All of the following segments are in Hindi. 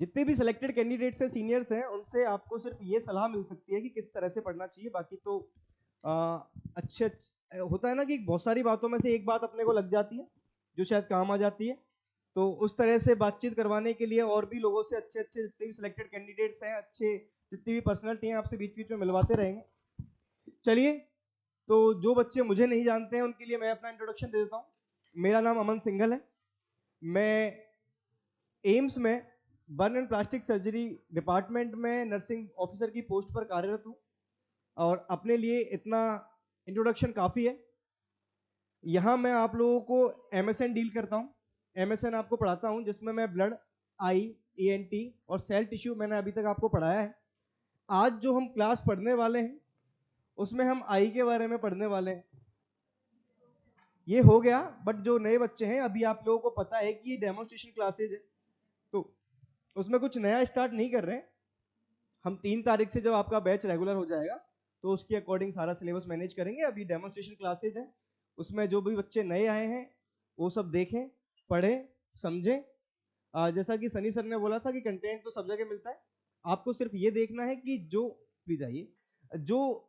जितने भी सिलेक्टेड कैंडिडेट्स हैं, सीनियर्स हैं, उनसे आपको सिर्फ ये सलाह मिल सकती है कि किस तरह से पढ़ना चाहिए। बाकी तो अच्छे होता है ना कि बहुत सारी बातों में से एक बात अपने को लग जाती है जो शायद काम आ जाती है, तो उस तरह से बातचीत करवाने के लिए और भी लोगों से अच्छे अच्छे जितने भी सिलेक्टेड कैंडिडेट्स हैं, अच्छे जितनी भी पर्सनैलिटी हैं, आपसे बीच बीच में मिलवाते रहेंगे। चलिए, तो जो बच्चे मुझे नहीं जानते हैं उनके लिए मैं अपना इंट्रोडक्शन दे देता हूँ। मेरा नाम अमन सिंघल है। मैं एम्स में burn and plastic surgery department में नर्सिंग ऑफिसर की पोस्ट पर कार्यरत हूँ, और अपने लिए इतना इंट्रोडक्शन काफ़ी है। यहाँ मैं आप लोगों को MSN डील करता हूँ। MSN आपको पढ़ाता हूँ, जिसमें मैं ब्लड, आई, ENT और सेल टिश्यू मैंने अभी तक आपको पढ़ाया है। आज जो हम क्लास पढ़ने वाले हैं उसमें हम आई के बारे में पढ़ने वाले हैं। ये हो गया, बट जो नए बच्चे हैं, अभी आप लोगों को पता है कि ये डेमोन्स्ट्रेशन क्लासेज है, तो उसमें कुछ नया स्टार्ट नहीं कर रहे हैं। हम 3 तारीख से जब आपका बैच रेगुलर हो जाएगा तो उसके अकॉर्डिंग सारा सिलेबस मैनेज करेंगे। अभी डेमोन्स्ट्रेशन क्लासेज हैं, उसमें जो भी बच्चे नए आए हैं वो सब देखें, पढ़ें, समझें। जैसा कि सनी सर ने बोला था कि कंटेंट तो सब जगह मिलता है, आपको सिर्फ ये देखना है कि जो प्लीज आइए, जो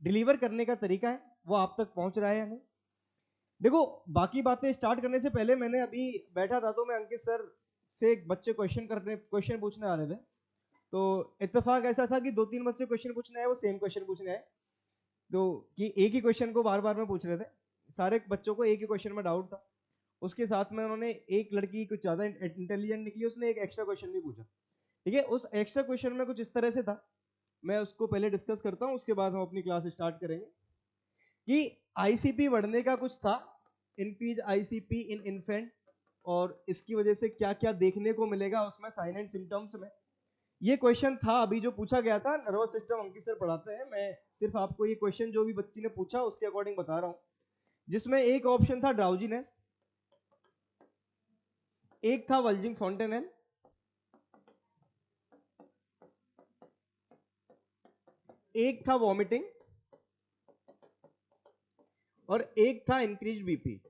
डिलीवर करने का तरीका है वो आप तक पहुंच रहा है या नहीं। देखो, बाकी बातें स्टार्ट करने से पहले मैंने अभी बैठा था तो मैं अंकित सर से एक बच्चे क्वेश्चन पूछने आ रहे थे, तो इत्तेफाक ऐसा था कि 2-3 बच्चे क्वेश्चन पूछने आए, वो सेम क्वेश्चन पूछने आए, तो कि एक ही क्वेश्चन को बार बार में पूछ रहे थे। सारे बच्चों को एक ही क्वेश्चन में डाउट था। उसके साथ में उन्होंने, एक लड़की कुछ ज़्यादा इंटेलिजेंट निकली, उसने एक एक्स्ट्रा क्वेश्चन भी पूछा। ठीक है, उस एक्स्ट्रा क्वेश्चन में कुछ इस तरह से था, मैं उसको पहले डिस्कस करता हूँ, उसके बाद हम अपनी क्लास स्टार्ट करेंगे। कि ICP बढ़ने का कुछ था, इंक्रीज ICP इन इन्फेंट, और इसकी वजह से क्या क्या देखने को मिलेगा उसमें साइन एंड सिम्टम्स में। ये क्वेश्चन था अभी जो पूछा गया था। नर्वस सिस्टम अंकित सर पढ़ाते हैं, मैं सिर्फ आपको ये क्वेश्चन जो भी बच्ची ने पूछा उसके अकॉर्डिंग बता रहा हूँ। जिसमें एक ऑप्शन था ड्राउजीनेस, एक था वल्जिंग फॉन्टेनेल, एक था वॉमिटिंग, और एक था इंक्रीज BP।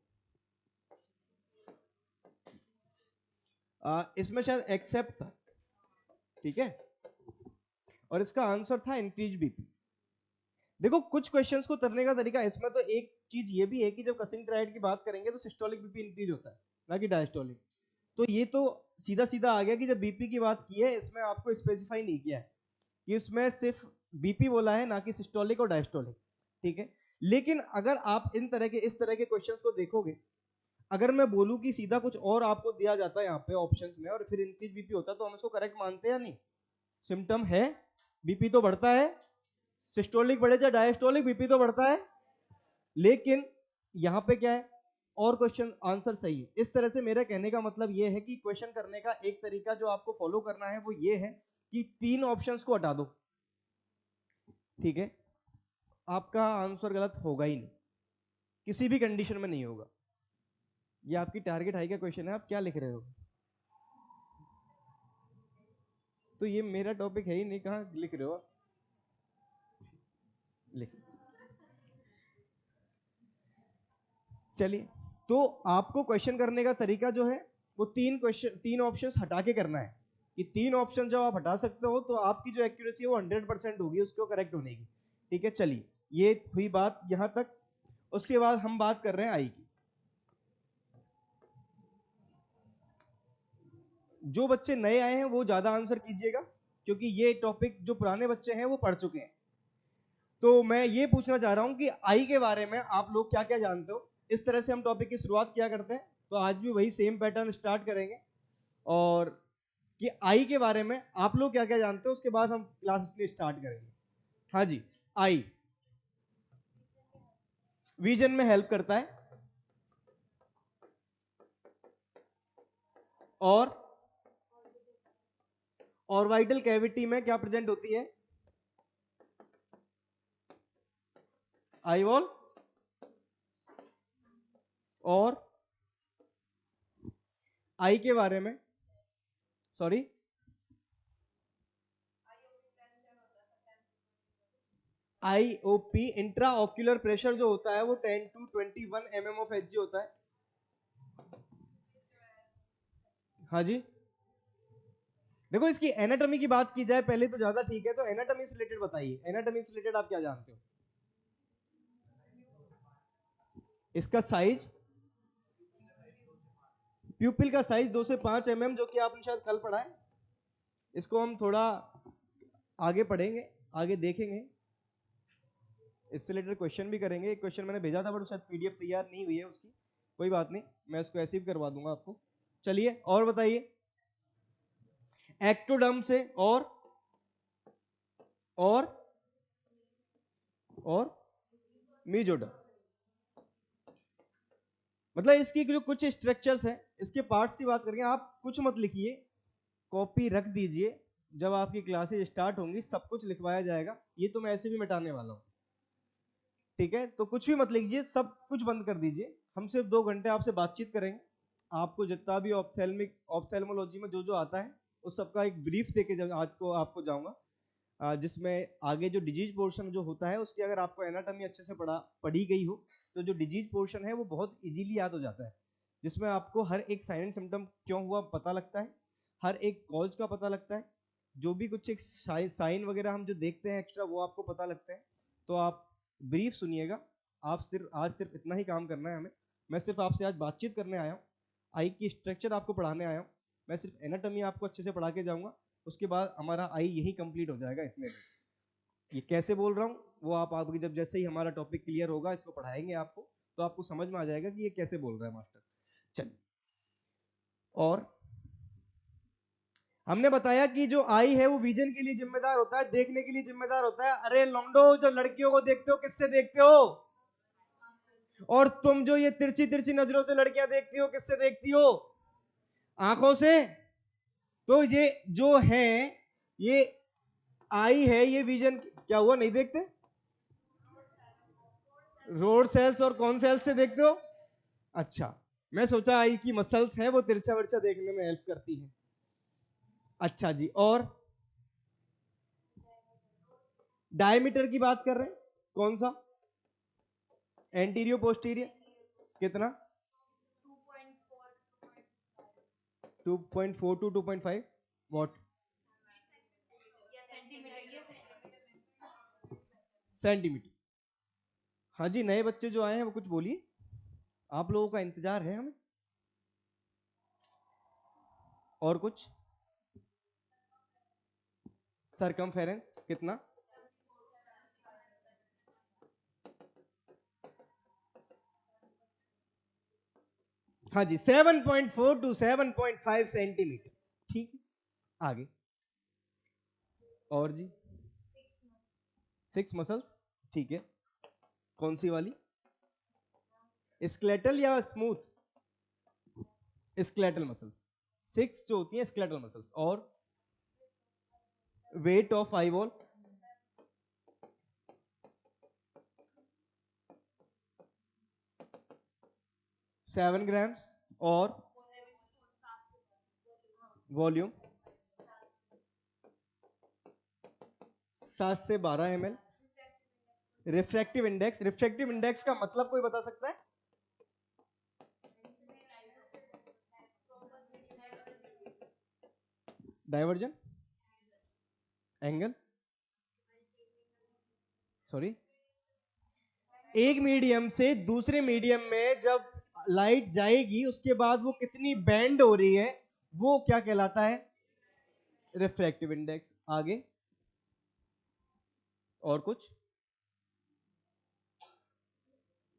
इसमें शायद एक्सेप्ट था, ठीक है, और इसका आंसर था इंक्रीज BP। देखो, कुछ क्वेश्चंस को करने का तरीका, इसमें तो एक चीज ये भी है कि जब कसिंग ट्रायड की बात करेंगे तो सिस्टोलिक BP इंक्रीज होता है, ना कि डायस्टोलिक। तो ये तो सीधा सीधा आ गया कि जब BP की बात की है, इसमें आपको स्पेसिफाई नहीं किया है कि इसमें सिर्फ BP बोला है, ना कि सिस्टोलिक और डायस्टोलिक, ठीक है। लेकिन अगर आप इस तरह के क्वेश्चंस को देखोगे, अगर मैं बोलूं कि सीधा कुछ और आपको दिया जाता है यहाँ पे ऑप्शंस में, और फिर इंक्रीज BP होता, तो हम इसको करेक्ट मानते हैं या नहीं? सिम्टम है, BP तो बढ़ता है, सिस्टोलिक बढ़े चाहे डायस्टोलिक, BP तो बढ़ता है। लेकिन यहाँ पे क्या है, और क्वेश्चन आंसर सही है। इस तरह से मेरा कहने का मतलब ये है कि क्वेश्चन करने का एक तरीका जो आपको फॉलो करना है वो ये है कि 3 ऑप्शंस को हटा दो, ठीक है। आपका आंसर गलत होगा ही नहीं, किसी भी कंडीशन में नहीं होगा। ये आपकी टारगेट हाई का क्वेश्चन है, आप क्या लिख रहे हो? तो ये मेरा टॉपिक है ही नहीं, कहाँ लिख रहे हो आप? लिख, चलिए, तो आपको क्वेश्चन करने का तरीका जो है वो 3 ऑप्शंस हटा के करना है। कि 3 ऑप्शन जब आप हटा सकते हो तो आपकी जो एक्यूरेसी है वो 100% होगी उसको करेक्ट होने की, ठीक है। चलिए, ये हुई बात यहां तक। उसके बाद हम बात कर रहे हैं आई की। जो बच्चे नए आए हैं वो ज्यादा आंसर कीजिएगा, क्योंकि ये टॉपिक जो पुराने बच्चे हैं वो पढ़ चुके हैं। तो मैं ये पूछना चाह रहा हूं कि आई के बारे में आप लोग क्या क्या जानते हो। इस तरह से हम टॉपिक की शुरुआत किया करते हैं, तो आज भी वही सेम पैटर्न स्टार्ट करेंगे, और कि आई के बारे में आप लोग क्या क्या जानते हो, उसके बाद हम क्लास स्टार्ट करेंगे। हाँ जी, आई विजन में हेल्प करता है, और ऑर्बिटल कैविटी में क्या प्रेजेंट होती है? आई वॉल, और आई के बारे में, sorry, IOP intra ocular pressure जो होता है वो 10 to 21 mm ऑफ Hg होता है। हाँ जी, देखो इसकी एनाटॉमी की बात की जाए पहले तो ज्यादा ठीक है, तो एनाटॉमी से रिलेटेड बताइए, एनाटॉमी से रिलेटेड आप क्या जानते हो? इसका साइज, प्यूपिल का साइज 2 से 5 mm, जो कि आपने शायद कल पढ़ा है। इसको हम थोड़ा आगे पढ़ेंगे, आगे देखेंगे, इससे रिलेटेड क्वेश्चन भी करेंगे। एक क्वेश्चन मैंने भेजा था बट शायद पीडीएफ तैयार नहीं हुई है उसकी, कोई बात नहीं, मैं उसको ऐसे भी करवा दूंगा आपको। चलिए और बताइए, एक्टोडर्म से और और मीजोडर्म, मतलब इसकी जो कुछ स्ट्रक्चर्स हैं, इसके पार्ट्स की बात करेंगे। आप कुछ मत लिखिए, कॉपी रख दीजिए, जब आपकी क्लासेज स्टार्ट होंगी सब कुछ लिखवाया जाएगा। ये तो मैं ऐसे भी मिटाने वाला हूँ, ठीक है? तो कुछ भी मत लिखिए, सब कुछ बंद कर दीजिए। हम सिर्फ 2 घंटे आपसे बातचीत करेंगे, आपको जितना भी ऑप्थेल्मोलॉजी में जो जो आता है उस सबका एक ब्रीफ देके जब आज को आपको जाऊंगा, जिसमें आगे जो डिजीज पोर्शन जो होता है उसकी अगर आपको एनाटॉमी अच्छे से पढ़ी गई हो तो जो डिजीज पोर्शन है वो बहुत इजीली याद हो जाता है, जिसमें आपको हर एक साइन एंड सिम्टम क्यों हुआ पता लगता है, हर एक कॉज का पता लगता है, जो भी कुछ एक साइन वगैरह हम जो देखते हैं एक्स्ट्रा वो आपको पता लगता है। तो आप ब्रीफ सुनिएगा, आप सिर्फ इतना ही काम करना है हमें। मैं सिर्फ आपसे आज बातचीत करने आया हूँ, आई की स्ट्रक्चर आपको पढ़ाने आया हूँ। मैं सिर्फ एनाटॉमी आपको अच्छे से पढ़ा के जाऊंगा, उसके बाद हमारा आई यही कंप्लीट हो जाएगा इतने में। ये कैसे बोल रहा हूँ वो आप आपकी जब जैसे ही हमारा टॉपिक क्लियर होगा, इसको पढ़ाएंगे आपको, तो आपको समझ में आ जाएगा कि ये कैसे बोल रहा है मास्टर। चलिए, और हमने बताया कि जो आई है वो विजन के लिए जिम्मेदार होता है, देखने के लिए जिम्मेदार होता है। अरे लौंडो, जो लड़कियों को देखते हो किससे देखते हो? और तुम जो ये तिरछी तिरछी नजरों से लड़कियां देखती हो किससे देखती हो? आंखों से। तो ये जो है, ये आई है, ये विजन क्या हुआ, नहीं देखते? रोड सेल्स और कौन सेल्स से देखते हो? अच्छा, मैं सोचा आई की मसल्स हैं वो तिरछा विरछा देखने में हेल्प करती हैं। अच्छा जी, और डायमीटर की बात कर रहे हैं, कौन सा? एंटीरियो पोस्टीरियर, कितना? 2.4 to 2.5 वॉट? सेंटीमीटर। हाँ जी, नए बच्चे जो आए हैं वो कुछ बोलिए, आप लोगों का इंतजार है हमें। और कुछ? सरकमफेरेंस कितना? हाँ जी, 7.4 to 7.5 सेंटीमीटर, ठीक है। आगे और जी? 6 मसल्स, ठीक है। कौन सी वाली? स्केलेटल या स्मूथ? स्केलेटल मसल्स, 6 जो होती हैं स्केलेटल मसल्स। और वेट ऑफ आईबॉल? 7 ग्राम्स। और वॉल्यूम? 7 से 12 ml। Refractive index, refractive index का मतलब कोई बता सकता है? डाइवर्जन एंगल, सॉरी, एक मीडियम से दूसरे मीडियम में जब लाइट जाएगी उसके बाद वो कितनी बेंड हो रही है, वो क्या कहलाता है? Refractive index. आगे और कुछ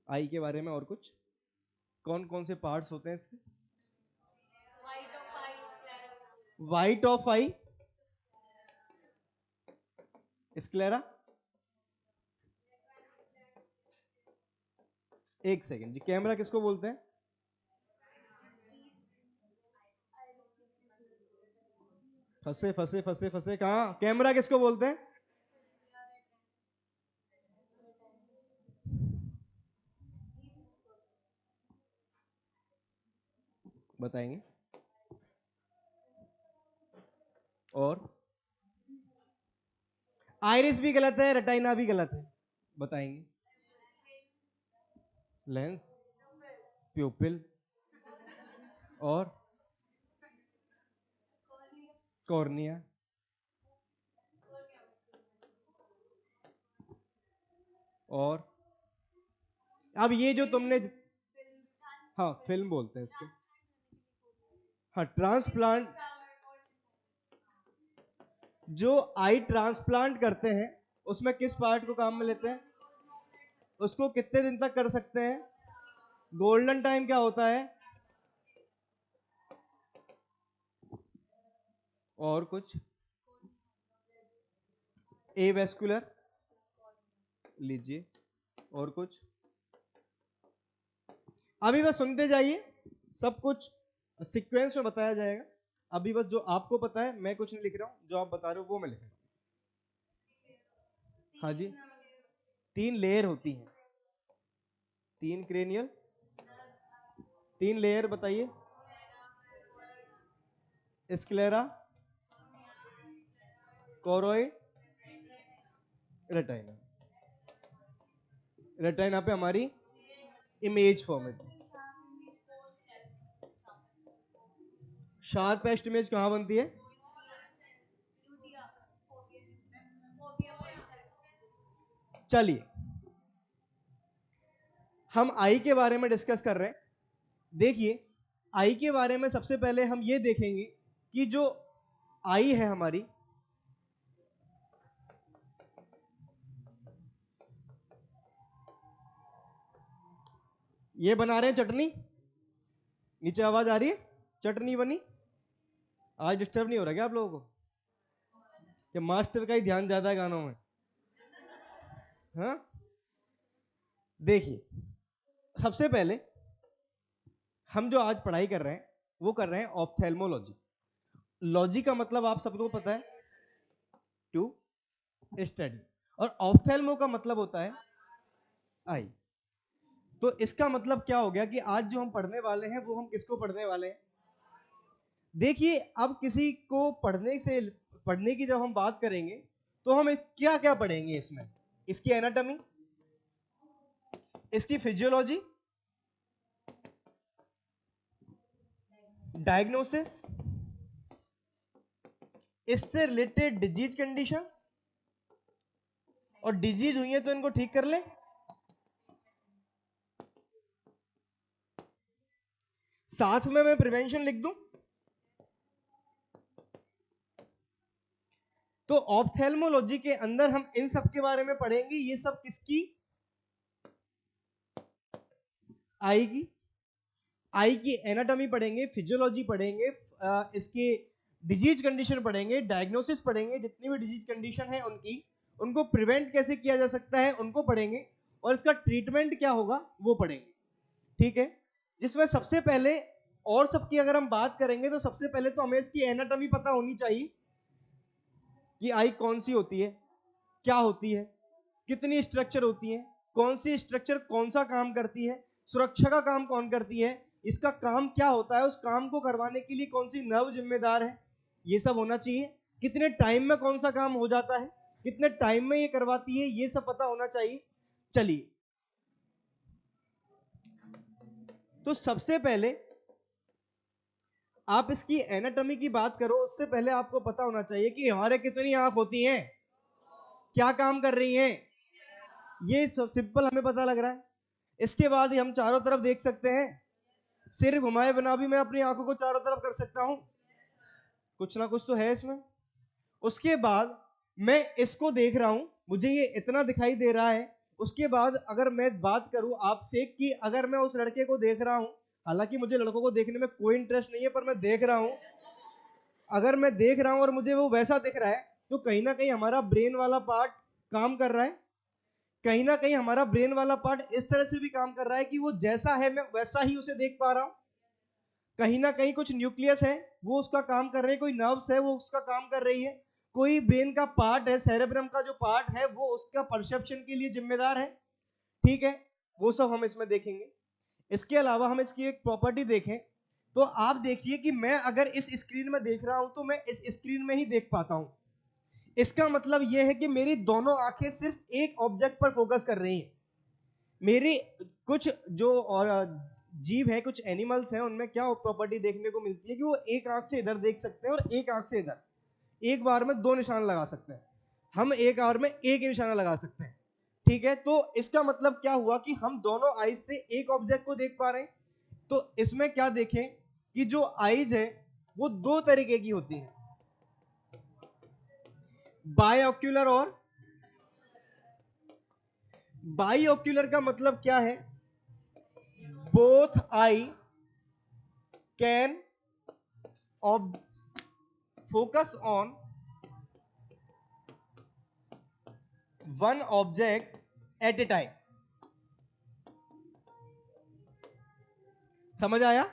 आई के बारे में? और कुछ कौन कौन से पार्ट्स होते हैं इसके? White of I, sclera. एक सेकेंड जी, कैमरा किसको बोलते हैं? फंसे फंसे फंसे फंसे कहां? कैमरा किसको बोलते हैं? बताएंगे। और आइरिस भी गलत है, रेटाइना भी गलत है, बताएंगे। लेंस, प्यूपिल, और कॉर्निया, और अब ये जो तुमने, हाँ फिल्म बोलते हैं इसको, हाँ ट्रांसप्लांट, जो आई ट्रांसप्लांट करते हैं उसमें किस पार्ट को काम में लेते हैं, उसको कितने दिन तक कर सकते हैं, गोल्डन टाइम क्या होता है, और कुछ एवेस्कुलर लीजिए, और कुछ, अभी बस सुनते जाइए, सब कुछ सीक्वेंस में बताया जाएगा। अभी बस जो आपको पता है, मैं कुछ नहीं लिख रहा हूं, जो आप बता रहे हो वो मैं लिख रहा हूं। हाँ जी, 3 लेयर होती हैं, 3 क्रेनियल, 3 लेयर बताइए, स्क्लेरा, कोरोइड, रेटाइना। रेटाइना पे हमारी इमेज फॉर्म है। शार्पेस्ट इमेज कहां बनती है, चलिए हम आई के बारे में डिस्कस कर रहे हैं। देखिए आई के बारे में सबसे पहले हम ये देखेंगे कि जो आई है हमारी, ये बना रहे हैं चटनी, नीचे आवाज आ रही है, चटनी बनी, आज डिस्टर्ब नहीं हो रहा क्या आप लोगों को, कि मास्टर का ही ध्यान ज्यादा है गानों में, हाँ। देखिए सबसे पहले हम जो आज पढ़ाई कर रहे हैं वो कर रहे हैं ऑप्थेल्मोलॉजी। लॉजी का मतलब आप सबको पता है, टू स्टडी, और ऑप्थेल्मो का मतलब होता है आई। तो इसका मतलब क्या हो गया कि आज जो हम पढ़ने वाले हैं वो हम किसको पढ़ने वाले हैं। देखिए अब किसी को पढ़ने की जब हम बात करेंगे तो हम क्या क्या पढ़ेंगे इसमें, इसकी एनाटॉमी, इसकी फिजियोलॉजी, डायग्नोसिस, इससे रिलेटेड डिजीज कंडीशंस, और डिजीज हुई है तो इनको ठीक कर ले, साथ में मैं प्रिवेंशन लिख दूं। तो ऑप्थेल्मोलॉजी के अंदर हम इन सब के बारे में पढ़ेंगे। ये सब किसकी, आई की एनाटॉमी पढ़ेंगे, फिजियोलॉजी पढ़ेंगे, इसके डिजीज कंडीशन पढ़ेंगे, डायग्नोसिस पढ़ेंगे, जितनी भी डिजीज कंडीशन है उनको प्रिवेंट कैसे किया जा सकता है उनको पढ़ेंगे, और इसका ट्रीटमेंट क्या होगा वो पढ़ेंगे, ठीक है। जिसमें सबसे पहले, और सबकी अगर हम बात करेंगे तो सबसे पहले तो हमें इसकी एनाटॉमी पता होनी चाहिए कि आई कौन सी होती है, क्या होती है, कितनी स्ट्रक्चर होती है, कौन सी स्ट्रक्चर कौन सा काम करती है, सुरक्षा का काम कौन करती है, इसका काम क्या होता है, उस काम को करवाने के लिए कौन सी नर्व जिम्मेदार है, ये सब होना चाहिए। कितने टाइम में कौन सा काम हो जाता है, कितने टाइम में ये करवाती है, ये सब पता होना चाहिए। चलिए तो सबसे पहले आप इसकी एनाटॉमी की बात करो, उससे पहले आपको पता होना चाहिए कि हमारे कितनी आंख होती हैं, क्या काम कर रही हैं, ये सब सिंपल हमें पता लग रहा है। इसके बाद ही हम चारों तरफ देख सकते हैं, सिर घुमाए बिना भी मैं अपनी आंखों को चारों तरफ कर सकता हूं, कुछ ना कुछ तो है इसमें। उसके बाद मैं इसको देख रहा हूं, मुझे ये इतना दिखाई दे रहा है। उसके बाद अगर मैं बात करूं आपसे कि अगर मैं उस लड़के को देख रहा हूं, हालांकि मुझे लड़कों को देखने में कोई इंटरेस्ट नहीं है, पर मैं देख रहा हूं, अगर मैं देख रहा हूं और मुझे वो वैसा दिख रहा है, तो कहीं ना कहीं हमारा ब्रेन वाला पार्ट काम कर रहा है, कहीं ना कहीं हमारा ब्रेन वाला पार्ट इस तरह से भी काम कर रहा है कि वो जैसा है मैं वैसा ही उसे देख पा रहा हूं। कहीं ना कहीं कुछ न्यूक्लियस है वो उसका काम कर रहे हैं, कोई नर्व्स है वो उसका काम कर रही है, कोई ब्रेन का पार्ट है, सेरेब्रम का जो पार्ट है वो उसका परसेप्शन के लिए जिम्मेदार है, ठीक है। वो सब हम इसमें देखेंगे। इसके अलावा हम इसकी एक प्रॉपर्टी देखें तो आप देखिए कि मैं अगर इस स्क्रीन में देख रहा हूं तो मैं इस स्क्रीन में ही देख पाता हूं। इसका मतलब यह है कि मेरी दोनों आंखें सिर्फ एक ऑब्जेक्ट पर फोकस कर रही हैं। मेरी कुछ जो और जीव है, कुछ एनिमल्स हैं, उनमें क्या प्रॉपर्टी देखने को मिलती है कि वो एक आंख से इधर देख सकते हैं और एक आंख से इधर, एक बार में 2 निशान लगा सकते हैं, हम एक बार में एक ही निशाना लगा सकते हैं, ठीक है। तो इसका मतलब क्या हुआ कि हम दोनों आईज से एक ऑब्जेक्ट को देख पा रहे हैं। तो इसमें क्या देखें कि जो आईज है वो 2 तरीके की होती है, बायऑक्यूलर और बायऑक्यूलर का मतलब क्या है, both I can focus on one object at A time. समझ आया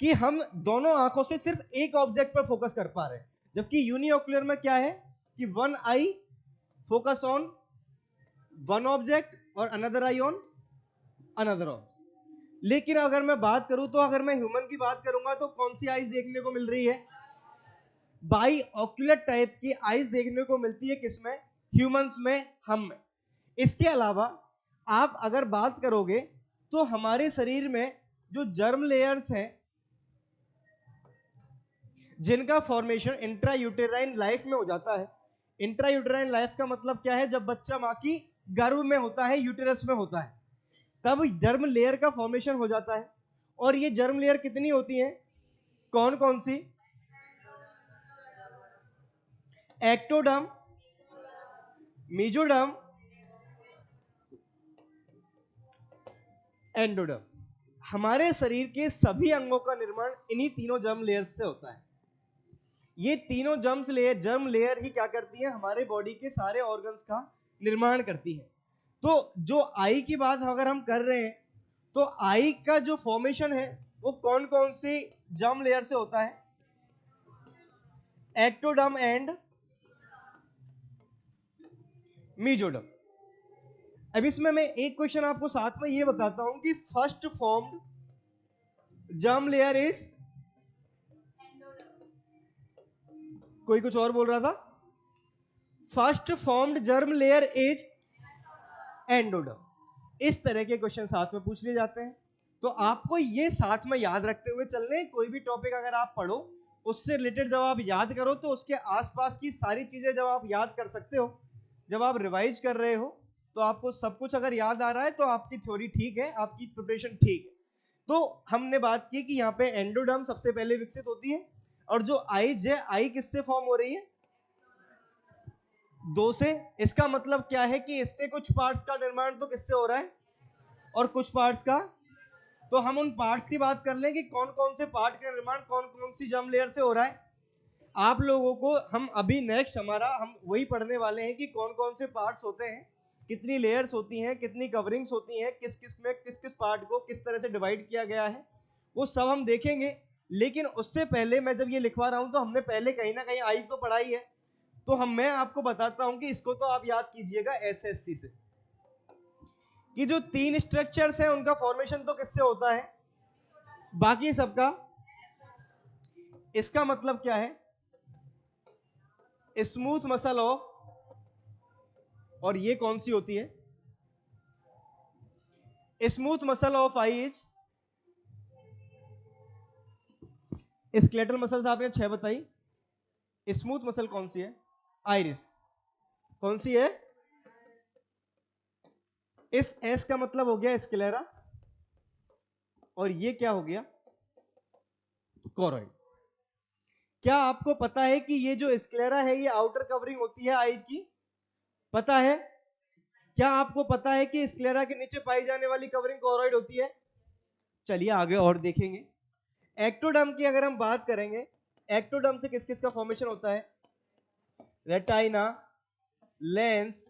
कि हम दोनों आंखों से सिर्फ एक ऑब्जेक्ट पर फोकस कर पा रहे हैं, जबकि यूनिऑक्यूलर में क्या है कि one eye focus on one object और another eye on another object. लेकिन अगर मैं बात करूं तो अगर मैं ह्यूमन की बात करूंगा तो कौन सी आईज देखने को मिल रही है, बाई ऑक्यूलर टाइप की आईज देखने को मिलती है, किसमें, ह्यूमंस में, हम में। इसके अलावा आप अगर बात करोगे तो हमारे शरीर में जो जर्म लेयर्स हैं जिनका फॉर्मेशन इंट्रायूटेराइन लाइफ में हो जाता है। इंट्रायूटेराइन लाइफ का मतलब क्या है, जब बच्चा मां की गर्भ में होता है, यूटेरस में होता है, तब जर्म लेयर का फॉर्मेशन हो जाता है। और ये जर्म लेयर कितनी होती हैं, कौन कौन सी, एक्टोडर्म, मेसोडर्म, एंडोडर्म। हमारे शरीर के सभी अंगों का निर्माण इन्हीं तीनों जर्म लेयर्स से होता है। ये तीनों जर्म लेयर ही क्या करती है, हमारे बॉडी के सारे ऑर्गन्स का निर्माण करती है। तो जो आई की बात अगर हम कर रहे हैं तो आई का जो फॉर्मेशन है वो कौन कौन सी जर्म लेयर से होता है, एक्टोडर्म एंड मेसोडर्म। अब इसमें मैं एक क्वेश्चन आपको साथ में ये बताता हूं कि first formed germ layer is, कोई कुछ और बोल रहा था, first formed germ layer is endoderm. इस तरह के क्वेश्चन साथ में पूछ लिए जाते हैं। तो आपको ये साथ में याद रखते हुए चलने, कोई भी टॉपिक अगर आप पढ़ो उससे रिलेटेड जब आप याद करो तो उसके आसपास की सारी चीजें जब आप याद कर सकते हो, जब आप रिवाइज कर रहे हो तो आपको सब कुछ अगर याद आ रहा है तो आपकी थ्योरी ठीक है, आपकी प्रिपरेशन ठीक है। तो हमने बात की कि यहाँ पे एंडोडर्म सबसे पहले विकसित होती है, और जो आईज है, आई किससे फॉर्म हो रही है, 2 से। इसका मतलब क्या है कि इसके कुछ पार्ट्स का निर्माण तो किससे हो रहा है, और कुछ पार्ट्स का, तो हम उन पार्ट्स की बात कर लें कि कौन कौन से पार्ट का निर्माण कौन कौन सी जर्म लेयर से हो रहा है। आप लोगों को हम अभी नेक्स्ट हम वही पढ़ने वाले हैं कि कौन कौन से पार्ट्स होते हैं, कितनी लेयर्स होती हैं, कितनी कवरिंग्स होती हैं, किस किस में किस किस पार्ट को किस तरह से डिवाइड किया गया है, वो सब हम देखेंगे। लेकिन उससे पहले मैं जब ये लिखवा रहा हूं तो हमने पहले कहीं ना कहीं आई तो पढ़ाई है, तो मैं आपको बताता हूं कि इसको तो आप याद कीजिएगा एसएससी से, कि जो 3 स्ट्रक्चर्स हैं उनका फॉर्मेशन तो किससे होता है, बाकी सबका। इसका मतलब क्या है, स्मूथ मसल ऑफ, और ये कौन सी होती है, smooth muscle of I is, skeletal muscles आपने 6 बताई, स्मूथ मसल कौन सी है, आइरिस। कौन सी है, इस एस का मतलब हो गया स्क्लेरा, और ये क्या हो गया, कोरॉइड। क्या आपको पता है कि ये जो स्क्लेरा है ये आउटर कवरिंग होती है आईज की, पता है? क्या आपको पता है कि स्क्लेरा के नीचे पाई जाने वाली कवरिंग कोरॉइड होती है? चलिए आगे और देखेंगे। एक्टोडर्म की अगर हम बात करेंगे, एक्टोडर्म से किस किस का फॉर्मेशन होता है, retina, lens,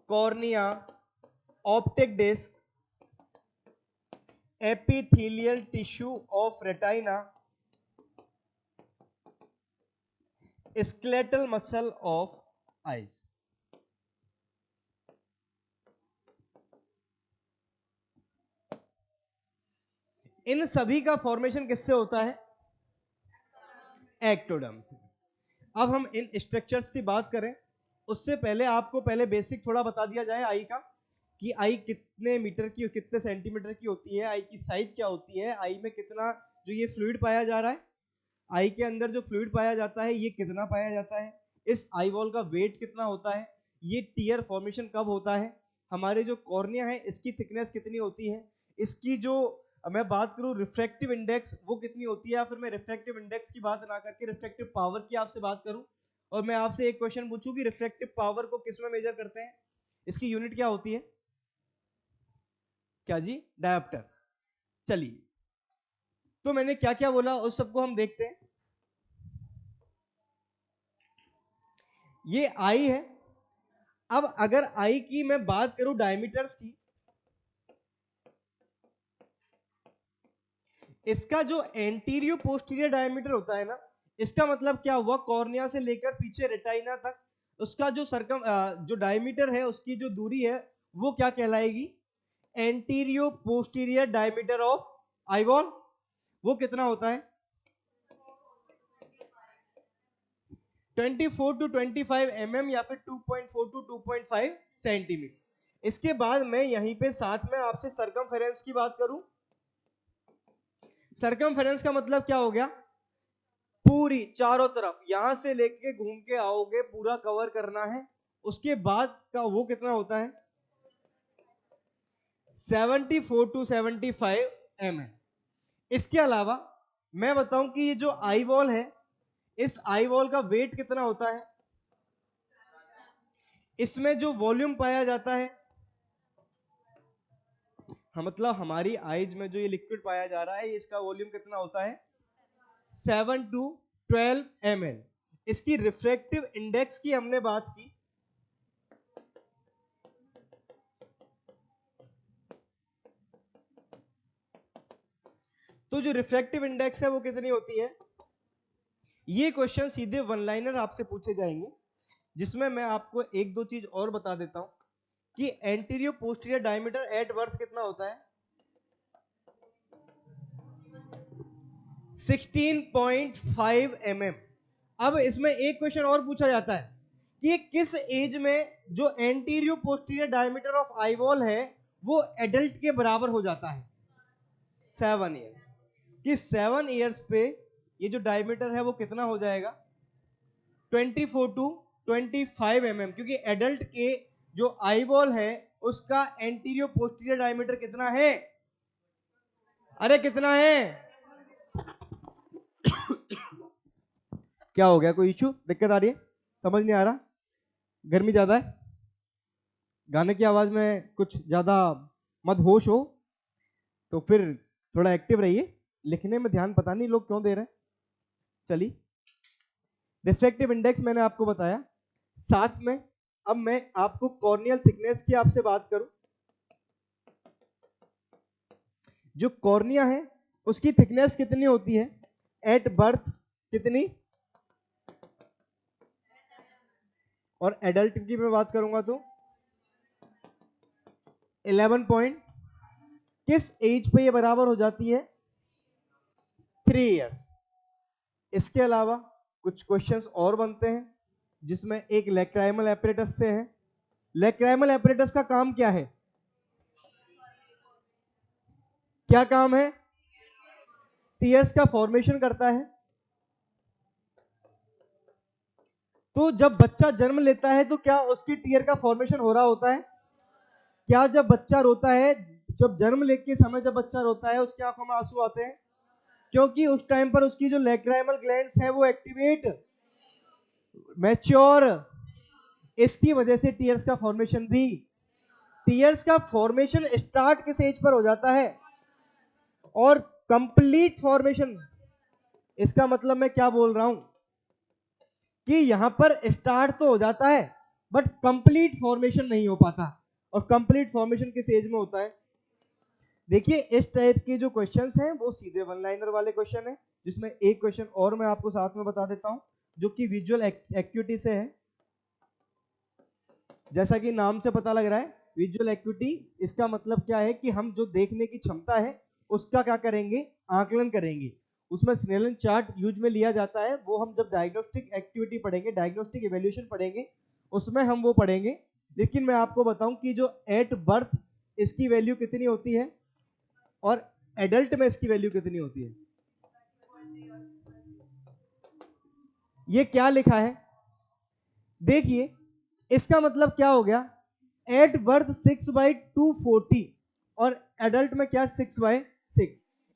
cornea, optic disc, epithelial tissue of retina, skeletal muscle of eyes. इन सभी का फॉर्मेशन किससे होता है, एक्टोडर्म से। अब हम इन स्ट्रक्चर्स की बात करें उससे पहले आपको पहले बेसिक थोड़ा बता दिया जाए आई का, कि आई कितने मीटर की, कितने सेंटीमीटर की होती है, आई की साइज क्या होती है, आई में कितना जो ये फ्लूइड पाया जा रहा है। आई के अंदर जो फ्लूइड पाया जाता है ये कितना पाया जाता है, इस आई वॉल का वेट कितना होता है, ये टीयर फॉर्मेशन कब होता है, हमारे जो कॉर्निया है इसकी थिकनेस कितनी होती है, इसकी जो मैं बात करूं रिफ्रैक्टिव इंडेक्स वो कितनी होती है, या फिर मैं रिफ्रैक्टिव इंडेक्स की बात ना करके रिफ्रैक्टिव पावर की आपसे बात करूं और मैं आपसे एक क्वेश्चन पूछूं कि रिफ्रैक्टिव पावर को किस में मेजर करते हैं, इसकी यूनिट क्या होती है, क्या जी, डायोप्टर। चलिए तो मैंने क्या क्या बोला उस सबको हम देखते हैं। ये आई है। अब अगर आई की मैं बात करूं डायमीटर्स की, इसका जो एंटीरियर पोस्टीरियर डायमीटर होता है ना, इसका मतलब क्या हुआ, कॉर्निया से लेकर पीछे रेटाइना तक उसका जो जो डायमीटर है, उसकी जो दूरी है वो क्या कहलाएगी, anterior posterior diameter of eyeball. वो कितना होता है, 24 टू 25 mm या फिर 2.4 टू 2.5 सेंटीमीटर। इसके बाद मैं यहीं पे साथ में आपसे सरकमफेरेंस की बात करूं। सरकमफेरेंस का मतलब क्या हो गया, पूरी चारों तरफ यहां से लेके घूम के आओगे पूरा कवर करना है। उसके बाद का वो कितना होता है, 74 टू 75 mm। इसके अलावा मैं बताऊं कि ये जो आई वॉल है, इस आई वॉल का वेट कितना होता है, इसमें जो वॉल्यूम पाया जाता है, हाँ मतलब हमारी आइज में जो ये लिक्विड पाया जा रहा है इसका वॉल्यूम कितना होता है, 7 टू 12 ml। इसकी रिफ्रैक्टिव इंडेक्स की हमने बात की, तो जो रिफ्रैक्टिव इंडेक्स है वो कितनी होती है। ये क्वेश्चन सीधे वन लाइनर आपसे पूछे जाएंगे, जिसमें मैं आपको एक दो चीज और बता देता हूं कि anterior posterior diameter at birth कितना होता है, 16.5 mm। अब इसमें एक क्वेश्चन और पूछा जाता है कि किस एज में जो anterior posterior diameter of eye wall है वो एडल्ट के बराबर हो जाता है, 7 ईयर्स। कि 7 ईयर्स पे ये जो डायमीटर है वो कितना हो जाएगा, 24 टू 25 mm, क्योंकि एडल्ट के जो आई वॉल है उसका एंटीरियर पोस्टीरियर डायमीटर कितना है, अरे कितना है, क्या हो गया, कोई इशू, दिक्कत आ रही है, समझ नहीं आ रहा, गर्मी ज्यादा है, गाने की आवाज में कुछ ज्यादा मदहोश हो तो फिर थोड़ा एक्टिव रहिए, लिखने में ध्यान पता नहीं लोग क्यों दे रहे हैं। चलिए रिफ्रैक्टिव इंडेक्स मैंने आपको बताया, साथ में अब मैं आपको कॉर्नियल थिकनेस की आपसे बात करूं। जो कॉर्निया है उसकी थिकनेस कितनी होती है एट बर्थ, कितनी, और एडल्ट की मैं बात करूंगा तो 11 पॉइंट, किस एज पे ये बराबर हो जाती है, 3 इयर्स। इसके अलावा कुछ क्वेश्चंस और बनते हैं जिसमें एक लेक्राइमल एपरेटस से है। लेक्राइमल एपरेटस का काम क्या है, क्या काम है, टीयर्स का फॉर्मेशन करता है। तो जब बच्चा जन्म लेता है तो क्या उसकी टीयर का फॉर्मेशन हो रहा होता है, क्या जब बच्चा रोता है, जब जन्म लेके समय जब बच्चा रोता है उसकी आंखों में आंसू आते हैं, क्योंकि उस टाइम पर उसकी जो लेक्राइमल ग्लैंड्स हैं वो एक्टिवेट, मैच्योर, इसकी वजह से टीयर्स का फॉर्मेशन भी, टीयर्स का फॉर्मेशन स्टार्ट किस एज पर हो जाता है, और कंप्लीट फॉर्मेशन, इसका मतलब मैं क्या बोल रहा हूं कि यहां पर स्टार्ट तो हो जाता है बट कंप्लीट फॉर्मेशन नहीं हो पाता, और कंप्लीट फॉर्मेशन किस एज में होता है। देखिए इस टाइप के जो क्वेश्चंस हैं वो सीधे वन लाइनर वाले क्वेश्चन हैं, जिसमें एक क्वेश्चन और मैं आपको साथ में बता देता हूं जो कि विजुअल एक्यूटी से है। जैसा कि नाम से पता लग रहा है विजुअल एक्यूटी, इसका मतलब क्या है कि हम जो देखने की क्षमता है उसका क्या करेंगे, आकलन करेंगे। उसमें स्नेलन चार्ट यूज में लिया जाता है, वो हम जब डायग्नोस्टिक एक्टिविटी पढ़ेंगे, डायग्नोस्टिक इवैल्यूएशन पढ़ेंगे उसमें हम वो पढ़ेंगे। लेकिन मैं आपको बताऊं कि जो एट बर्थ इसकी वैल्यू कितनी होती है और एडल्ट में इसकी वैल्यू कितनी होती है। ये क्या लिखा है देखिए, इसका मतलब क्या हो गया, एट बर्थ 6/240 और एडल्ट में क्या 6/6।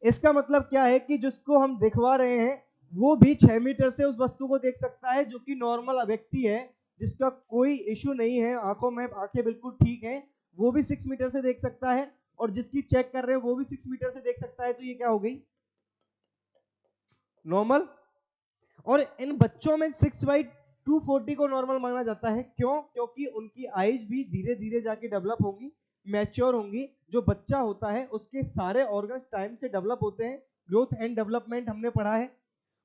इसका मतलब क्या है कि जिसको हम दिखवा रहे हैं वो भी 6 मीटर से उस वस्तु को देख सकता है, जो कि नॉर्मल व्यक्ति है जिसका कोई इश्यू नहीं है, आंखों में आंखें बिल्कुल ठीक है, वो भी 6 मीटर से देख सकता है, और जिसकी चेक कर रहे हैं वो भी 6 मीटर से देख सकता है। तो ये क्या हो गई, नॉर्मल। और इन बच्चों में 6/240 को नॉर्मल माना जाता है। क्यों? क्योंकि उनकी आईज भी धीरे धीरे जाके डेवलप होंगी, मैच्योर होंगी। जो बच्चा होता है उसके सारे ऑर्गन टाइम से डेवलप होते हैं। ग्रोथ एंड डेवलपमेंट हमने पढ़ा है।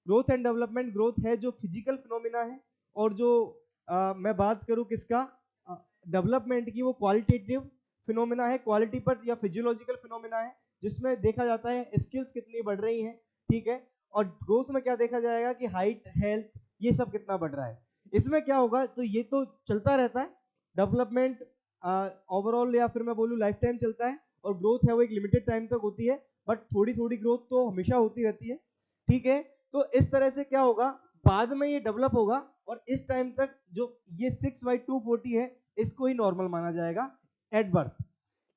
ग्रोथ एंड डेवलपमेंट, ग्रोथ है जो फिजिकल फिनोमिना है, और जो मैं बात करूं किसका, डेवलपमेंट की, वो क्वालिटेटिव फिनोमिना है, क्वालिटी पर या फिजियोलॉजिकल फिनोमिना है, जिसमें देखा जाता है स्किल्स कितनी बढ़ रही हैं, ठीक है। और ग्रोथ में क्या देखा जाएगा कि हाइट, हेल्थ, ये सब कितना बढ़ रहा है। इसमें क्या होगा, तो ये तो चलता रहता है डेवलपमेंट, ओवरऑल या फिर मैं बोलूँ लाइफ टाइम चलता है, और ग्रोथ है वो एक लिमिटेड टाइम तक होती है, बट थोड़ी थोड़ी ग्रोथ तो हमेशा होती रहती है, ठीक है। तो इस तरह से क्या होगा, बाद में ये डेवलप होगा, और इस टाइम तक जो ये 6/240 है इसको ही नॉर्मल माना जाएगा एट बर्थ।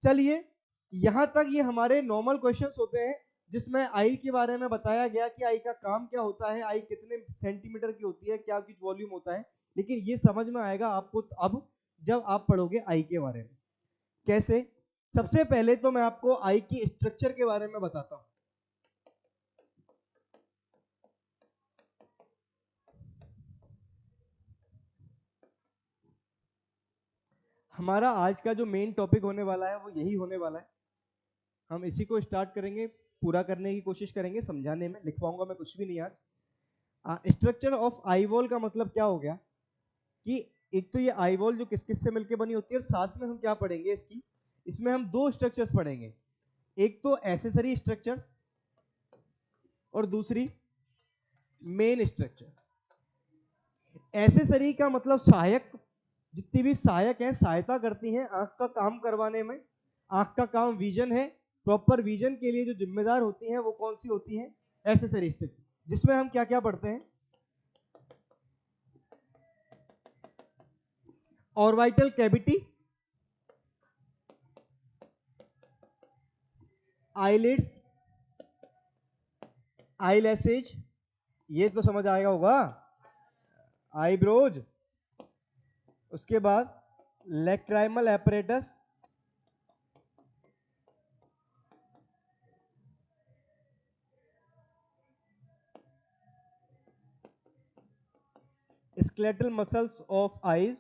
चलिए, यहां तक ये हमारे नॉर्मल क्वेश्चंस होते हैं, जिसमें आई के बारे में बताया गया कि आई का काम क्या होता है, आई कितने सेंटीमीटर की होती है, क्या कुछ वॉल्यूम होता है। लेकिन ये समझ में आएगा आपको अब जब आप पढ़ोगे आई के बारे में। कैसे? सबसे पहले तो मैं आपको आई की स्ट्रक्चर के बारे में बताता हूं। हमारा आज का जो मेन टॉपिक होने वाला है वो यही होने वाला है। हम इसी को स्टार्ट करेंगे, पूरा करने की कोशिश करेंगे, समझाने में। लिखवाऊंगा मैं कुछ भी नहीं आज। स्ट्रक्चर ऑफ आई वॉल का मतलब क्या हो गया कि एक तो ये आई वॉल जो किस किस से मिलकर बनी होती है, और साथ में हम क्या पढ़ेंगे इसकी, इसमें हम दो स्ट्रक्चर्स पढ़ेंगे। एक तो एसेसरी स्ट्रक्चर्स और दूसरी मेन स्ट्रक्चर। एसेसरी का मतलब सहायक, जितनी भी सहायक हैं, सहायता करती हैं आंख का काम करवाने में। आंख का काम विजन है, प्रॉपर विजन के लिए जो जिम्मेदार होती हैं वो कौन सी होती हैं, एसेसरी स्ट्रक्चर, जिसमें हम क्या क्या पढ़ते हैं, ऑर्बिटल कैविटी, आईलिड्स, आईलैसेज, ये तो समझ आएगा होगा, आईब्रोज, उसके बाद lacrimal apparatus, skeletal muscles of eyes,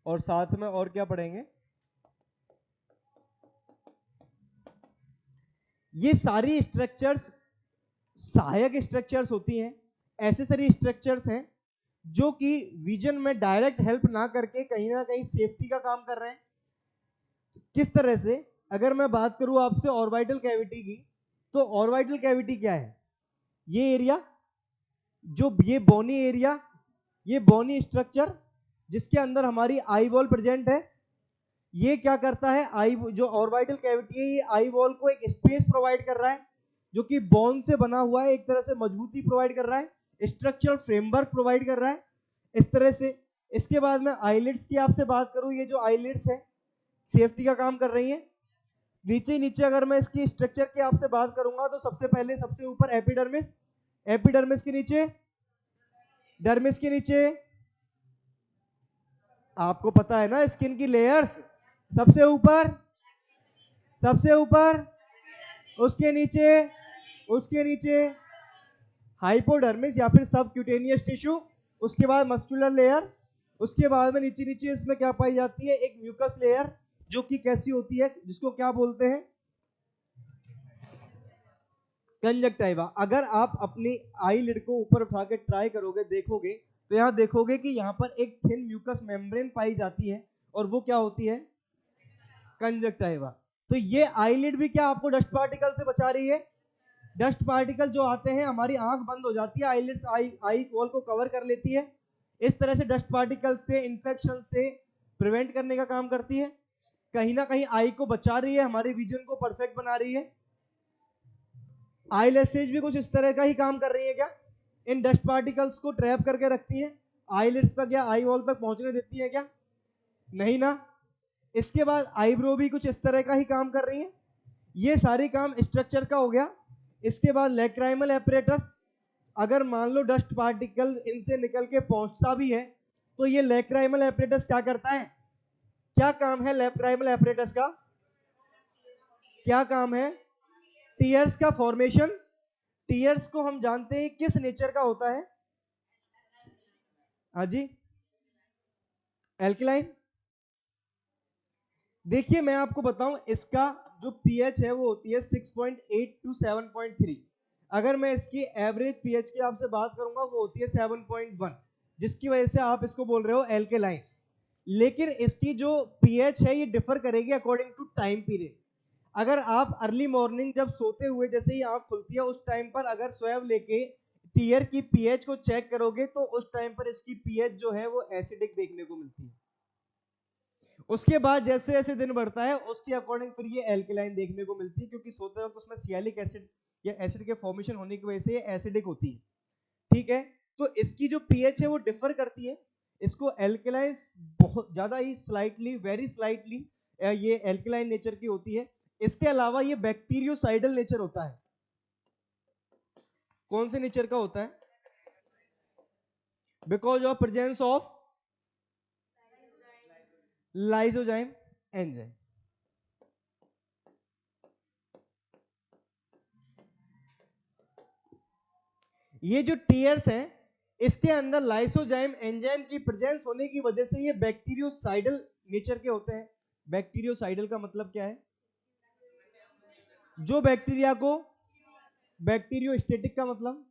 और साथ में और क्या पढ़ेंगे, ये सारी स्ट्रक्चर्स सहायक स्ट्रक्चर्स होती हैं, एसेसरी स्ट्रक्चर्स हैं, जो कि विजन में डायरेक्ट हेल्प ना करके कहीं ना कहीं सेफ्टी का काम कर रहे हैं। किस तरह से? अगर मैं बात करूं आपसे ऑर्बिटल कैविटी की, तो ऑर्बिटल कैविटी क्या है, ये एरिया, जो ये बोनी एरिया, ये बोनी स्ट्रक्चर जिसके अंदर हमारी आई वॉल प्रेजेंट है, ये क्या करता है, आई जो ऑर्बिटल कैविटी है ये आई वॉल को एक स्पेस प्रोवाइड कर रहा है, जो कि बोन से बना हुआ है, एक तरह से मजबूती प्रोवाइड कर रहा है, स्ट्रक्चरल फ्रेमवर्क प्रोवाइड कर रहा है, इस तरह से। इसके बाद में आईलिड्स की आपसे बात करूं, ये जो आईलिड्स है सेफ्टी का काम कर रही है। नीचे नीचे अगर मैं इसकी स्ट्रक्चर की आपसे बात करूंगा, तो सबसे पहले सबसे ऊपर एपिडर्मिस, एपिडर्मिस के नीचे डर्मिस, के नीचे आपको पता है ना स्किन की लेयर्स, सबसे ऊपर, सबसे ऊपर, उसके नीचे, उसके नीचे हाइपोडर्मिस या फिर सब क्यूटेनियस टिश्यू, उसके बाद मस्कुलर लेयर, उसके बाद में नीचे नीचे इसमें क्या पाई जाती है, एक म्यूकस लेयर, जो कि कैसी होती है, जिसको क्या बोलते हैं, कंजक्टाइवा। अगर आप अपनी आई लिड को ऊपर उठा के ट्राई करोगे, देखोगे, तो यहाँ देखोगे कि यहाँ पर एक थिन म्यूकस मेम्ब्रेन पाई जाती है, और वो क्या होती है, कंजक्टाइवा। तो ये आईलिड भी क्या आपको डस्ट पार्टिकल से बचा रही है। डस्ट पार्टिकल जो आते हैं, हमारी आंख बंद हो जाती है, आईलिड्स आई वॉल को कवर कर लेती है, इस तरह से डस्ट पार्टिकल से, इंफेक्शन से प्रिवेंट करने का काम करती है, कहीं ना कहीं आई को बचा रही है, हमारे विजन को परफेक्ट बना रही है। आईलेसेज भी कुछ इस तरह का ही काम कर रही है क्या? इन डस्ट पार्टिकल्स को ट्रैप करके रखती है, आईलिड्स तक या आई वॉल तक पहुंचने देती है क्या? नहीं ना। इसके बाद आईब्रो भी कुछ इस तरह का ही काम कर रही है। ये सारे काम स्ट्रक्चर का हो गया। इसके बाद लैक्राइमल एपरेटस, अगर मान लो डस्ट पार्टिकल इनसे निकल के पहुंचता भी है तो ये लैक्राइमल एपरेटस क्या करता है? क्या काम है लैक्राइमल एपरेटस का? क्या काम है? टीयर्स का फॉर्मेशन। टीयर्स को हम जानते हैं किस नेचर का होता है? हाँ जी, एल्कलाइन। देखिए मैं आपको बताऊं, इसका जो पीएच है वो होती है 6.8 टू 7.3। अगर मैं इसकी एवरेज पीएच की आपसे बात करूंगा वो होती है 7.1, जिसकी वजह से आप इसको बोल रहे हो एल्केलाइन। लेकिन इसकी जो पीएच है ये डिफर करेगी अकॉर्डिंग टू टाइम पीरियड। अगर आप अर्ली मॉर्निंग जब सोते हुए जैसे ही आंख खुलती है उस टाइम पर अगर स्वैब लेके टीयर की पीएच को चेक करोगे तो उस टाइम पर इसकी पीएच जो है वो एसिडिक देखने को मिलती है। उसके बाद जैसे जैसे दिन बढ़ता है उसके अकॉर्डिंग फिर ये एल्केलाइन देखने को मिलती है, क्योंकि सोते वक्त उसमें सियालिक एसिड या एसिड के फॉर्मेशन होने की वजह से ये एसिडिक होती है। ठीक है, तो इसकी जो पीएच है वो डिफर करती है। इसको एल्केलाइन बहुत ज्यादा ही स्लाइटली, वेरी स्लाइटली ये एल्केलाइन नेचर की होती है। इसके अलावा ये बैक्टीरियोसाइडल नेचर होता है। कौन से नेचर का होता है? Because of presence of lysozyme enzyme. ये जो टीयर्स हैं इसके अंदर लाइसोजाइम एंजाइम की प्रेजेंस होने की वजह से ये बैक्टीरियोसाइडल नेचर के होते हैं। बैक्टीरियोसाइडल का मतलब क्या है? जो बैक्टीरिया को, बैक्टीरियोस्टेटिक का मतलब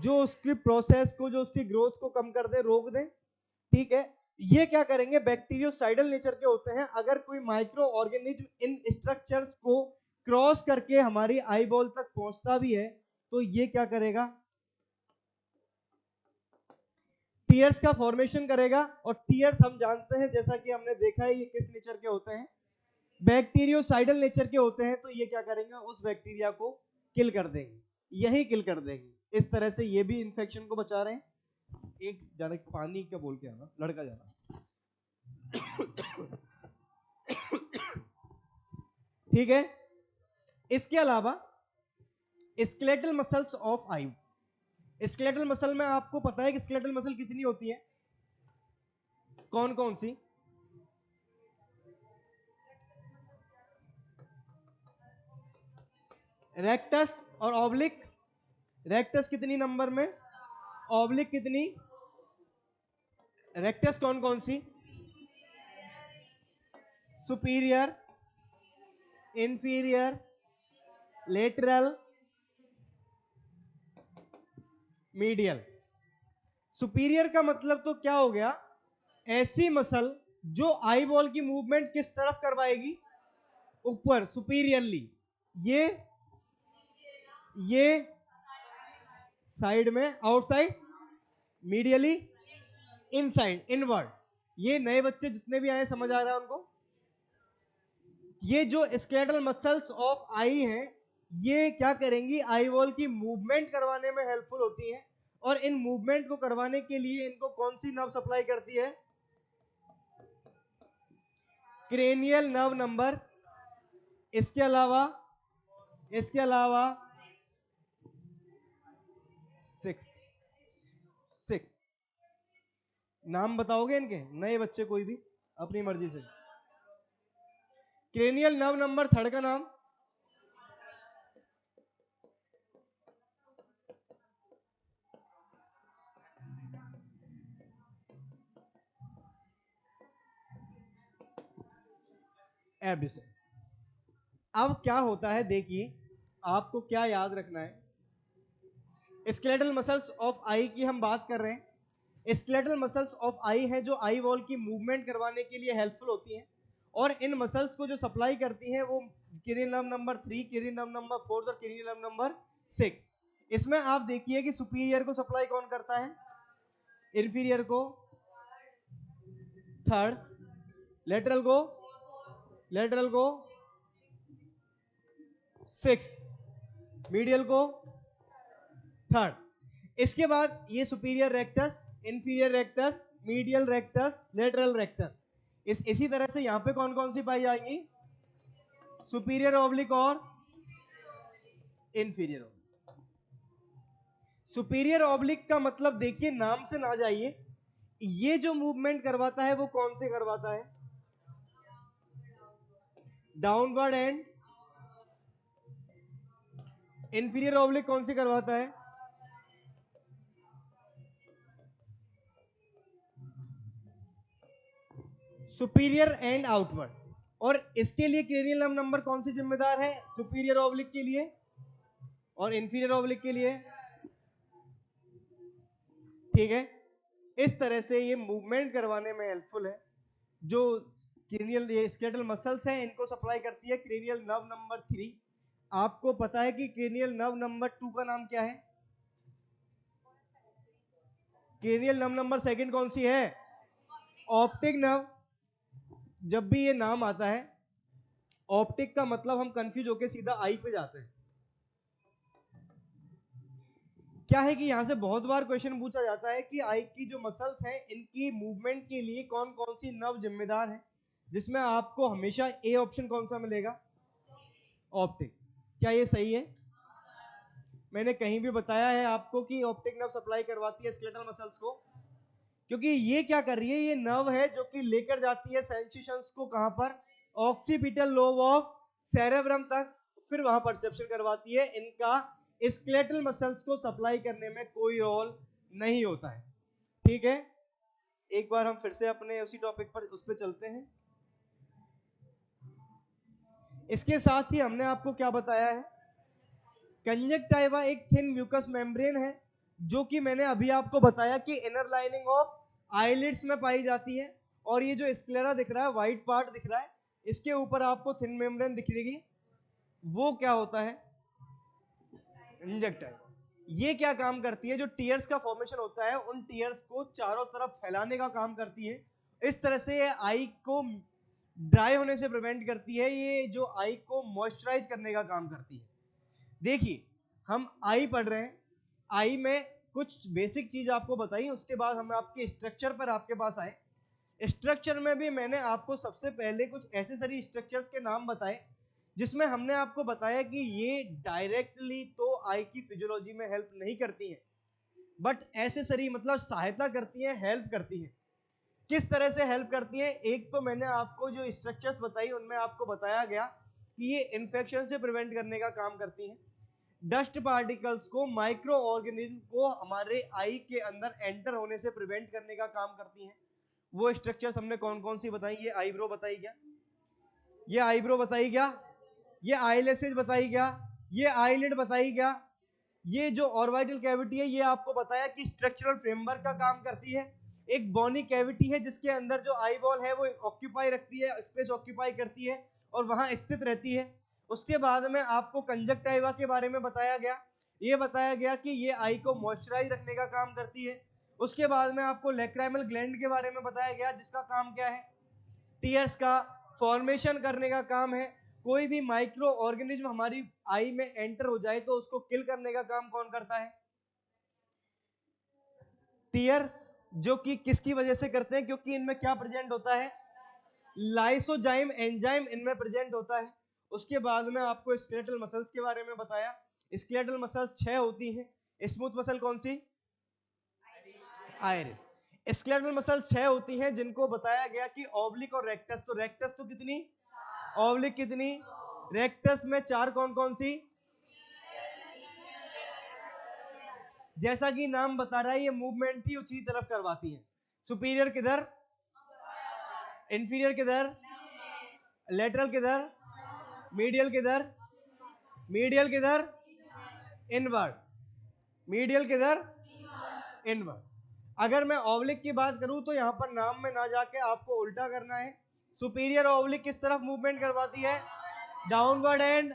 जो उसकी प्रोसेस को, जो उसकी ग्रोथ को कम कर दे, रोक दे। ठीक है, ये क्या करेंगे? बैक्टीरियोसाइडल नेचर के होते हैं। अगर कोई माइक्रो ऑर्गेनिज्म इन स्ट्रक्चर्स को क्रॉस करके हमारी आई बॉल तक पहुंचता भी है तो ये क्या करेगा? टीयर्स का फॉर्मेशन करेगा। और टीयर्स हम जानते हैं, जैसा कि हमने देखा है, ये किस नेचर के होते हैं? बैक्टीरियोसाइडल नेचर के होते हैं। तो ये क्या करेंगे? उस बैक्टीरिया को किल कर देंगे, यही किल कर देंगे। इस तरह से ये भी इंफेक्शन को बचा रहे हैं। एक जाना पानी का बोल के आना, लड़का जाना। ठीक है, इसके अलावा skeletal muscles of I. Skeletal muscle में आपको पता है कि स्केलेटल मसल कितनी होती है? कौन कौन सी? रेक्टस और ऑब्लिक। रेक्टस कितनी नंबर में? ऑब्लिक कितनी? रेक्टस कौन कौन सी? Superior, inferior, lateral, medial. Superior का मतलब तो क्या हो गया? ऐसी मसल जो आई बॉल की मूवमेंट किस तरफ करवाएगी? ऊपर, सुपीरियरली। ये साइड में, आउटसाइड, मीडियली, इनसाइड, इनवर्ड। ये नए बच्चे जितने भी आए समझ आ रहा है उनको? ये जो स्केलेटल मसल्स ऑफ आई हैं ये क्या करेंगी? आई वॉल की मूवमेंट करवाने में हेल्पफुल होती हैं। और इन मूवमेंट को करवाने के लिए इनको कौन सी नर्व सप्लाई करती है? Cranial nerve number. इसके अलावा सिक्स। सिक्स नाम बताओगे इनके? नए बच्चे कोई भी अपनी मर्जी से। क्रेनियल नर्व नंबर थर्ड का नाम? एब्ड्यूसेंस। अब क्या होता है देखिए, आपको क्या याद रखना है? स्केलेटल मसल्स ऑफ आई की हम बात कर रहे हैं। स्केलेटल मसल्स ऑफ आई हैं जो आई वॉल की मूवमेंट करवाने के लिए हेल्पफुल होती हैं। और इन मसल्स को जो सप्लाई करती हैं वो cranial nerve number 3, cranial nerve number 4 और क्रेनियल नर्व नंबर 6। इसमें आप देखिए कि सुपीरियर को सप्लाई कौन करता है? इंफीरियर को थर्ड, लेटरल को सिक्स्थ, मीडियल को थर्ड। इसके बाद ये superior rectus, inferior rectus, medial rectus, lateral rectus. इसी तरह से यहां पे कौन कौन सी पाई जाएंगी? सुपीरियर ऑब्लिक और इंफीरियर ऑब्लिक। सुपीरियर ऑब्लिक का मतलब देखिए, नाम से ना जाइए, ये जो मूवमेंट करवाता है वो कौन से करवाता है? Downward and. इंफीरियर ऑब्लिक कौन से करवाता है? Superior and outward. और इसके लिए क्रेनियल नर्व नंबर कौन सी जिम्मेदार है? सुपीरियर ऑब्लिक के लिए और इंफीरियर ऑब्लिक के लिए। ठीक है, इस तरह से ये मूवमेंट करवाने में हेल्पफुल है। जो क्रेनियल ये स्केलेटल मसल्स हैं, इनको सप्लाई करती है क्रेनियल नर्व नंबर 3। आपको पता है कि क्रेनियल नर्व नंबर 2 का नाम क्या है? क्रेनियल नर्व नंबर 2 कौन सी है? Optic nerve. जब भी ये नाम आता है ऑप्टिक का मतलब हम कंफ्यूज होकर सीधा आई पे जाते हैं। क्या है कि यहां से बहुत बार क्वेश्चन पूछा जाता है कि आई की जो मसल्स हैं, इनकी मूवमेंट के लिए कौन कौन सी नर्व जिम्मेदार है, जिसमें आपको हमेशा ए ऑप्शन कौन सा मिलेगा? ऑप्टिक। क्या ये सही है? मैंने कहीं भी बताया है आपको कि ऑप्टिक नर्व सप्लाई करवाती है स्केलेटल मसल्स को? क्योंकि ये क्या कर रही है, ये नर्व है जो कि लेकर जाती है सेंसेशंस को कहां पर? ऑक्सीपिटल लोब ऑफ सेरेब्रम तक, फिर वहां परसेप्शन करवाती है। इनका स्केलेटल मसल्स को सप्लाई करने में कोई रोल नहीं होता है। ठीक है, एक बार हम फिर से अपने उसी टॉपिक पर उस पर चलते हैं। इसके साथ ही हमने आपको क्या बताया है? कंजक्टाइवा एक थिन म्यूकस मेम्ब्रेन है, जो कि मैंने अभी आपको बताया कि इनर लाइनिंग ऑफ आईलिड्स में पाई जाती है। और ये जो स्क्लेरा दिख रहा है, व्हाइट पार्ट दिख रहा है, इसके ऊपर आपको थिन मेम्ब्रेन दिखेगी, वो क्या होता है? कंजक्टाइवा। ये क्या काम करती है? जो टीयर्स का फॉर्मेशन होता है, उन टीयर्स को चारों तरफ फैलाने का काम करती है। इस तरह से ये आई को ड्राई होने से प्रिवेंट करती है, ये जो आई को मॉइस्चराइज करने का काम करती है। देखिए, हम आई पढ़ रहे हैं, आई में कुछ बेसिक चीज आपको बताई, उसके बाद हम आपके स्ट्रक्चर पर आपके पास आए। स्ट्रक्चर में भी मैंने आपको सबसे पहले कुछ ऐसे सारी स्ट्रक्चर्स के नाम बताए जिसमें हमने आपको बताया कि ये डायरेक्टली तो आई की फिजियोलॉजी में हेल्प नहीं करती हैं, बट ऐसे सारी मतलब सहायता करती हैं, हेल्प करती हैं। किस तरह से हेल्प करती हैं? एक तो मैंने आपको जो स्ट्रक्चर्स बताई उनमें आपको बताया गया कि ये इन्फेक्शन से प्रिवेंट करने का काम करती हैं। डस्ट पार्टिकल्स को, माइक्रो ऑर्गेनिज्म को हमारे आई के अंदर एंटर होने से प्रिवेंट करने का काम करती हैं। वो स्ट्रक्चर्स हमने कौन कौन सी बताई? ये आईब्रो बताई क्या? ये आईब्रो बताई क्या? ये आईलेसेज बताई क्या? ये आईलिड बताई क्या? ये जो ऑर्बिटल कैविटी है, ये आपको बताया कि स्ट्रक्चरल फ्रेमवर्क का काम करती है। एक बोनी कैविटी है जिसके अंदर जो आई बॉल है वो ऑक्यूपाई रखती है, स्पेस ऑक्यूपाई करती है और वहां स्थित रहती है। उसके बाद में आपको कंजक्टाइवा के बारे में बताया गया, ये बताया गया कि ये आई को मॉइस्चराइज रखने का काम करती है। उसके बाद में आपको लैक्राइमल ग्लैंड के बारे में बताया गया, जिसका काम क्या है? टीयर्स का फॉर्मेशन करने का काम है। कोई भी माइक्रो ऑर्गेनिज्म हमारी आई में एंटर हो जाए तो उसको किल करने का काम कौन करता है? टीयर्स। जो कि किसकी वजह से करते हैं? क्योंकि इनमें क्या प्रेजेंट होता है? लाइसोजाइम एंजाइम इनमें प्रेजेंट होता है। उसके बाद में आपको स्केलेटल मसल्स के बारे में बताया। स्केलेटल मसल्स 6 होती हैं। स्मूथ मसल कौन सी? आइरिस। स्केलेटल मसल्स 6 होती हैं, जिनको बताया गया कि ऑब्लिक और रेक्टस। तो रेक्टस तो कितनी, ऑब्लिक कितनी? रेक्टस में 4 कौन कौन सी? जैसा कि नाम बता रहा है, ये मूवमेंट ही उसी तरफ करवाती है। सुपीरियर किधर? इंफीरियर किधर? लेटरल किधर? मीडियल किधर? मीडियल किधर? इनवर्ड। मीडियल किधर? इनवर्ड। अगर मैं ऑब्लिक की बात करूं तो यहां पर नाम में ना जाके आपको उल्टा करना है। सुपीरियर ऑब्लिक किस तरफ मूवमेंट करवाती है? Downward and.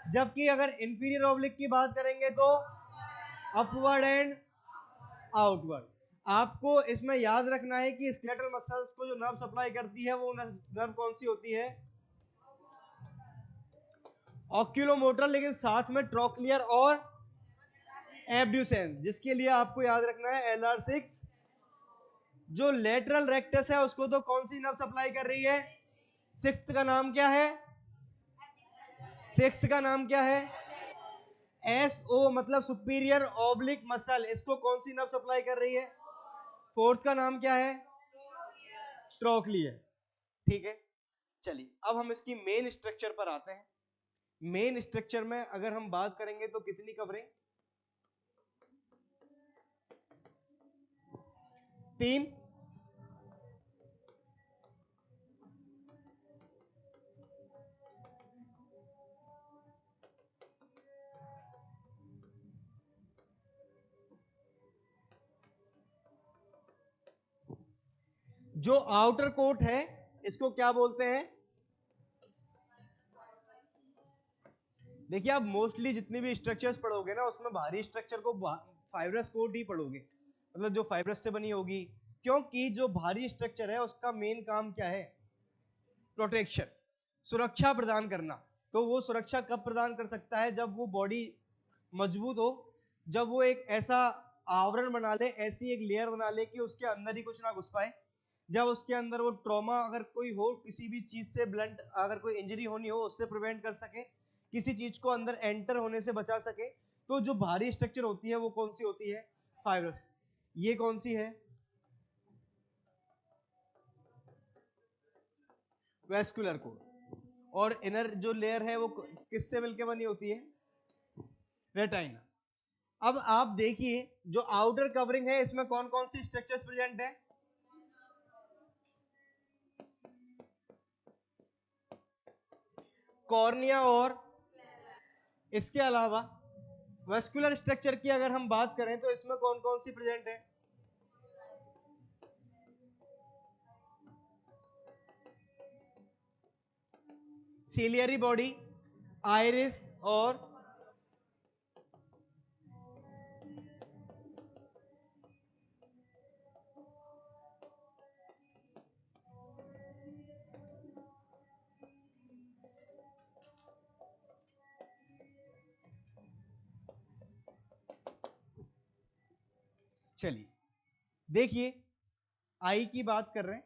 जबकि अगर इंफीरियर ऑब्लिक की बात करेंगे तो अपवर्ड एंड आउटवर्ड। आपको इसमें याद रखना है कि स्केलेटल मसल्स को जो नर्व सप्लाई करती है वो नर्व कौन सी होती है? ऑक्यूलोमोटर, लेकिन साथ में ट्रोक्लियर और एब्ड्यूसेंस, जिसके लिए आपको याद रखना है LR6। जो लेटरल रेक्टस है उसको तो कौन सी नर्व सप्लाई कर रही है? सिक्स्थ का नाम क्या है? सिक्स्थ का नाम क्या है? SO मतलब सुपीरियर ऑब्लिक मसल, इसको कौन सी नर्व सप्लाई कर रही है? फोर्थ का नाम क्या है? ट्रोक्लियर। ठीक है, चलिए अब हम इसकी मेन स्ट्रक्चर पर आते हैं। मेन स्ट्रक्चर में अगर हम बात करेंगे तो कितनी कवरिंग? 3। जो आउटर कोट है इसको क्या बोलते हैं? देखिए, आप मोस्टली जितनी भी स्ट्रक्चर्स पढ़ोगे ना उसमें बाहरी स्ट्रक्चर को फाइब्रस कोट ही पढ़ोगे, मतलब जो फाइब्रस से बनी होगी, क्योंकि जो बाहरी स्ट्रक्चर है उसका मेन काम क्या है? प्रोटेक्शन, सुरक्षा प्रदान करना। तो वो सुरक्षा कब प्रदान कर सकता है? जब वो बॉडी मजबूत हो, जब वो एक ऐसा आवरण बना ले, ऐसी एक लेयर बना ले कि उसके अंदर ही कुछ ना घुस पाए, जब उसके अंदर वो ट्रॉमा अगर कोई हो, किसी भी चीज से ब्लंट अगर कोई इंजरी होनी हो उससे प्रिवेंट कर सके, किसी चीज को अंदर एंटर होने से बचा सके। तो जो भारी स्ट्रक्चर होती है वो कौन सी होती है? फाइब्रस। ये कौन सी है? Vascular code. और इनर जो लेयर है वो किससे मिलकर बनी होती है? रेटाइना। अब आप देखिए, जो आउटर कवरिंग है इसमें कौन कौन सी स्ट्रक्चर्स प्रेजेंट है? कॉर्निया, और इसके अलावा वेस्कुलर स्ट्रक्चर की अगर हम बात करें तो इसमें कौन कौन सी प्रेजेंट है? सीलियरी बॉडी, आइरिस, और चलिए देखिए, आई की बात कर रहे हैं,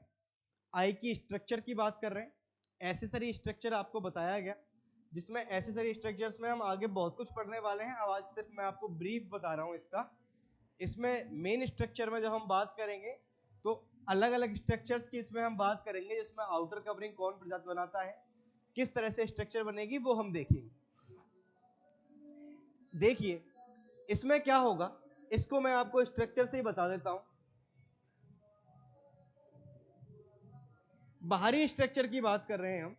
आई की स्ट्रक्चर की बात कर रहे हैं। एसेसरी स्ट्रक्चर आपको बताया गया, जिसमें एसेसरी स्ट्रक्चर्स में हम आगे बहुत कुछ पढ़ने वाले हैं। आज सिर्फ मैं आपको ब्रीफ बता रहा हूं इसका। इसमें मेन स्ट्रक्चर में जब हम बात करेंगे तो अलग अलग स्ट्रक्चर्स की इसमें हम बात करेंगे, जिसमें आउटर कवरिंग कौन प्रजात बनाता है, किस तरह से स्ट्रक्चर बनेगी वो हम देखेंगे। देखिए इसमें क्या होगा, इसको मैं आपको स्ट्रक्चर से ही बता देता हूं। बाहरी स्ट्रक्चर की बात कर रहे हैं हम।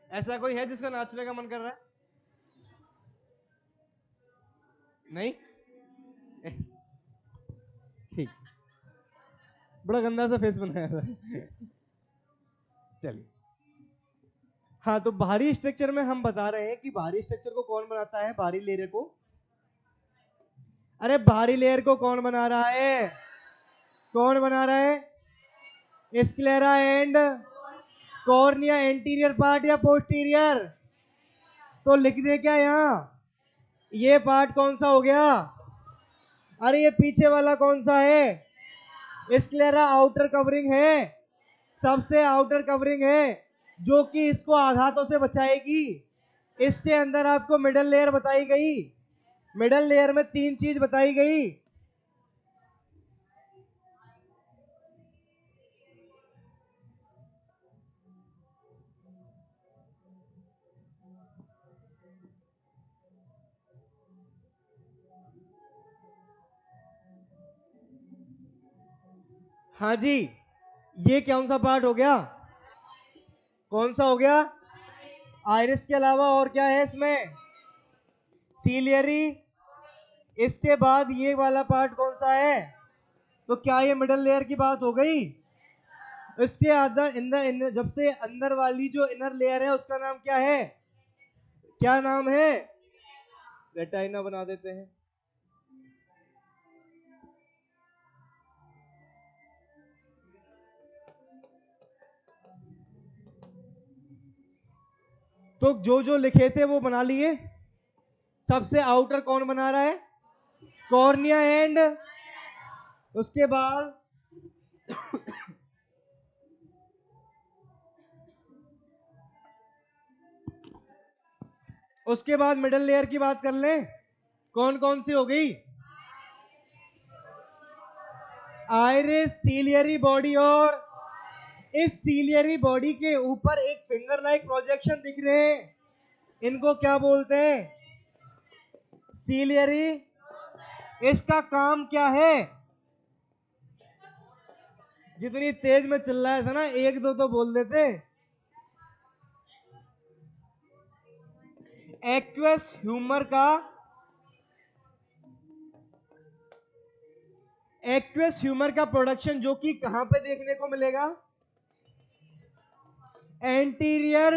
ऐसा कोई है जिसका नाचने का मन कर रहा है? नहीं? ठीक, बड़ा गंदा सा फेस बनाया था। चलिए, हाँ, तो बाहरी स्ट्रक्चर में हम बता रहे हैं कि बाहरी स्ट्रक्चर को कौन बनाता है? बाहरी लेयर को, अरे बाहरी लेयर को कौन बना रहा है? कौन बना रहा है? Sclera and cornea, anterior part या पोस्टीरियर? तो लिख दे क्या यहाँ? ये पार्ट कौन सा हो गया? अरे ये पीछे वाला कौन सा है? स्क्लेरा आउटर कवरिंग है, सबसे आउटर कवरिंग है, जो कि इसको आघातों से बचाएगी। इसके अंदर आपको मिडल लेयर बताई गई, मिडल लेयर में 3 चीज बताई गई। हाँ जी, ये कौन सा पार्ट हो गया? कौन सा हो गया? आइरिस के अलावा और क्या है इसमें? सीलियरी। इसके बाद ये वाला पार्ट कौन सा है? तो क्या ये मिडल लेयर की बात हो गई? इसके अंदर इनर, जब से अंदर वाली जो इनर लेयर है उसका नाम क्या है? क्या नाम है? रेटाइना बना देते हैं। तो जो जो लिखे थे वो बना लिए। सबसे आउटर कौन बना रहा है? कॉर्निया एंड उसके बाद उसके बाद मिडल लेयर की बात कर लें, कौन कौन सी हो गई? आइरिस, सीलियरी बॉडी, और इस सीलियरी बॉडी के ऊपर एक फिंगर लाइक प्रोजेक्शन दिख रहे हैं, इनको क्या बोलते हैं? सीलियरी। इसका काम क्या है? जितनी तेज में चिल्लाया था ना, एक दो तो बोल देते। एक्वस ह्यूमर का एक्वस ह्यूमर का प्रोडक्शन जो कि कहां पे देखने को मिलेगा? एंटीरियर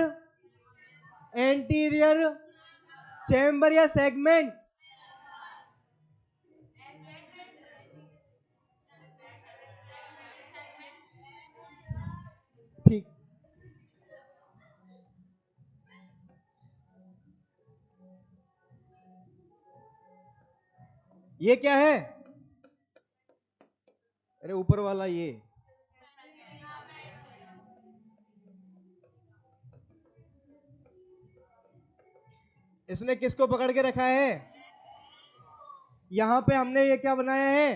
एंटीरियर चैम्बर या सेगमेंट? ठीक। ये क्या है? अरे ऊपर वाला ये इसने किसको पकड़ के रखा है? यहां पे हमने ये क्या बनाया है?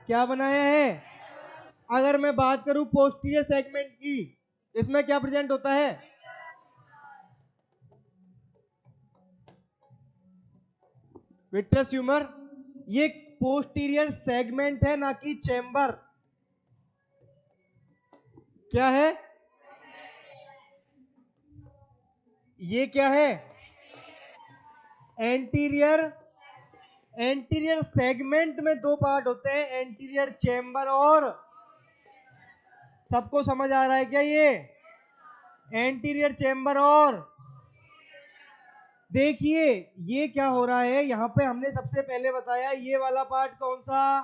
क्या बनाया है? अगर मैं बात करूं पोस्टीरियर सेगमेंट की, इसमें क्या प्रेजेंट होता है? Vitreous humour. ये पोस्टीरियर सेगमेंट है ना कि चैम्बर। क्या है? ये क्या है? एंटीरियर। एंटीरियर सेगमेंट में दो पार्ट होते हैं, एंटीरियर चैम्बर और, सबको समझ आ रहा है क्या ये? एंटीरियर चैम्बर और, देखिए ये क्या हो रहा है यहां पे, हमने सबसे पहले बताया ये वाला पार्ट कौन सा?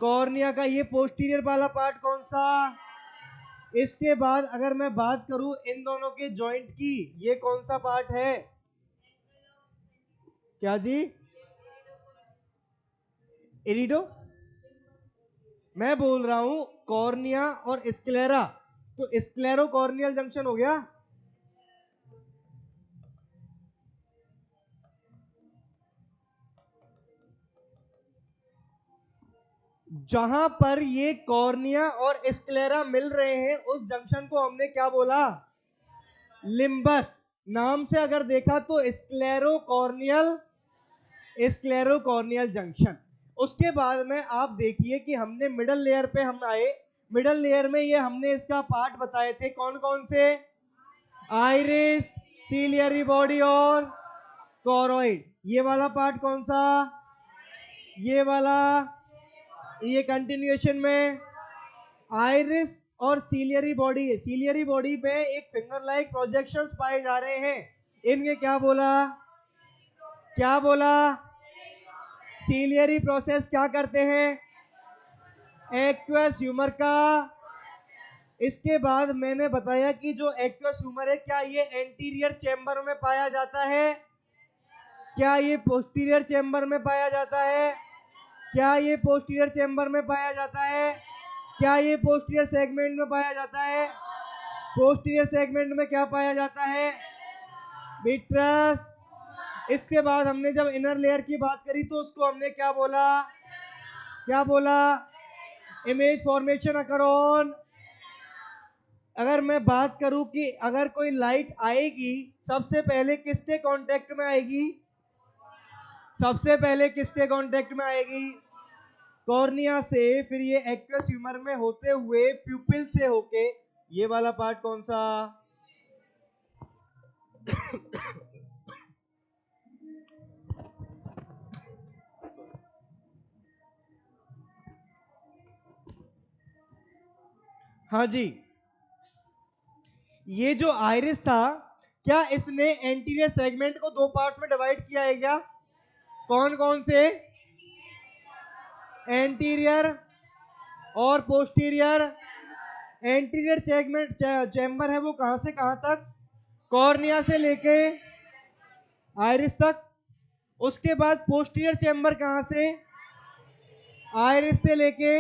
कॉर्निया का। ये पोस्टीरियर वाला पार्ट कौन सा? इसके बाद अगर मैं बात करूं इन दोनों के जॉइंट की, ये कौन सा पार्ट है? क्या जी? इरिडो। मैं बोल रहा हूं कॉर्निया और स्क्लेरा, तो स्क्लेरो कॉर्नियल जंक्शन हो गया। जहां पर ये कॉर्निया और स्क्लेरा मिल रहे हैं उस जंक्शन को हमने क्या बोला? लिम्बस। नाम से अगर देखा तो स्क्लेरोकॉर्नियल जंक्शन। उसके बाद में आप देखिए कि हमने मिडल लेयर पे हम आए। मिडल लेयर में ये हमने इसका पार्ट बताए थे, कौन कौन से? आइरिस, सीलियरी बॉडी और कोरोइड। ये वाला पार्ट कौन सा? ये वाला। ये कंटिन्यूएशन में आइरिस और सीलियरी बॉडी है। सीलियरी बॉडी पे एक फिंगर लाइक प्रोजेक्शंस पाए जा रहे हैं, इनके क्या बोला? क्या बोला? सीलियरी प्रोसेस क्या करते हैं? एक्वस ह्यूमर का। इसके बाद मैंने बताया कि जो एक्वस ह्यूमर है, क्या ये एंटीरियर चैम्बर में पाया जाता है? क्या ये पोस्टीरियर चैम्बर में पाया जाता है? क्या ये पोस्टीरियर चैम्बर में पाया जाता है? क्या ये पोस्टीरियर सेगमेंट में पाया जाता है? पोस्टीरियर सेगमेंट में क्या पाया जाता है? विट्रस। इसके बाद हमने जब इनर लेयर की बात करी तो उसको हमने क्या बोला? क्या बोला? Image formation occur on. अगर मैं बात करूं कि अगर कोई लाइट आएगी सबसे पहले किसके कांटेक्ट में आएगी? सबसे पहले किसके कांटेक्ट में आएगी? कॉर्निया से, फिर ये एक्वस ह्यूमर में होते हुए प्यूपिल से होके, ये वाला पार्ट कौन सा? हाँ जी, ये जो आइरिस था, क्या इसने एंटीरियर सेगमेंट को दो पार्ट्स में डिवाइड किया है क्या? कौन कौन से? एंटीरियर और पोस्टीरियर। एंटीरियर चैम्बर है वो कहां से कहां तक, कॉर्निया से लेके आइरिस तक। उसके बाद पोस्टीरियर चैम्बर कहां से, आइरिस से लेके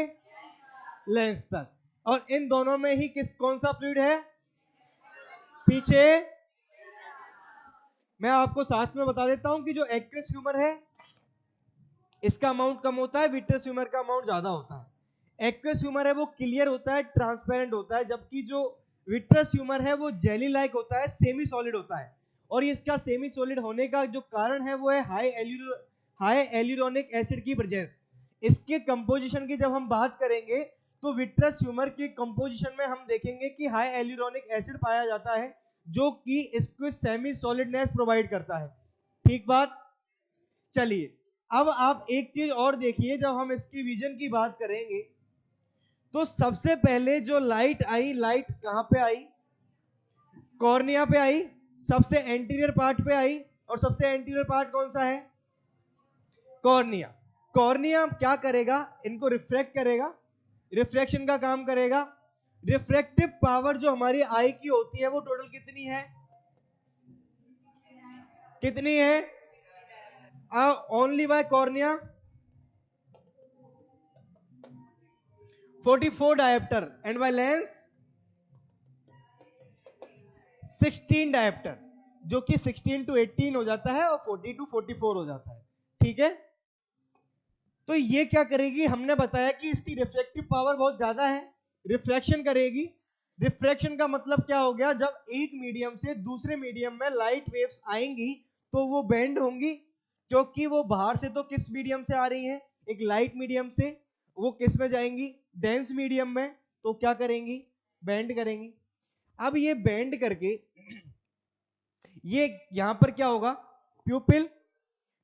लेंस तक। और इन दोनों में ही कौन सा फ्लूइड है, पीछे। मैं आपको साथ में बता देता हूं कि जो एक्वेस ह्यूमर है इसका अमाउंट कम होता है, विट्रस ह्यूमर का अमाउंट ज्यादा होता है। एक्वेस ह्यूमर है वो क्लियर होता है, ट्रांसपेरेंट होता है, जबकि जो विट्रस ह्यूमर है वो जेली लाइक होता है, सेमी सॉलिड होता है। और इसका सेमी सॉलिड होने का जो कारण है वो है हाई एल्यूरोनिक एसिड की प्रेजेंस। इसके कंपोजिशन की जब हम बात करेंगे तो विट्रस ह्यूमर के कंपोजिशन में हम देखेंगे कि हाई एल्यूरोनिक एसिड पाया जाता है, जो कि इसको सेमी सॉलिडनेस प्रोवाइड करता है। ठीक बात। चलिए अब आप एक चीज और देखिए, जब हम इसकी विजन की बात करेंगे तो सबसे पहले जो लाइट आई, लाइट कहां पे आई, कॉर्निया पे आई, सबसे एंटीरियर पार्ट पे आई। और सबसे एंटीरियर पार्ट कौन सा है, कॉर्निया। कॉर्निया क्या करेगा, इनको रिफ्लेक्ट करेगा, रिफ्लेक्शन का काम करेगा। रिफ्रैक्टिव पावर जो हमारी आई की होती है वो टोटल कितनी है, कितनी है, only by cornea 44 dioptre and by lens 16 dioptre, जो कि 16 to 18 हो जाता है और 40 to 44 हो जाता है। ठीक है, तो ये क्या करेगी, हमने बताया कि इसकी रिफ्लेक्टिव पावर बहुत ज्यादा है, रिफ्लेक्शन करेगी। रिफ्लेक्शन का मतलब क्या हो गया, जब एक मीडियम से दूसरे मीडियम में लाइट वेव्स आएंगी तो वो बेंड होंगी, क्योंकि वो बाहर से तो किस मीडियम से आ रही हैं, एक लाइट मीडियम से, वो किस में जाएंगी, डेंस मीडियम में, तो क्या करेंगी, बेंड करेंगी। अब ये बेंड करके ये यहां पर क्या होगा, प्यूपिल।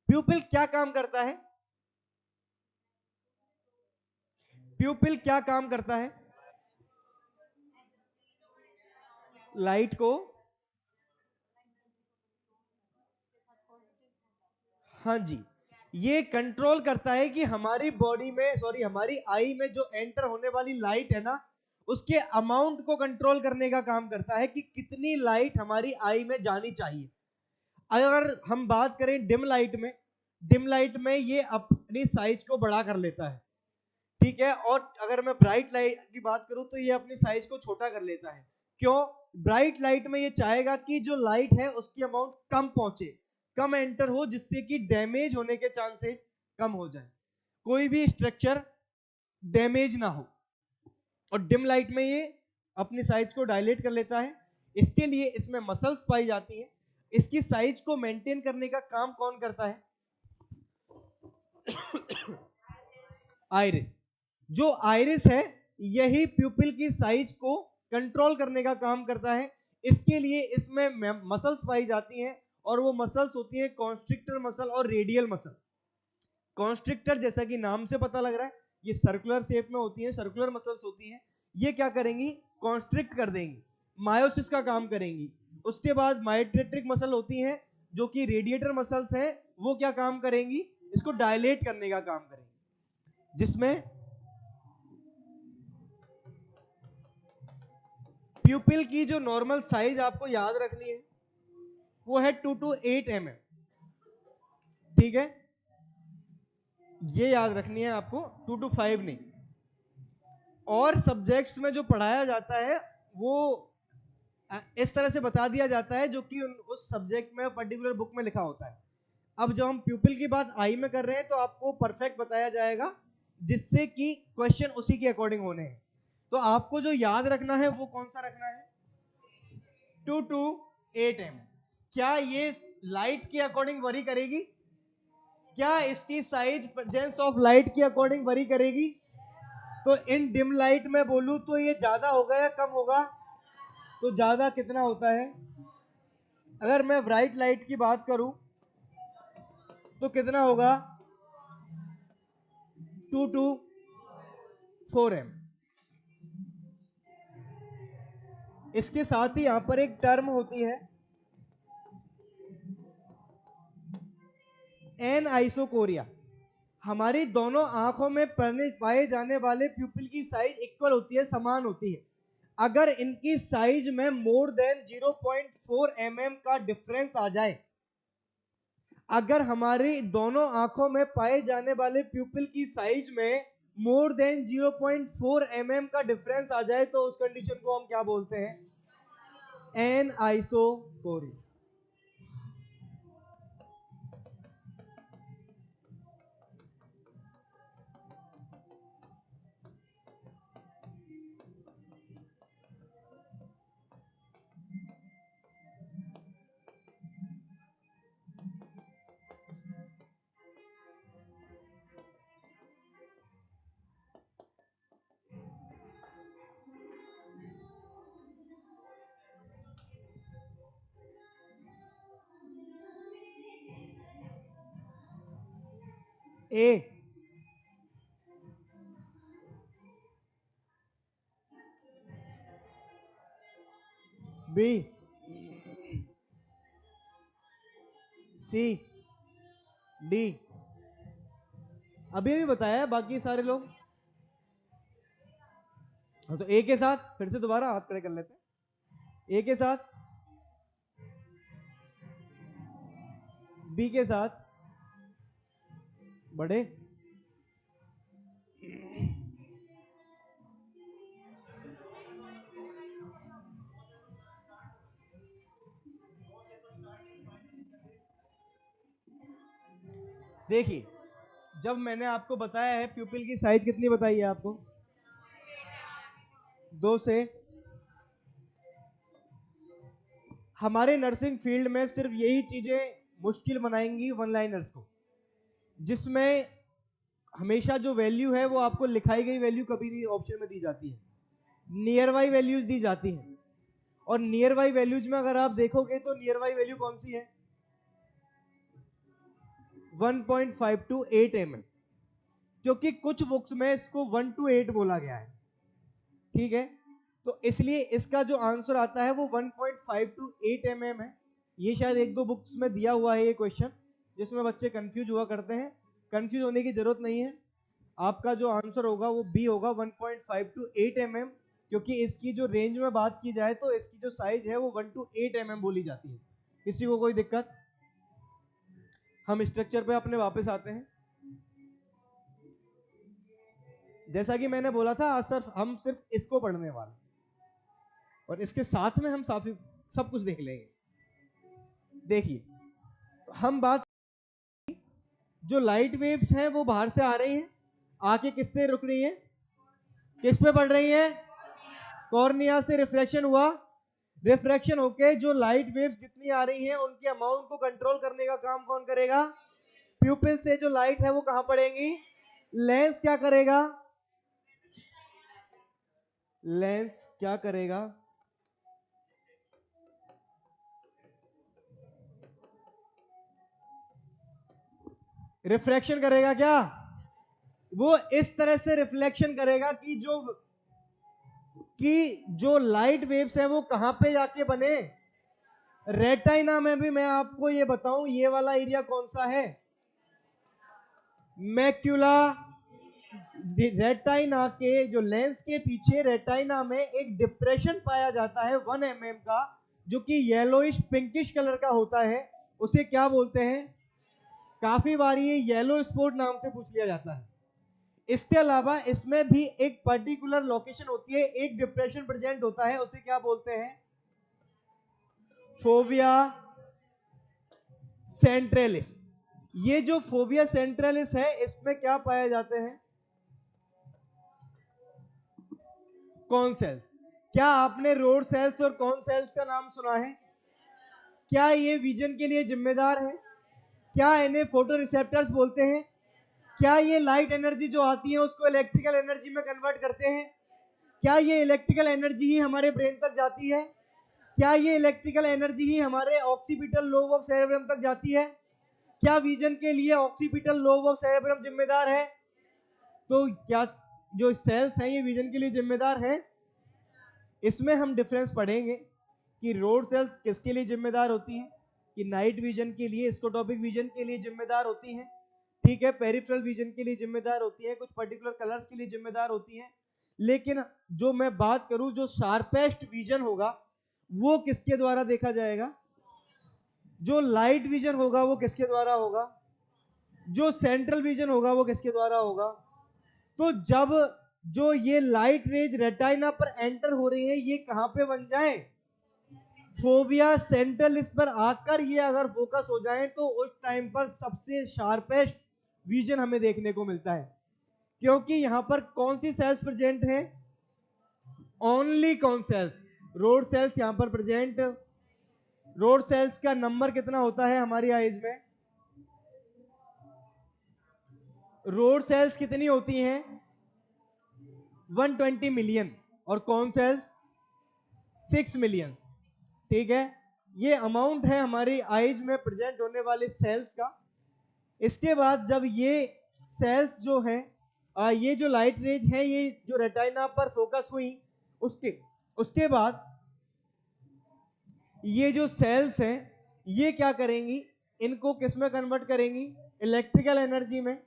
प्यूपिल क्या काम करता है, प्यूपिल क्या काम करता है, लाइट को, हाँ जी, ये कंट्रोल करता है कि हमारी बॉडी में, सॉरी हमारी आई में जो एंटर होने वाली लाइट है ना, उसके अमाउंट को कंट्रोल करने का काम करता है कि कितनी लाइट हमारी आई में जानी चाहिए। अगर हम बात करें डिम लाइट में, डिम लाइट में ये अपनी साइज को बड़ा कर लेता है, ठीक है। और अगर मैं ब्राइट लाइट की बात करूं तो ये अपनी साइज को छोटा कर लेता है। क्यों, ब्राइट लाइट में ये चाहेगा कि जो लाइट है उसकी अमाउंट कम पहुंचे, कम एंटर हो, जिससे कि डैमेज होने के चांसेस कम हो जाए, कोई भी स्ट्रक्चर डैमेज ना हो। और डिम लाइट में ये अपनी साइज को डायलेट कर लेता है। इसके लिए इसमें मसल्स पाई जाती हैं। इसकी साइज को मेंटेन करने का काम कौन करता है, आइरिस। जो आइरिस है यही प्यूपिल की साइज को कंट्रोल करने का काम करता है। इसके लिए इसमें मसल्स पाई जाती हैं, और वो मसल्स होती हैं कॉन्स्ट्रिक्टर मसल और रेडियल मसल। कॉन्स्ट्रिक्टर जैसा कि नाम से पता लग रहा है ये सर्कुलर शेप में होती है, सर्कुलर मसल्स होती हैं। ये क्या करेंगी, कॉन्स्ट्रिक्ट कर देंगी, मायोसिस का काम करेंगी। उसके बाद मायोट्रेट्रिक मसल होती हैं जो कि रेडिएटर मसल्स हैं, वो क्या काम करेंगी, इसको डायलेट करने का काम करेंगी, जिसमें प्यूपिल की जो नॉर्मल साइज आपको याद रखनी है वो है 2 to 8 mm, ठीक है, ये याद रखनी है आपको, 2 to 5 नहीं। और सब्जेक्ट्स में जो पढ़ाया जाता है वो इस तरह से बता दिया जाता है जो कि उस सब्जेक्ट में पर्टिकुलर बुक में लिखा होता है। अब जब हम प्यूपिल की बात आई में कर रहे हैं तो आपको परफेक्ट बताया जाएगा, जिससे कि क्वेश्चन उसी के अकॉर्डिंग होने हैं। तो आपको जो याद रखना है वो कौन सा रखना है, 2 to 8 mm। क्या ये लाइट के अकॉर्डिंग वरी करेगी, क्या इसकी साइज प्रेजेंस ऑफ लाइट के अकॉर्डिंग वरी करेगी। तो इन डिम लाइट में बोलूं तो ये ज्यादा होगा या कम होगा, तो ज्यादा कितना होता है, अगर मैं ब्राइट लाइट की बात करूं तो कितना होगा, 2 to 4 mm। इसके साथ ही यहां पर एक टर्म होती है एन आइसोकोरिया। हमारी दोनों आंखों में पाए जाने वाले प्यूपिल की साइज इक्वल होती है, समान होती है। अगर इनकी साइज में मोर देन 0.4 mm का डिफरेंस आ जाए, अगर हमारी दोनों आंखों में पाए जाने वाले प्यूपिल की साइज में मोर देन 0.4 mm का डिफरेंस आ जाए तो उस कंडीशन को हम क्या बोलते हैं? एनआइसोकोरिया। ए, बी, सी, डी। अभी अभी बताया है बाकी सारे लोग। हाँ, तो ए के साथ फिर से दोबारा हाथ खड़े कर लेते हैं। ए के साथ, बी के साथ, बड़े, देखिए जब मैंने आपको बताया है प्यूपिल की साइज कितनी बताई है आपको, 2 से। हमारे नर्सिंग फील्ड में सिर्फ यही चीजें मुश्किल बनाएंगी वन लाइनर्स को, जिसमें हमेशा जो वैल्यू है वो आपको लिखाई गई वैल्यू कभी नहीं ऑप्शन में दी जाती है, नियर बाई वैल्यूज दी जाती हैं। और नियर बाई वैल्यूज में अगर आप देखोगे तो नियर बाई वैल्यू कौन सी है? 1.5 to 8 mm, क्योंकि कुछ बुक्स में इसको 1 to 8 बोला गया है, ठीक है। तो इसलिए इसका जो आंसर आता है वो 1.5 to 8 mm है। ये शायद एक दो बुक्स में दिया हुआ है ये क्वेश्चन, जिसमें बच्चे कंफ्यूज हुआ करते हैं। कंफ्यूज होने की जरूरत नहीं है, आपका जो आंसर होगा वो बी होगा, 1.5 to 8 mm, क्योंकि इसकी जो रेंज में बात की जाए तो इसकी जो साइज है वो 1 to 8 mm बोली जाती है। किसी को कोई दिक्कत? हम स्ट्रक्चर पे अपने वापस आते हैं। जैसा कि मैंने बोला था, आज हम सिर्फ इसको पढ़ने वाले, और इसके साथ में हम सब कुछ देख लेंगे। देखिए, तो हम बात, जो लाइट वेव्स हैं वो बाहर से आ रही हैं, आके किससे रुक रही हैं? किस पे पड़ रही हैं? कॉर्निया से रिफ्लेक्शन हुआ, रिफ्रैक्शन होके जो लाइट वेव्स जितनी आ रही हैं उनके अमाउंट को कंट्रोल करने का काम कौन करेगा? प्यूपिल से जो लाइट है वो कहां पड़ेगी? लेंस क्या करेगा? लेंस क्या करेगा? रिफ्रैक्शन करेगा। क्या वो इस तरह से रिफ्लेक्शन करेगा कि जो लाइट वेव्स है वो कहां पे जाके बने? रेटाइना में भी मैं आपको ये बताऊं, ये वाला एरिया कौन सा है? मैक्यूला। रेटाइना के जो लेंस के पीछे रेटाइना में एक डिप्रेशन पाया जाता है 1 mm का, जो कि येलोइश पिंकिश कलर का होता है। उसे क्या बोलते हैं? काफी बार ये येलो स्पॉट नाम से पूछ लिया जाता है। इसके अलावा इसमें भी एक पर्टिकुलर लोकेशन होती है, एक डिप्रेशन प्रेजेंट होता है, उसे क्या बोलते हैं? Fovea centralis. ये जो फोविया सेंट्रलिस है, इसमें क्या पाए जाते हैं? Cone cells. क्या आपने रोड सेल्स और कौन सेल्स का नाम सुना है? क्या ये विजन के लिए जिम्मेदार है? क्या इन्हें फोटो रिसेप्टर्स बोलते हैं? क्या ये लाइट एनर्जी जो आती है उसको इलेक्ट्रिकल एनर्जी में कन्वर्ट करते हैं? क्या ये इलेक्ट्रिकल एनर्जी ही हमारे ब्रेन तक जाती है? क्या ये इलेक्ट्रिकल एनर्जी ही हमारे ऑक्सीपिटल लोब ऑफ सेरेब्रम तक जाती है? क्या विजन के लिए ऑक्सीपिटल लोब ऑफ सेरेब्रम जिम्मेदार है? तो क्या जो सेल्स हैं ये विजन के लिए जिम्मेदार है? इसमें हम डिफरेंस पढ़ेंगे कि रोड सेल्स किसके लिए जिम्मेदार होती हैं, कि नाइट विजन के लिए, स्कोटोपिक विजन के लिए जिम्मेदार होती हैं, ठीक है, पेरिफेरल विजन के लिए जिम्मेदार होती हैं, कुछ पर्टिकुलर कलर्स के लिए जिम्मेदार होती हैं। लेकिन जो मैं बात करूं, जो शार्पेस्ट विजन होगा वो किसके द्वारा देखा जाएगा? जो लाइट विजन होगा वो किसके द्वारा होगा? जो सेंट्रल विजन होगा वो किसके द्वारा होगा? तो जब जो ये लाइट रेज रेटाइना पर एंटर हो रही है, ये कहां पे बन जाए? फोविया सेंट्रल इस पर आकर ये अगर फोकस हो जाए तो उस टाइम पर सबसे शार्पेस्ट विजन हमें देखने को मिलता है। क्योंकि यहां पर कौन सी सेल्स प्रेजेंट हैं? ओनली कौन सेल्स? रोड सेल्स यहां पर प्रेजेंट। रोड सेल्स का नंबर कितना होता है हमारी आइज में? रोड सेल्स कितनी होती हैं? 120 मिलियन। और कौन सेल्स? 6 मिलियन। ठीक है, ये अमाउंट है हमारी आइज में प्रेजेंट होने वाले सेल्स का। इसके बाद जब ये सेल्स जो है, ये जो लाइट रेज है, ये जो रेटाइना पर फोकस हुई, उसके बाद ये जो सेल्स हैं ये क्या करेंगी? इनको किस में कन्वर्ट करेंगी? इलेक्ट्रिकल एनर्जी में।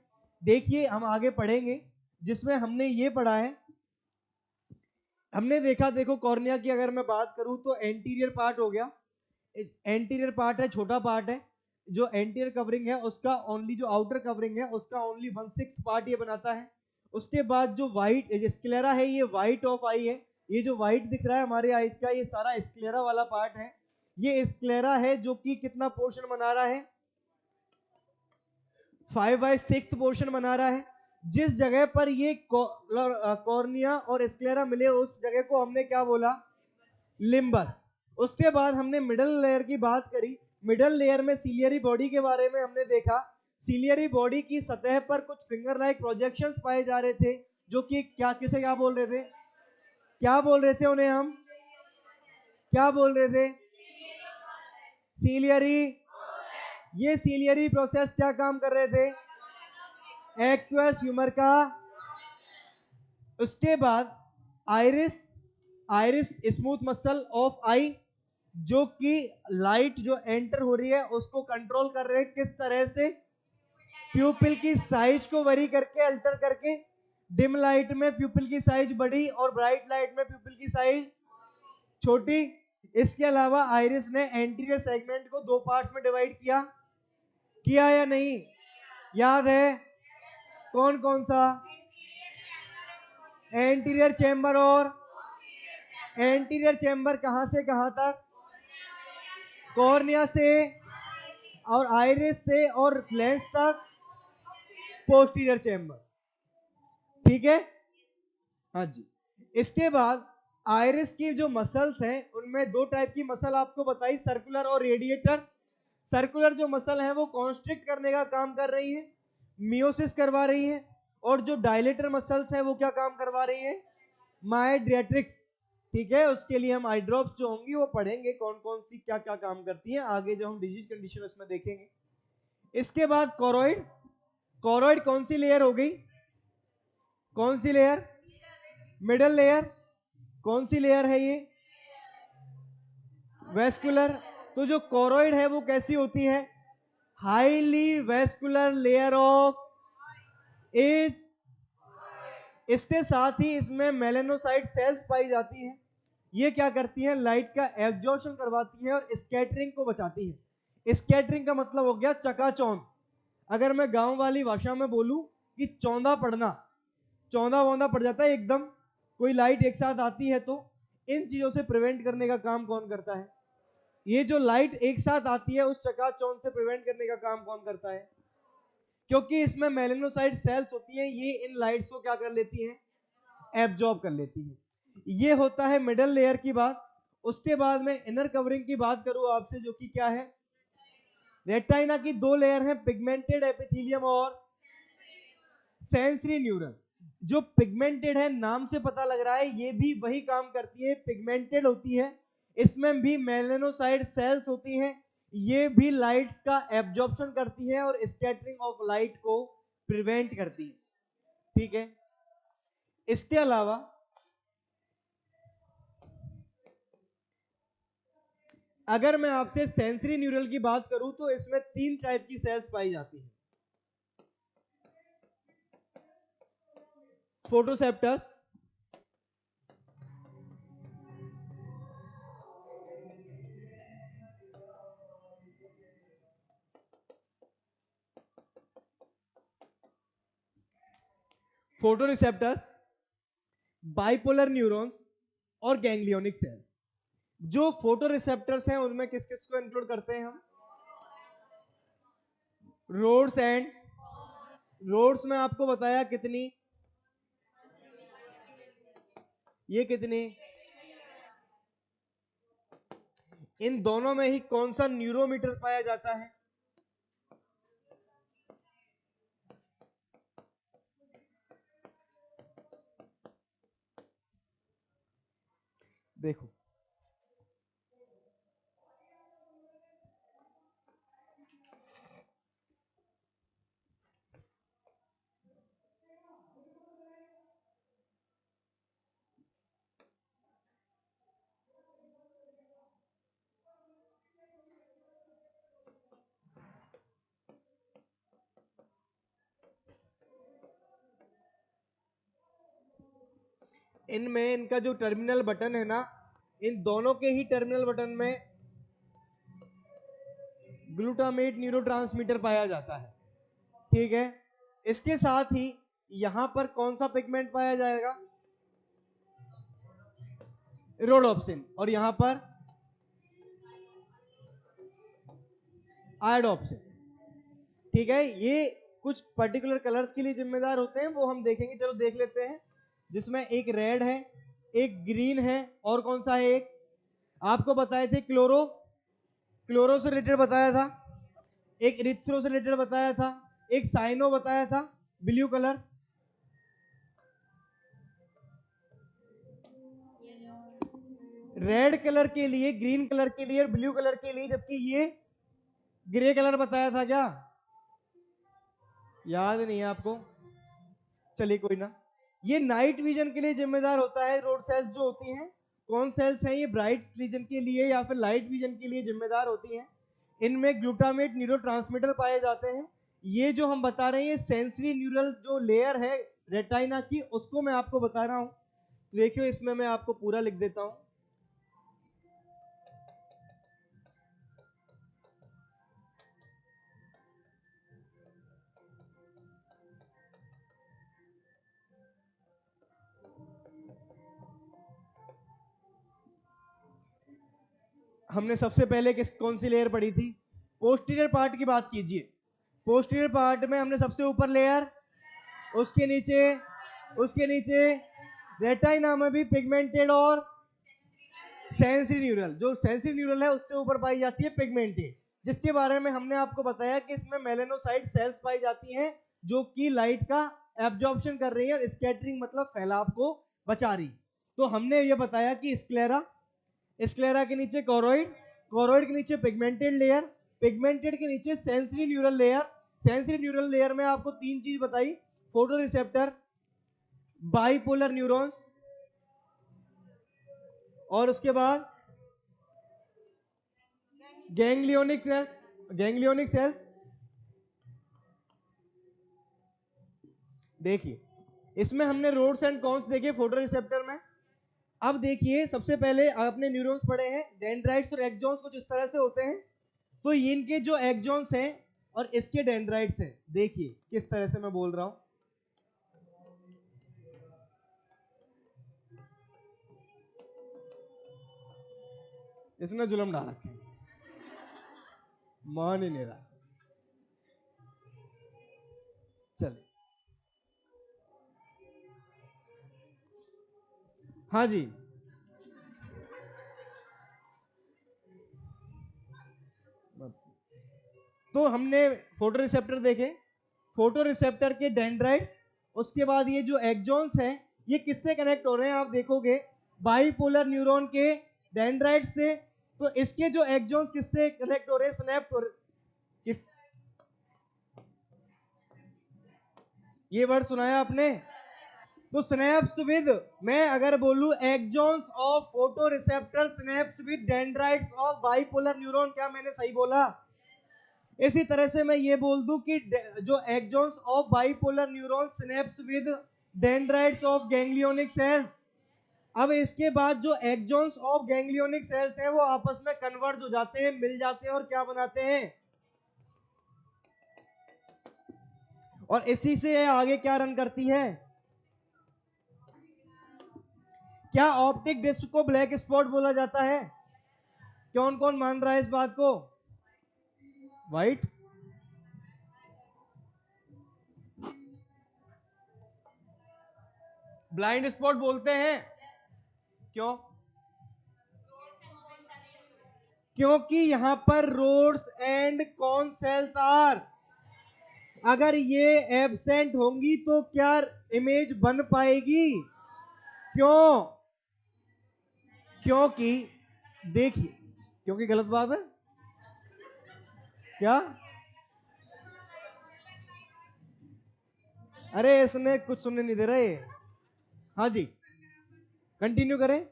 देखिए हम आगे पढ़ेंगे जिसमें हमने ये पढ़ा है, हमने देखा, देखो कॉर्निया की अगर मैं बात करूं तो एंटीरियर पार्ट हो गया, एंटीरियर पार्ट है, छोटा पार्ट है। जो एंटीरियर कवरिंग है उसका ओनली, जो आउटर कवरिंग है उसका ओनली 1/6 पार्ट ये बनाता है। उसके बाद जो व्हाइट स्क्लेरा है, ये व्हाइट ऑफ आई है। ये जो व्हाइट दिख रहा है हमारे आईज का, ये सारा स्क्लेरा वाला पार्ट है। ये स्क्लेरा है जो कि कितना पोर्शन बना रहा है? 5/6 पोर्शन बना रहा है। जिस जगह पर ये कॉर्निया और स्क्लेरा मिले उस जगह को हमने क्या बोला? लिम्बस। उसके बाद हमने मिडल लेयर की बात करी। मिडल लेयर में सीलियरी बॉडी के बारे में हमने देखा। सीलियरी बॉडी की सतह पर कुछ फिंगर लाइक प्रोजेक्शंस पाए जा रहे थे, जो कि क्या, किसे क्या बोल रहे थे? क्या बोल रहे थे उन्हें हम? क्या बोल रहे थे? सीलियरी। ये सीलियरी प्रोसेस क्या काम कर रहे थे? एक्वस ह्यूमर का। उसके बाद iris, iris smooth muscle of eye, जो कि लाइट जो एंटर हो रही है उसको कंट्रोल कर रहे हैं। किस तरह से? प्यूपिल की साइज को वरी करके, अल्टर करके। डिम लाइट में प्यूपिल की साइज बड़ी और ब्राइट लाइट में प्यूपिल की साइज छोटी। इसके अलावा आइरिस ने एंटीरियर सेगमेंट को 2 पार्ट्स में डिवाइड किया या नहीं? याद है? कौन कौन सा? Anterior chamber. और एंटीरियर चेंबर कहां से कहां तक? कॉर्निया से और आइरिस से और लेंस तक पोस्टीरियर चेंबर। ठीक है, हाँ जी। इसके बाद आइरिस की जो मसल्स हैं उनमें 2 टाइप की मसल आपको बताई, सर्कुलर और रेडिएटर। सर्कुलर जो मसल है वो कॉन्स्ट्रिक्ट करने का काम कर रही है, मियोसिस करवा रही है। और जो डायलेटर मसल्स है वो क्या काम करवा रही है? मायोड्रेट्रिक्स। ठीक है, उसके लिए हम आई ड्रॉप्स जो होंगी वो पढ़ेंगे, कौन कौन सी क्या क्या काम करती हैं आगे जो हम डिजीज कंडीशन उसमें देखेंगे। इसके बाद कोरोइड। कोरोइड कौन सी लेयर हो गई? कौन सी लेयर? Middle layer. कौन सी लेयर है ये? वेस्कुलर। तो जो कोरोइड है वो कैसी होती है? Highly vascular layer of age. इसके साथ ही इसमें मेलेनोसाइट सेल्स पाई जाती हैं। ये क्या करती हैं? लाइट का एब्जॉर्प्शन करवाती हैं और स्कैटरिंग को बचाती हैं। स्कैटरिंग का मतलब हो गया चकाचौंध। अगर मैं गांव वाली भाषा में बोलूं कि चौंधा पड़ना, चौंधा वौंधा पड़ जाता है एकदम, कोई लाइट एक साथ आती है तो इन चीजों से प्रिवेंट करने का काम कौन करता है? ये जो लाइट एक साथ आती है उस चकाचौंध से प्रिवेंट करने का काम कौन करता है? क्योंकि इसमें मेलेनोसाइट सेल्स होती हैं, ये इन लाइट्स को क्या कर लेती हैं? एब्जॉर्ब कर लेती हैं। ये होता है मिडल लेयर की बात। उसके बाद में इनर कवरिंग की बात करूं आपसे, जो कि क्या है? रेटाइना की 2 लेयर हैं, पिगमेंटेड एपिथेलियम और सेंसरी न्यूरल। जो पिगमेंटेड है, नाम से पता लग रहा है ये भी वही काम करती है, पिगमेंटेड होती है। इसमें भी मेलेनोसाइट सेल्स होती हैं, ये भी लाइट्स का एब्जॉर्प्शन करती हैं और स्कैटरिंग ऑफ लाइट को प्रिवेंट करती है। ठीक है, इसके अलावा अगर मैं आपसे सेंसरी न्यूरल की बात करूं तो इसमें 3 टाइप की सेल्स पाई जाती हैं। फोटोसेप्टर्स, फोटो रिसेप्टर्स, बाइपोलर न्यूरॉन्स और गैंग्लियोनिक सेल्स। जो फोटो रिसेप्टर्स हैं उनमें किस किस को इंक्लूड करते हैं हम? रोड्स एंड रोड्स में आपको बताया कितनी, ये कितनी, इन दोनों में ही कौन सा न्यूरोमीटर पाया जाता है? देखो इनमें इनका जो टर्मिनल बटन है ना, इन दोनों के ही टर्मिनल बटन में ग्लूटामेट न्यूरोट्रांसमीटर पाया जाता है। ठीक है, इसके साथ ही यहां पर कौन सा पिगमेंट पाया जाएगा? रोडोप्सिन। और यहां पर आयोडोप्सिन। ठीक है, ये कुछ पर्टिकुलर कलर्स के लिए जिम्मेदार होते हैं, वो हम देखेंगे। चलो देख लेते हैं, जिसमें एक रेड है, एक ग्रीन है, और कौन सा है? एक आपको बताए थे क्लोरो से रिलेटेड बताया था, एक इरिथ्रो से रिलेटेड बताया था, एक साइनो बताया था, ब्लू कलर। रेड कलर के लिए, ग्रीन कलर के लिए और ब्लू कलर के लिए, जबकि ये ग्रे कलर बताया था। क्या याद नहीं है आपको? चलिए कोई ना। ये नाइट विजन के लिए जिम्मेदार होता है। रोड सेल्स जो होती हैं, कौन सेल्स हैं ये? ब्राइट विजन के लिए या फिर लाइट विजन के लिए जिम्मेदार होती हैं। इनमें ग्लूटामेट न्यूरोट्रांसमीटर पाए जाते हैं। ये जो हम बता रहे हैं सेंसरी न्यूरल जो लेयर है रेटाइना की, उसको मैं आपको बता रहा हूं। देखियो, इसमें मैं आपको पूरा लिख देता हूं। हमने सबसे पहले कौन सी लेयर पढ़ी थी? पोस्टीरियर पार्ट की बात कीजिए। पोस्टीरियर पार्ट में हमने सबसे ऊपर लेयर, उसके नीचे रेटाइना में भी पिगमेंटेड और सेंसरी न्यूरल। जो सेंसरी न्यूरल है उससे ऊपर पाई जाती है पिगमेंटेड, जिसके बारे में हमने आपको बताया कि इसमें मेलेनोसाइट सेल्स पाई जाती हैं, जो कि लाइट का एब्जॉर्प्शन कर रही है और स्कैटरिंग मतलब फैलाव को बचा रही। तो हमने ये बताया कि स्क्लेरा के नीचे कोरोइड के नीचे पिगमेंटेड लेयर, पिगमेंटेड के नीचे sensory neural layer. Sensory neural layer में आपको तीन चीज बताई: फोटो रिसेप्टर, बाइपोलर न्यूरॉन्स, और उसके बाद गैंग्लियोनिक सेल्स। देखिए, इसमें हमने रोड्स एंड कॉन्स देखे फोटो रिसेप्टर में। अब देखिए, सबसे पहले आपने न्यूरॉन्स पढ़े हैं, डेंड्राइट्स और एक्सॉन्स कुछ इस तरह से होते हैं। तो इनके जो एक्सॉन्स हैं और इसके डेंड्राइट्स हैं, देखिए किस तरह से मैं बोल रहा हूं। इसने जुल्म डाल रखे हैं, मान ही नहीं रहा। चलिए, हाँ जी, तो हमने फोटो रिसेप्टर देखे, फोटो रिसेप्टर के डेंड्राइट्स। उसके बाद ये जो एक्सॉन्स हैं, ये किससे कनेक्ट हो रहे हैं? आप देखोगे बाइपोलर न्यूरॉन के डेंड्राइट से। तो इसके जो एक्सॉन्स किससे कनेक्ट हो रहे हैं? स्नैप्स। किस, ये वर्ड सुनाया आपने? तो स्नैप्स विद, मैं अगर बोलूं axons of photoreceptor synapse with dendrites of bipolar neuron, क्या मैंने सही बोला? इसी तरह से मैं ये बोल दूं कि जो axons of bipolar neuron synapse with dendrites of ganglionic cells. अब इसके बाद जो एक्सॉन्स ऑफ गैंग्लियोनिक सेल्स हैं वो आपस में कन्वर्ज हो जाते हैं, मिल जाते हैं, और क्या बनाते हैं? और इसी से आगे क्या रन करती है? क्या ऑप्टिक डिस्क को ब्लैक स्पॉट बोला जाता है? कौन कौन मान रहा है इस बात को? व्हाइट, ब्लाइंड स्पॉट बोलते हैं। क्यों? क्योंकि यहां पर rods and cone cells are, अगर ये एब्सेंट होंगी तो क्या इमेज बन पाएगी? क्यों? क्योंकि देखिए, क्योंकि गलत बात है क्या? अरे इसने कुछ सुनने नहीं दे रहे। हाँ जी, कंटिन्यू करें।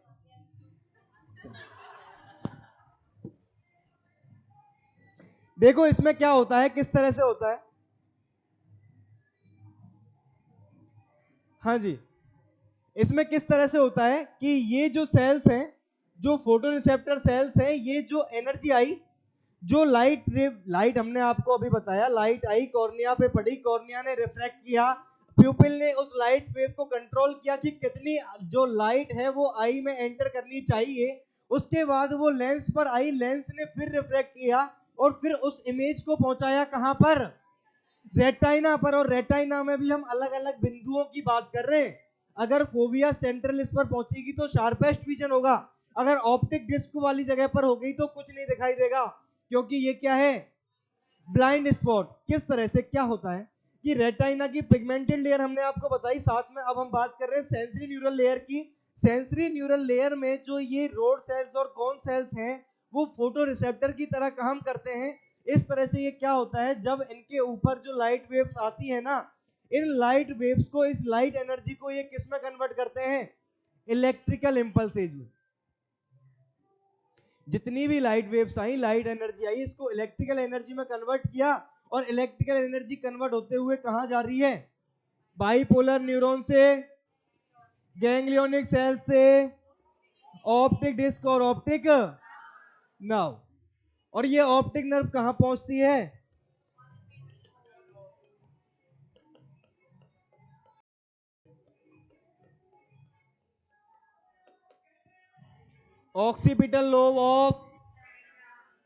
देखो इसमें क्या होता है, किस तरह से होता है। हाँ जी, इसमें किस तरह से होता है कि ये जो सेल्स हैं, जो फोटो रिसेप्टर सेल्स हैं, ये जो एनर्जी आई, जो लाइट हमने आपको अभी बताया, लाइट आई, कॉर्निया पे पड़ी, कॉर्निया ने रिफ्रैक्ट किया, प्यूपिल ने उस लाइट वेव को कंट्रोल किया कि कितनी जो लाइट है वो आई में एंटर करनी चाहिए। उसके बाद वो लेंस पर आई, लेंस ने फिर रिफ्रैक्ट किया और फिर उस इमेज को पहुंचाया कहां पर? रेटाइना पर। और रेटाइना में भी हम अलग अलग बिंदुओं की बात कर रहे हैं। अगर फोविया सेंट्रल इस पर पहुंचेगी तो शार्पेस्ट विजन होगा, अगर ऑप्टिक डिस्क वाली जगह पर हो गई तो कुछ नहीं दिखाई देगा, क्योंकि ये क्या है? Blind spot. किस तरह से क्या होता है कि रेटाइना की पिगमेंटेड लेयर हमने आपको बताई, साथ में अब हम बात कर रहे हैं सेंसरी न्यूरल लेयर की। सेंसरी न्यूरल लेयर में जो ये रोड सेल्स और कॉन सेल्स हैं वो फोटो रिसेप्टर की तरह काम करते हैं। इस तरह से ये क्या होता है, जब इनके ऊपर जो लाइट वेव्स आती है ना, इन लाइट वेव्स को, इस लाइट एनर्जी को ये किस में कन्वर्ट करते हैं? इलेक्ट्रिकल इंपल्सेज में। जितनी भी लाइट वेव्स आई, लाइट एनर्जी आई, इसको इलेक्ट्रिकल एनर्जी में कन्वर्ट किया, और इलेक्ट्रिकल एनर्जी कन्वर्ट होते हुए कहां जा रही है? बाइपोलर न्यूरॉन से, गैंग्लियोनिक सेल से, ऑप्टिक डिस्क और ऑप्टिक नर्व। और ये ऑप्टिक नर्व कहां पहुंचती है? Occipital lobe of.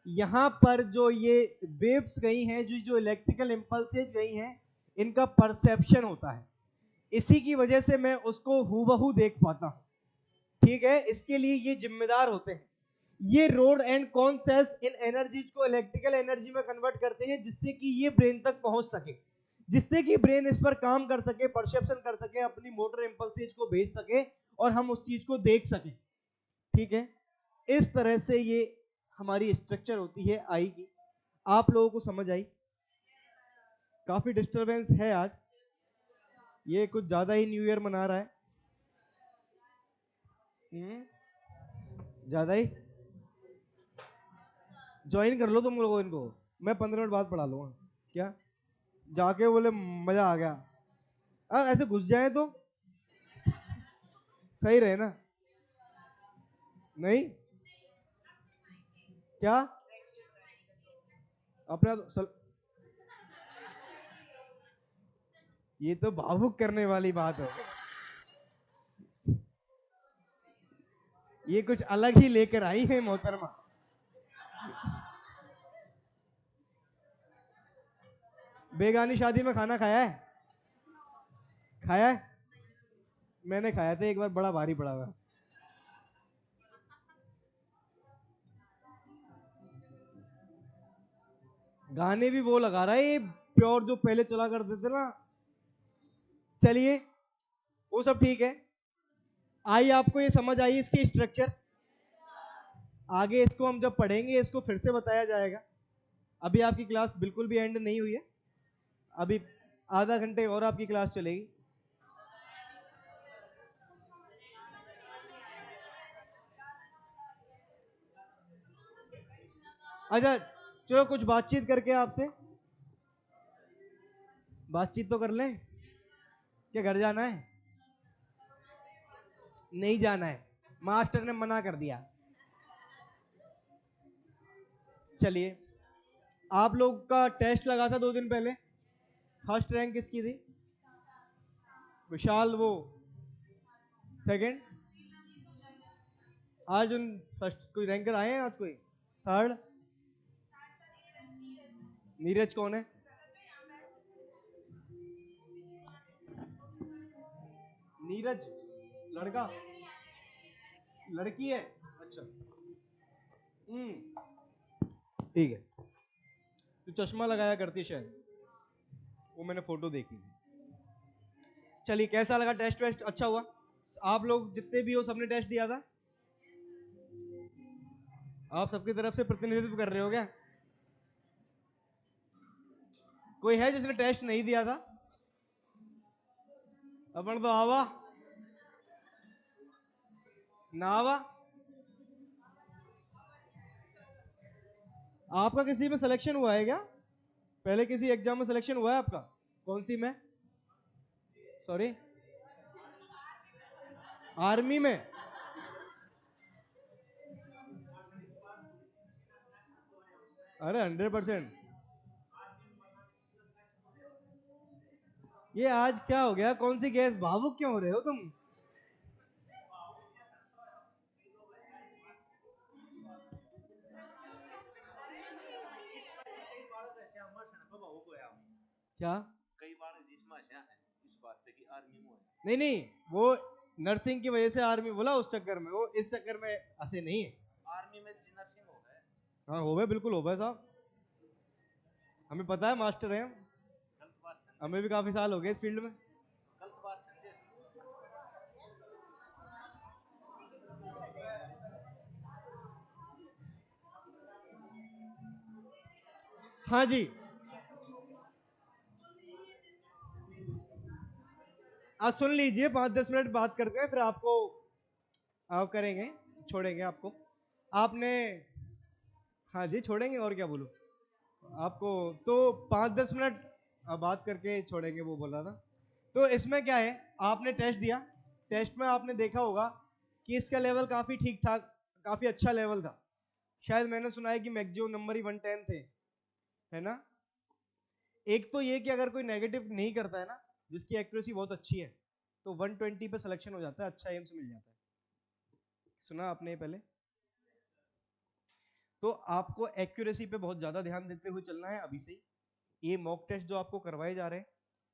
यहां पर जो ये वेव्स गई हैं, जो जो इलेक्ट्रिकल इंपल्सेज गई हैं, इनका परसेप्शन होता है। इसी की वजह से मैं उसको हूबहू देख पाता हूं। ठीक है, इसके लिए ये जिम्मेदार होते हैं। ये रोड एंड कॉन सेल्स इन एनर्जीज को इलेक्ट्रिकल एनर्जी में कन्वर्ट करते हैं, जिससे कि ये ब्रेन तक पहुंच सके, जिससे कि ब्रेन इस पर काम कर सके, परसेप्शन कर सके, अपनी मोटर इंपल्सेज को भेज सके और हम उस चीज को देख सके। ठीक है, इस तरह से ये हमारी स्ट्रक्चर होती है आई की। आप लोगों को समझ आई? काफी डिस्टरबेंस है आज, ये कुछ ज्यादा ही न्यू ईयर मना रहा है। ज्यादा ही ज्वाइन कर लो तुम लोगों इनको, मैं 15 मिनट बाद पढ़ा लूंगा। क्या जाके बोले मजा आ गया? ऐसे घुस जाए तो सही रहे ना? नहीं क्या? अपना तो ये तो भावुक करने वाली बात है, ये कुछ अलग ही लेकर आई है मोहतरमा। बेगानी शादी में खाना खाया है? खाया है? मैंने खाया था एक बार, बड़ा भारी पड़ा हुआ। गाने भी वो लगा रहा है ये प्योर जो पहले चला करते थे ना। चलिए वो सब ठीक है। आई आपको ये समझ आई इसकी स्ट्रक्चर? आगे इसको हम जब पढ़ेंगे इसको फिर से बताया जाएगा। अभी आपकी क्लास बिल्कुल भी एंड नहीं हुई है, अभी आधा घंटे और आपकी क्लास चलेगी। अच्छा चलो कुछ बातचीत करके आपसे, बातचीत तो कर लें। क्या घर जाना है? नहीं जाना है, मास्टर ने मना कर दिया। चलिए, आप लोग का टेस्ट लगा था 2 दिन पहले, फर्स्ट रैंक किसकी थी? विशाल, वो सेकंड? आज उन फर्स्ट कोई रैंकर आए हैं आज, कोई थर्ड? नीरज कौन है? नीरज लड़का, लड़की है? अच्छा, ठीक है। तो चश्मा लगाया करती शायद, वो मैंने फोटो देखी थी। चलिए, कैसा लगा टेस्ट वेस्ट? अच्छा हुआ? आप लोग जितने भी हो सबने टेस्ट दिया था? आप सबकी तरफ से प्रतिनिधित्व कर रहे हो क्या? कोई है जिसने टेस्ट नहीं दिया था? अपन तो आवा ना आवा। आपका किसी में सिलेक्शन हुआ है क्या? पहले किसी एग्जाम में सिलेक्शन हुआ है आपका? कौन सी में? सॉरी, आर्मी में? अरे 100%। ये आज क्या हो गया? कौन सी गैस? भावुक क्यों हो रहे हो तुम? क्या? कई बार जिसमें है इस बात पे कि आर्मी में है। नहीं नहीं, वो नर्सिंग की वजह से आर्मी बोला उस चक्कर में, वो इस चक्कर में ऐसे नहीं है। आर्मी में नर्सिंग हो गए? हाँ हो गए, बिल्कुल हो गए साहब, हमें पता है, मास्टर हैं हम। गलत बात, हमें भी काफी साल हो गए इस फील्ड में। गलत बात समझे। हाँ जी, आज सुन लीजिए, 5-10 मिनट बात करते हैं फिर आपको करेंगे, छोड़ेंगे आपको। आपने, हाँ जी छोड़ेंगे, और क्या बोलूं आपको। तो 5-10 मिनट बात करके छोड़ेंगे, वो बोल रहा था। तो इसमें क्या है, आपने टेस्ट दिया, टेस्ट में आपने देखा होगा कि इसका लेवल काफी ठीक ठाक, काफी अच्छा लेवल था। शायद मैंने सुना है कि मैक्सिमम नंबर ही 110 थे, है ना? एक तो ये कि अगर कोई नेगेटिव नहीं करता है ना, जिसकी एक्यूरेसी बहुत अच्छी है, तो 120 पे सिलेक्शन हो जाता है, अच्छा एम्स मिल जाता है। सुना आपने पहले? तो आपको एक्यूरेसी पे बहुत ज्यादा ध्यान देते हुए चलना है अभी से ही। ये मॉक टेस्ट जो आपको करवाए जा रहे हैं,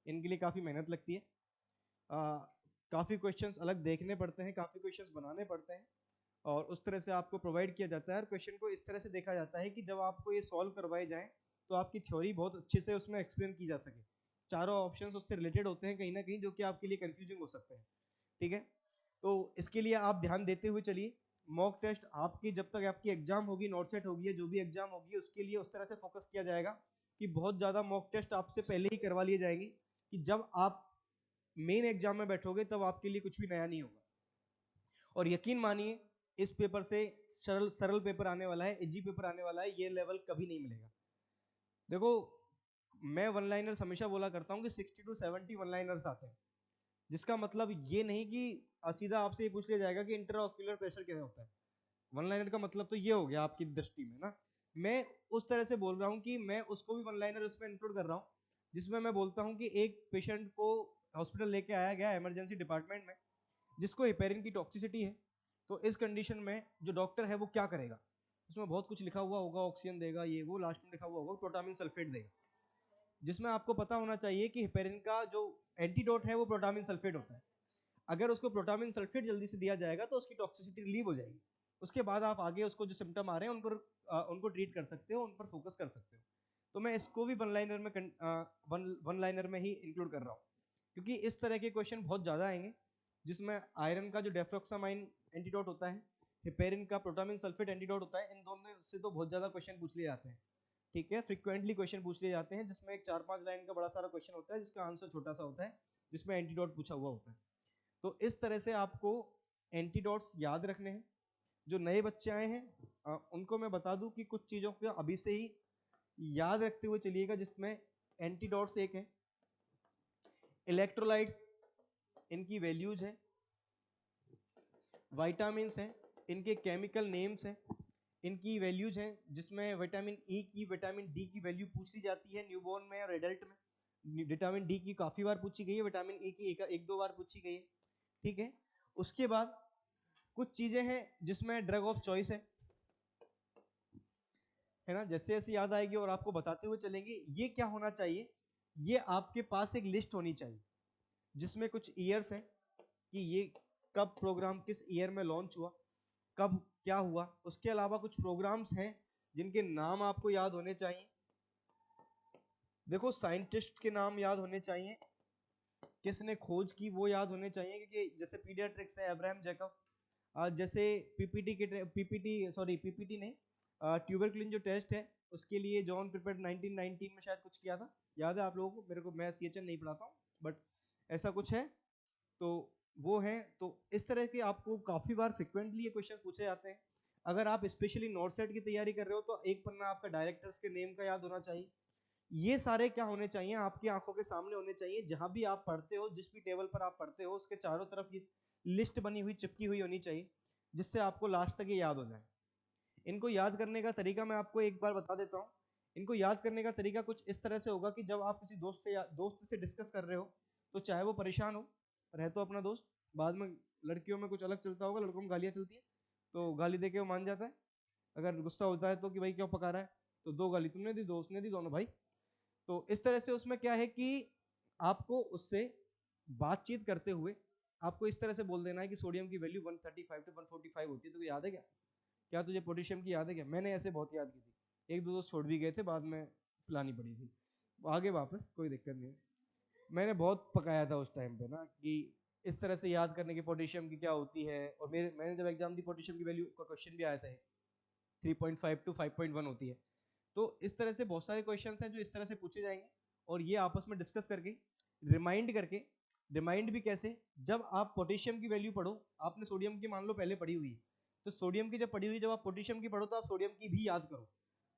इनके लिए काफी मेहनत लगती है, काफी क्वेश्चंस अलग देखने पड़ते हैं, काफी क्वेश्चंस बनाने पड़ते हैं, और उस तरह से आपको प्रोवाइड किया जाता है। और क्वेश्चन को इस तरह से देखा जाता है कि जब आपको ये सॉल्व करवाए जाएं तो आपकी थ्योरी बहुत अच्छे से उसमें एक्सप्लेन की जा सके। चारों ऑप्शंस उससे रिलेटेड होते हैं कहीं ना कहीं, जो कि आपके लिए कंफ्यूजिंग हो सकते हैं, ठीक है? तो इसके लिए आप ध्यान देते हुए चलिए। मॉक टेस्ट आपकी, जब तक आपकी एग्जाम होगी, नोट सेट होगी, जो भी एग्जाम होगी, उसके लिए उस तरह से फोकस किया जाएगा कि बहुत ज्यादा मॉक टेस्ट आपसे पहले ही करवा लिए जाएंगे, कि जब आप मेन एग्जाम में बैठोगे तब आपके लिए कुछ भी नया नहीं होगा। और यकीन मानिए, इस पेपर से सरल सरल पेपर आने वाला है, इजी पेपर आने वाला है, ये लेवल कभी नहीं मिलेगा। देखो, मैं वन लाइनर्स हमेशा बोला करता हूँ कि 60 to 70 वन लाइनर्स आते हैं, जिसका मतलब ये नहीं कि सीधा आपसे ये पूछ लिया जाएगा कि इंट्राऑक्यूलर प्रेशर क्या होता है। वन लाइनर का मतलब तो ये हो गया आपकी दृष्टि में ना। मैं उस तरह से बोल रहा हूँ कि मैं उसको भी वन लाइनर उसमें इंक्लूड कर रहा हूँ, जिसमें मैं बोलता हूँ कि एक पेशेंट को हॉस्पिटल लेके आया गया इमरजेंसी डिपार्टमेंट में, जिसको हेपेरिन की टॉक्सिसिटी है। तो इस कंडीशन में जो डॉक्टर है वो क्या करेगा? उसमें बहुत कुछ लिखा हुआ होगा, ऑक्सीजन देगा, ये वो, लास्ट में लिखा हुआ होगा प्रोटामिन सल्फेट देगा, जिसमें आपको पता होना चाहिए कि हेपेरिन का जो एंटीडोट है वो प्रोटामिन सल्फेट होता है। अगर उसको प्रोटामिन सल्फेट जल्दी से दिया जाएगा तो उसकी टॉक्सिसिटी रिलीव हो जाएगी। उसके बाद आप आगे उसको जो सिम्टम आ रहे हैं उनको ट्रीट कर सकते हो, उन पर फोकस कर सकते हो। तो मैं इसको भी वन लाइनर में वन लाइनर में ही इंक्लूड कर रहा हूँ, क्योंकि इस तरह के क्वेश्चन बहुत ज़्यादा आएंगे, जिसमें आयरन का जो डेफ्रोक्सामाइन एंटीडोट होता है, हेपेरिन का प्रोटामिन सल्फेट एंटीडोट होता है, इन दोनों से तो बहुत ज़्यादा क्वेश्चन पूछ लिए जाते हैं, ठीक है? फ्रिक्वेंटली क्वेश्चन पूछ लिए जाते हैं, जिसमें एक 4-5 लाइन का बड़ा सारा क्वेश्चन होता है, जिसका आंसर छोटा सा होता है, जिसमें एंटीडोट पूछा हुआ होता है। तो इस तरह से आपको एंटीडोट्स याद रखने हैं। जो नए बच्चे आए हैं उनको मैं बता दूं कि कुछ चीज़ों को अभी से ही याद रखते हुए चलिएगा, जिसमें एंटीडोट्स एक है, इलेक्ट्रोलाइट्स इनकी वैल्यूज हैं, विटामिन्स हैं इनके केमिकल नेम्स हैं, इनकी वैल्यूज हैं, जिसमें विटामिन ई की, विटामिन डी की वैल्यू पूछ ली जाती है न्यूबॉर्न में और एडल्ट में। विटामिन डी की काफ़ी बार पूछी गई है, विटामिन ई की एक दो बार पूछी गई है, ठीक है? उसके बाद कुछ चीजें हैं जिसमें ड्रग ऑफ चॉइस है ना, जैसे जैसे याद आएगी और आपको बताते हुए चलेंगे। ये क्या होना चाहिए, ये आपके पास एक लिस्ट होनी चाहिए जिसमें कुछ ईयर्स हैं कि ये कब प्रोग्राम किस ईयर में लॉन्च हुआ, कब क्या हुआ। उसके अलावा कुछ प्रोग्राम्स हैं जिनके नाम आपको याद होने चाहिए। देखो साइंटिस्ट के नाम याद होने चाहिए, किसने खोज की वो याद होने चाहिए, क्योंकि जैसे पीडियाट्रिक्स है अब्राहम जैकब, जैसे पीपीटी नहीं, ट्यूबरक्लिन जो टेस्ट है उसके लिए जॉन प्रिपेर्ड 1919 में शायद कुछ किया था, याद है आप लोगों को? मेरे को, मैं सीएचएन नहीं पढ़ाता हूँ बट ऐसा कुछ है, तो वो है। तो इस तरह के आपको काफी बार फ्रिक्वेंटली ये क्वेश्चन पूछे जाते हैं। अगर आप स्पेशली नॉर्थ सेट की तैयारी कर रहे हो तो एक पन्ना आपका डायरेक्टर्स के नेम का याद होना चाहिए। ये सारे क्या होने चाहिए, आपकी आंखों के सामने होने चाहिए। जहां भी आप पढ़ते हो, जिस भी टेबल पर आप पढ़ते हो, उसके चारों तरफ ये लिस्ट बनी हुई चिपकी हुई होनी चाहिए, जिससे आपको लास्ट तक ये याद हो जाए। इनको याद करने का तरीका मैं आपको एक बार बता देता हूँ। इनको याद करने का तरीका कुछ इस तरह से होगा कि जब आप किसी दोस्त से डिस्कस कर रहे हो, तो चाहे वो परेशान हो, रहे तो अपना दोस्त, बाद में लड़कियों में कुछ अलग चलता होगा, लड़कों में गालियां चलती है, तो गाली दे के वो मान जाता है। अगर गुस्सा होता है तो कि भाई क्यों पका रहा है, तो दो गाली तुमने दी, दो उसने दी, दोनों भाई। तो इस तरह से उसमें क्या है कि आपको उससे बातचीत करते हुए आपको इस तरह से बोल देना है कि सोडियम की वैल्यू 135 टू 145 होती है, तो याद है क्या? क्या तुझे पोटेशियम की याद है क्या? मैंने ऐसे बहुत याद की थी, एक दो दोस्त छोड़ भी गए थे, बाद में पिलानी पड़ी थी, आगे वापस कोई दिक्कत नहीं है। मैंने बहुत पकाया था उस टाइम पे ना, कि इस तरह से याद करने की पोटेशियम की क्या होती है। और मैंने जब एग्जाम दी, पोटेशियम की वैल्यू का क्वेश्चन भी आया था, 3.5 टू 5.1 होती है। तो इस तरह से बहुत सारे क्वेश्चंस हैं जो इस तरह से पूछे जाएंगे, और ये आपस में डिस्कस करके रिमाइंड भी कैसे, जब आप पोटेशियम की वैल्यू पढ़ो, आपने सोडियम की मान लो पहले पढ़ी हुई है, तो सोडियम की जब पढ़ी हुई, जब आप पोटेशियम की पढ़ो तो आप सोडियम की भी याद करो।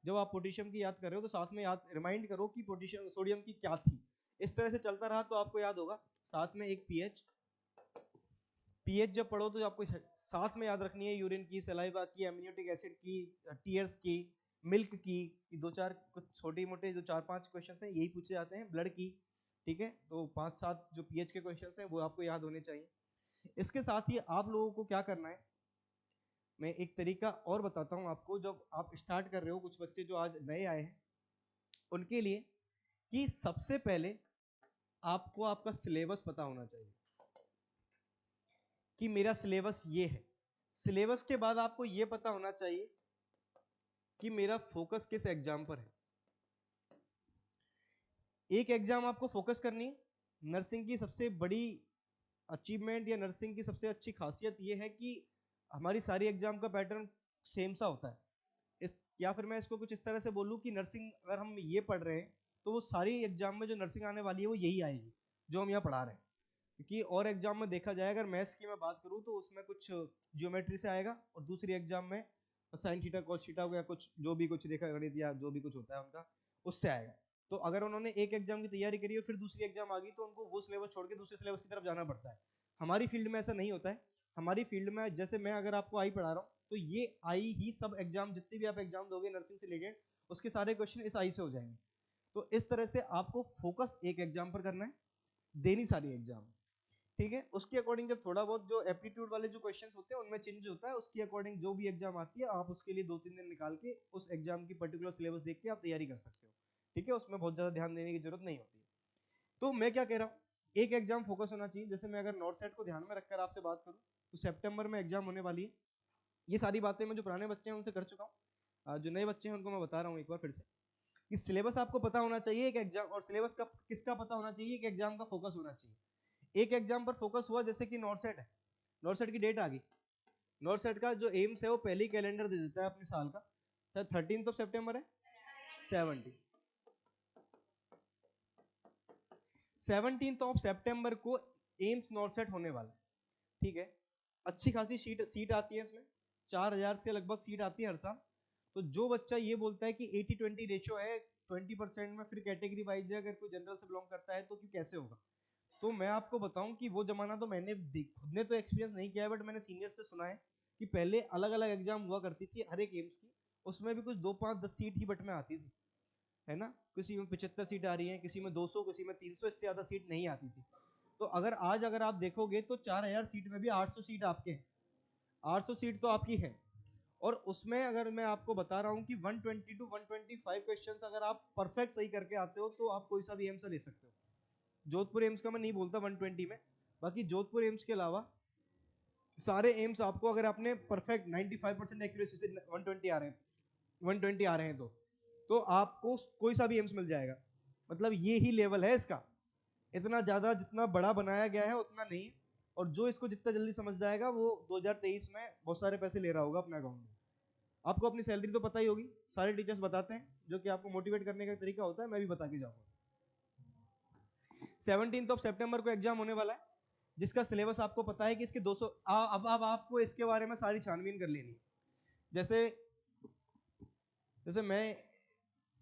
जब आप पोटेशियम की याद कर रहे हो तो साथ में याद रिमाइंड करो कि पोटेशियम सोडियम की क्या थी। इस तरह से चलता रहा तो आपको याद होगा। साथ में एक पीएच जब पढ़ो तो आपको साथ में याद रखनी है, यूरिन की, सलाइवा की, एमनियोटिक एसिड की, टीयर्स की, मिल्क की। दो चार कुछ छोटे मोटे जो 4-5 क्वेश्चन हैं यही पूछे जाते हैं, ब्लड की। ठीक है, तो 5-7 जो पीएच के क्वेश्चन हैं वो आपको याद होने चाहिए। इसके साथ ही आप लोगों को क्या करना है, मैं एक तरीका और बताता हूं आपको। जब आप स्टार्ट कर रहे हो, कुछ बच्चे जो आज नए आए हैं उनके लिए, कि सबसे पहले आपको आपका सिलेबस पता होना चाहिए कि मेरा सिलेबस ये है। सिलेबस के बाद आपको ये पता होना चाहिए कि मेरा फोकस किस एग्जाम पर है। एक एग्जाम आपको फोकस करनी है। नर्सिंग की सबसे बड़ी अचीवमेंट या नर्सिंग की सबसे अच्छी खासियत ये है कि हमारी सारी एग्जाम का पैटर्न सेम सा होता है। इस या फिर मैं इसको कुछ इस तरह से बोलूँ कि नर्सिंग अगर हम ये पढ़ रहे हैं तो वो सारी एग्जाम में जो नर्सिंग आने वाली है वो यही आएगी जो हम यहाँ पढ़ा रहे हैं। क्योंकि और एग्जाम में देखा जाए, अगर मैथ्स की मैं बात करूँ तो उसमें कुछ जियोमेट्री से आएगा, और दूसरी एग्जाम में साइन थीटा कॉस थीटा या कुछ जो भी कुछ रेखा गणित या जो भी कुछ होता है उनका, उससे आएगा। तो अगर उन्होंने एक एग्जाम की तैयारी करी और फिर दूसरी एग्जाम आ गई तो उनको वो सिलेबस छोड़ के दूसरे सिलेबस की तरफ जाना पड़ता है। हमारी फील्ड में ऐसा नहीं होता है। हमारी फील्ड में जैसे मैं अगर आपको आई पढ़ा रहा हूँ तो ये आई ही सब एग्जाम, जितने भी आप एग्जाम दोगे नर्सिंग से रिलेटेड, उसके सारे क्वेश्चन इस आई से हो जाएंगे। तो इस तरह से आपको फोकस एक एग्जाम पर करना है, देनी सारी एग्जाम। ठीक है, उसके अकॉर्डिंग जब थोड़ा बहुत जो एप्टीट्यूड वाले जो क्वेश्चंस होते हैं उनमें चेंज होता है, उसके अकॉर्डिंग जो भी एग्जाम आती है आप उसके लिए 2-3 दिन निकाल के उस एग्जाम की पर्टिकुलर सिलेबस देख के आप तैयारी कर सकते हो। ठीक है, उसमें बहुत ज्यादा ध्यान देने की जरूरत नहीं होती है। तो मैं क्या कह रहा हूँ, एक एग्जाम फोकस होना चाहिए। जैसे मैं अगर नॉर्थ सेट को ध्यान में रखकर आपसे बात करूँ तो सितंबर में एग्जाम होने वाली है। ये सारी बातें मैं जो पुराने बच्चे हैं उनसे कर चुका हूँ, जो नए बच्चे हैं उनको मैं बता रहा हूँ एक बार फिर से, कि सिलेबस आपको पता होना चाहिए एक एग्जाम, और सिलेबस का किसका पता होना चाहिए, एक एग्जाम का फोकस होना चाहिए। एक एग्जाम पर फोकस हुआ, जैसे कि नॉर्थ सेट है, नॉर्थ सेट की डेट आ गई। नॉर्थ सेट का जो एम्स है वो पहले ही कैलेंडर दे देता है अपने साल का, शायद 13 सितंबर है, 17 सितंबर को एम्स नॉर्थ सेट होने वाला है। ठीक है, अच्छी खासी सीट आती है इसमें, 4000 से लगभग सीट आती है हर साल। तो जो बच्चा ये बोलता है कि 80-20 रेशियो है, 20% में फिर कैटेगरी वाइज है, अगर कोई जनरल से बिलोंग करता है तो कि कैसे होगा। तो मैं आपको बताऊं कि वो जमाना तो मैंने खुद ने तो एक्सपीरियंस नहीं किया है, बट मैंने सीनियर से सुना है कि पहले अलग अलग एग्जाम हुआ करती थी हर एक एम्स की, उसमें भी कुछ 2-5-10 सीट ही बट में आती थी, है ना। किसी में 75 सीट आ रही है, किसी में 200, किसी में 300, इससे ज्यादा सीट नहीं आती थी। तो अगर आज अगर आप देखोगे तो 4000 सीट में भी 800 सीट आपके हैं, 800 सीट तो आपकी है, और उसमें अगर मैं आपको बता रहा हूँ कि 120 टू 125 क्वेश्चंस अगर आप परफेक्ट सही करके आते हो तो आप कोई सा भी एम्स ले सकते हो। जोधपुर एम्स का मैं नहीं बोलता 120 में, बाकी जोधपुर एम्स के अलावा सारे एम्स आपको, अगर आपने परफेक्ट 95% एक्यूरेसी से 120 आ रहे हैं, 120 आ रहे हैं तो आपको कोई सा भी एम्स मिल जाएगा। मतलब ये ही लेवल है इसका, इतना ज्यादा जितना बड़ा बनाया गया है उतना नहीं। और जो इसको जितना जल्दी समझ जाएगा वो 2023 में बहुत सारे पैसे ले रहा होगा अपने अकाउंट में। आपको अपनी सैलरी तो पता ही होगी, सारे टीचर्स बताते हैं, जो कि आपको मोटिवेट करने का तरीका होता है, मैं भी बता के जाऊंगा। 17 सितंबर को एग्जाम होने वाला है, जिसका सिलेबस आपको पता है कि इसके 200। अब आपको इसके बारे में सारी छानबीन कर लेनी है। जैसे जैसे मैं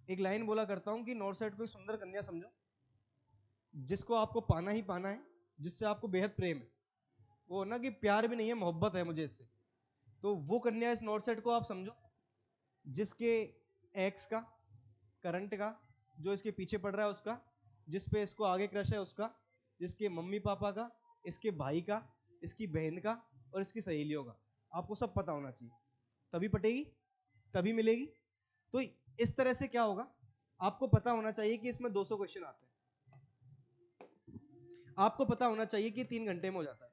एक लाइन बोला करता हूं कि नॉर्थ साइड को एक सुंदर कन्या समझो, जिसको आपको पाना ही पाना है, जिससे आपको बेहद प्रेम है। वो ना कि प्यार भी नहीं है, मोहब्बत है मुझे इससे। तो वो कन्या इस नॉर्थ साइड को आप समझो, जिसके एक्स का, करंट का, जो इसके पीछे पड़ रहा है उसका, जिस पे इसको आगे क्रश है उसका, जिसके मम्मी पापा का, इसके भाई का, इसकी बहन का, और इसकी सहेलियों का, आपको सब पता होना चाहिए। तभी पटेगी, तभी मिलेगी। तो इस तरह से क्या होगा, आपको पता होना चाहिए कि इसमें 200 क्वेश्चन आते हैं। आपको पता होना चाहिए कि 3 घंटे में हो जाता है।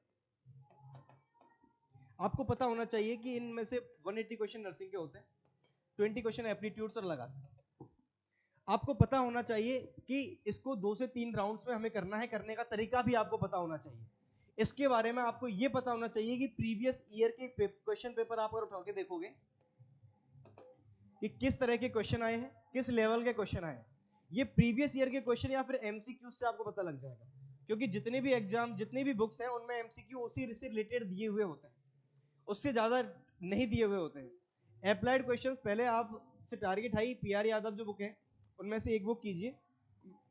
आपको पता होना चाहिए कि इनमें से 180 क्वेश्चन नर्सिंग के होते हैं, 20 क्वेश्चन एप्टीट्यूड्स और लगातार। आपको पता होना चाहिए कि इसको 2 से 3 राउंड्स में हमें करना है, करने का तरीका भी आपको पता होना चाहिए। इसके बारे में आपको यह पता होना चाहिए कि प्रीवियस ईयर के क्वेश्चन पेपर आप अगर उठा के देखोगे कि किस तरह के क्वेश्चन आए हैं, किस लेवल के क्वेश्चन आए हैं, ये प्रीवियस ईयर के क्वेश्चन या फिर एमसीक्यू से आपको पता लग जाएगा। क्योंकि जितने भी एग्जाम, जितनी भी बुक्स हैं, उनमें एमसीक्यू उसी से रिलेटेड दिए हुए होते हैं, उससे ज्यादा नहीं दिए हुए होते हैं। अप्लाइड क्वेश्चंस पहले आप से टारगेट हाई, पीआर यादव जो बुक है उनमें से एक बुक कीजिए।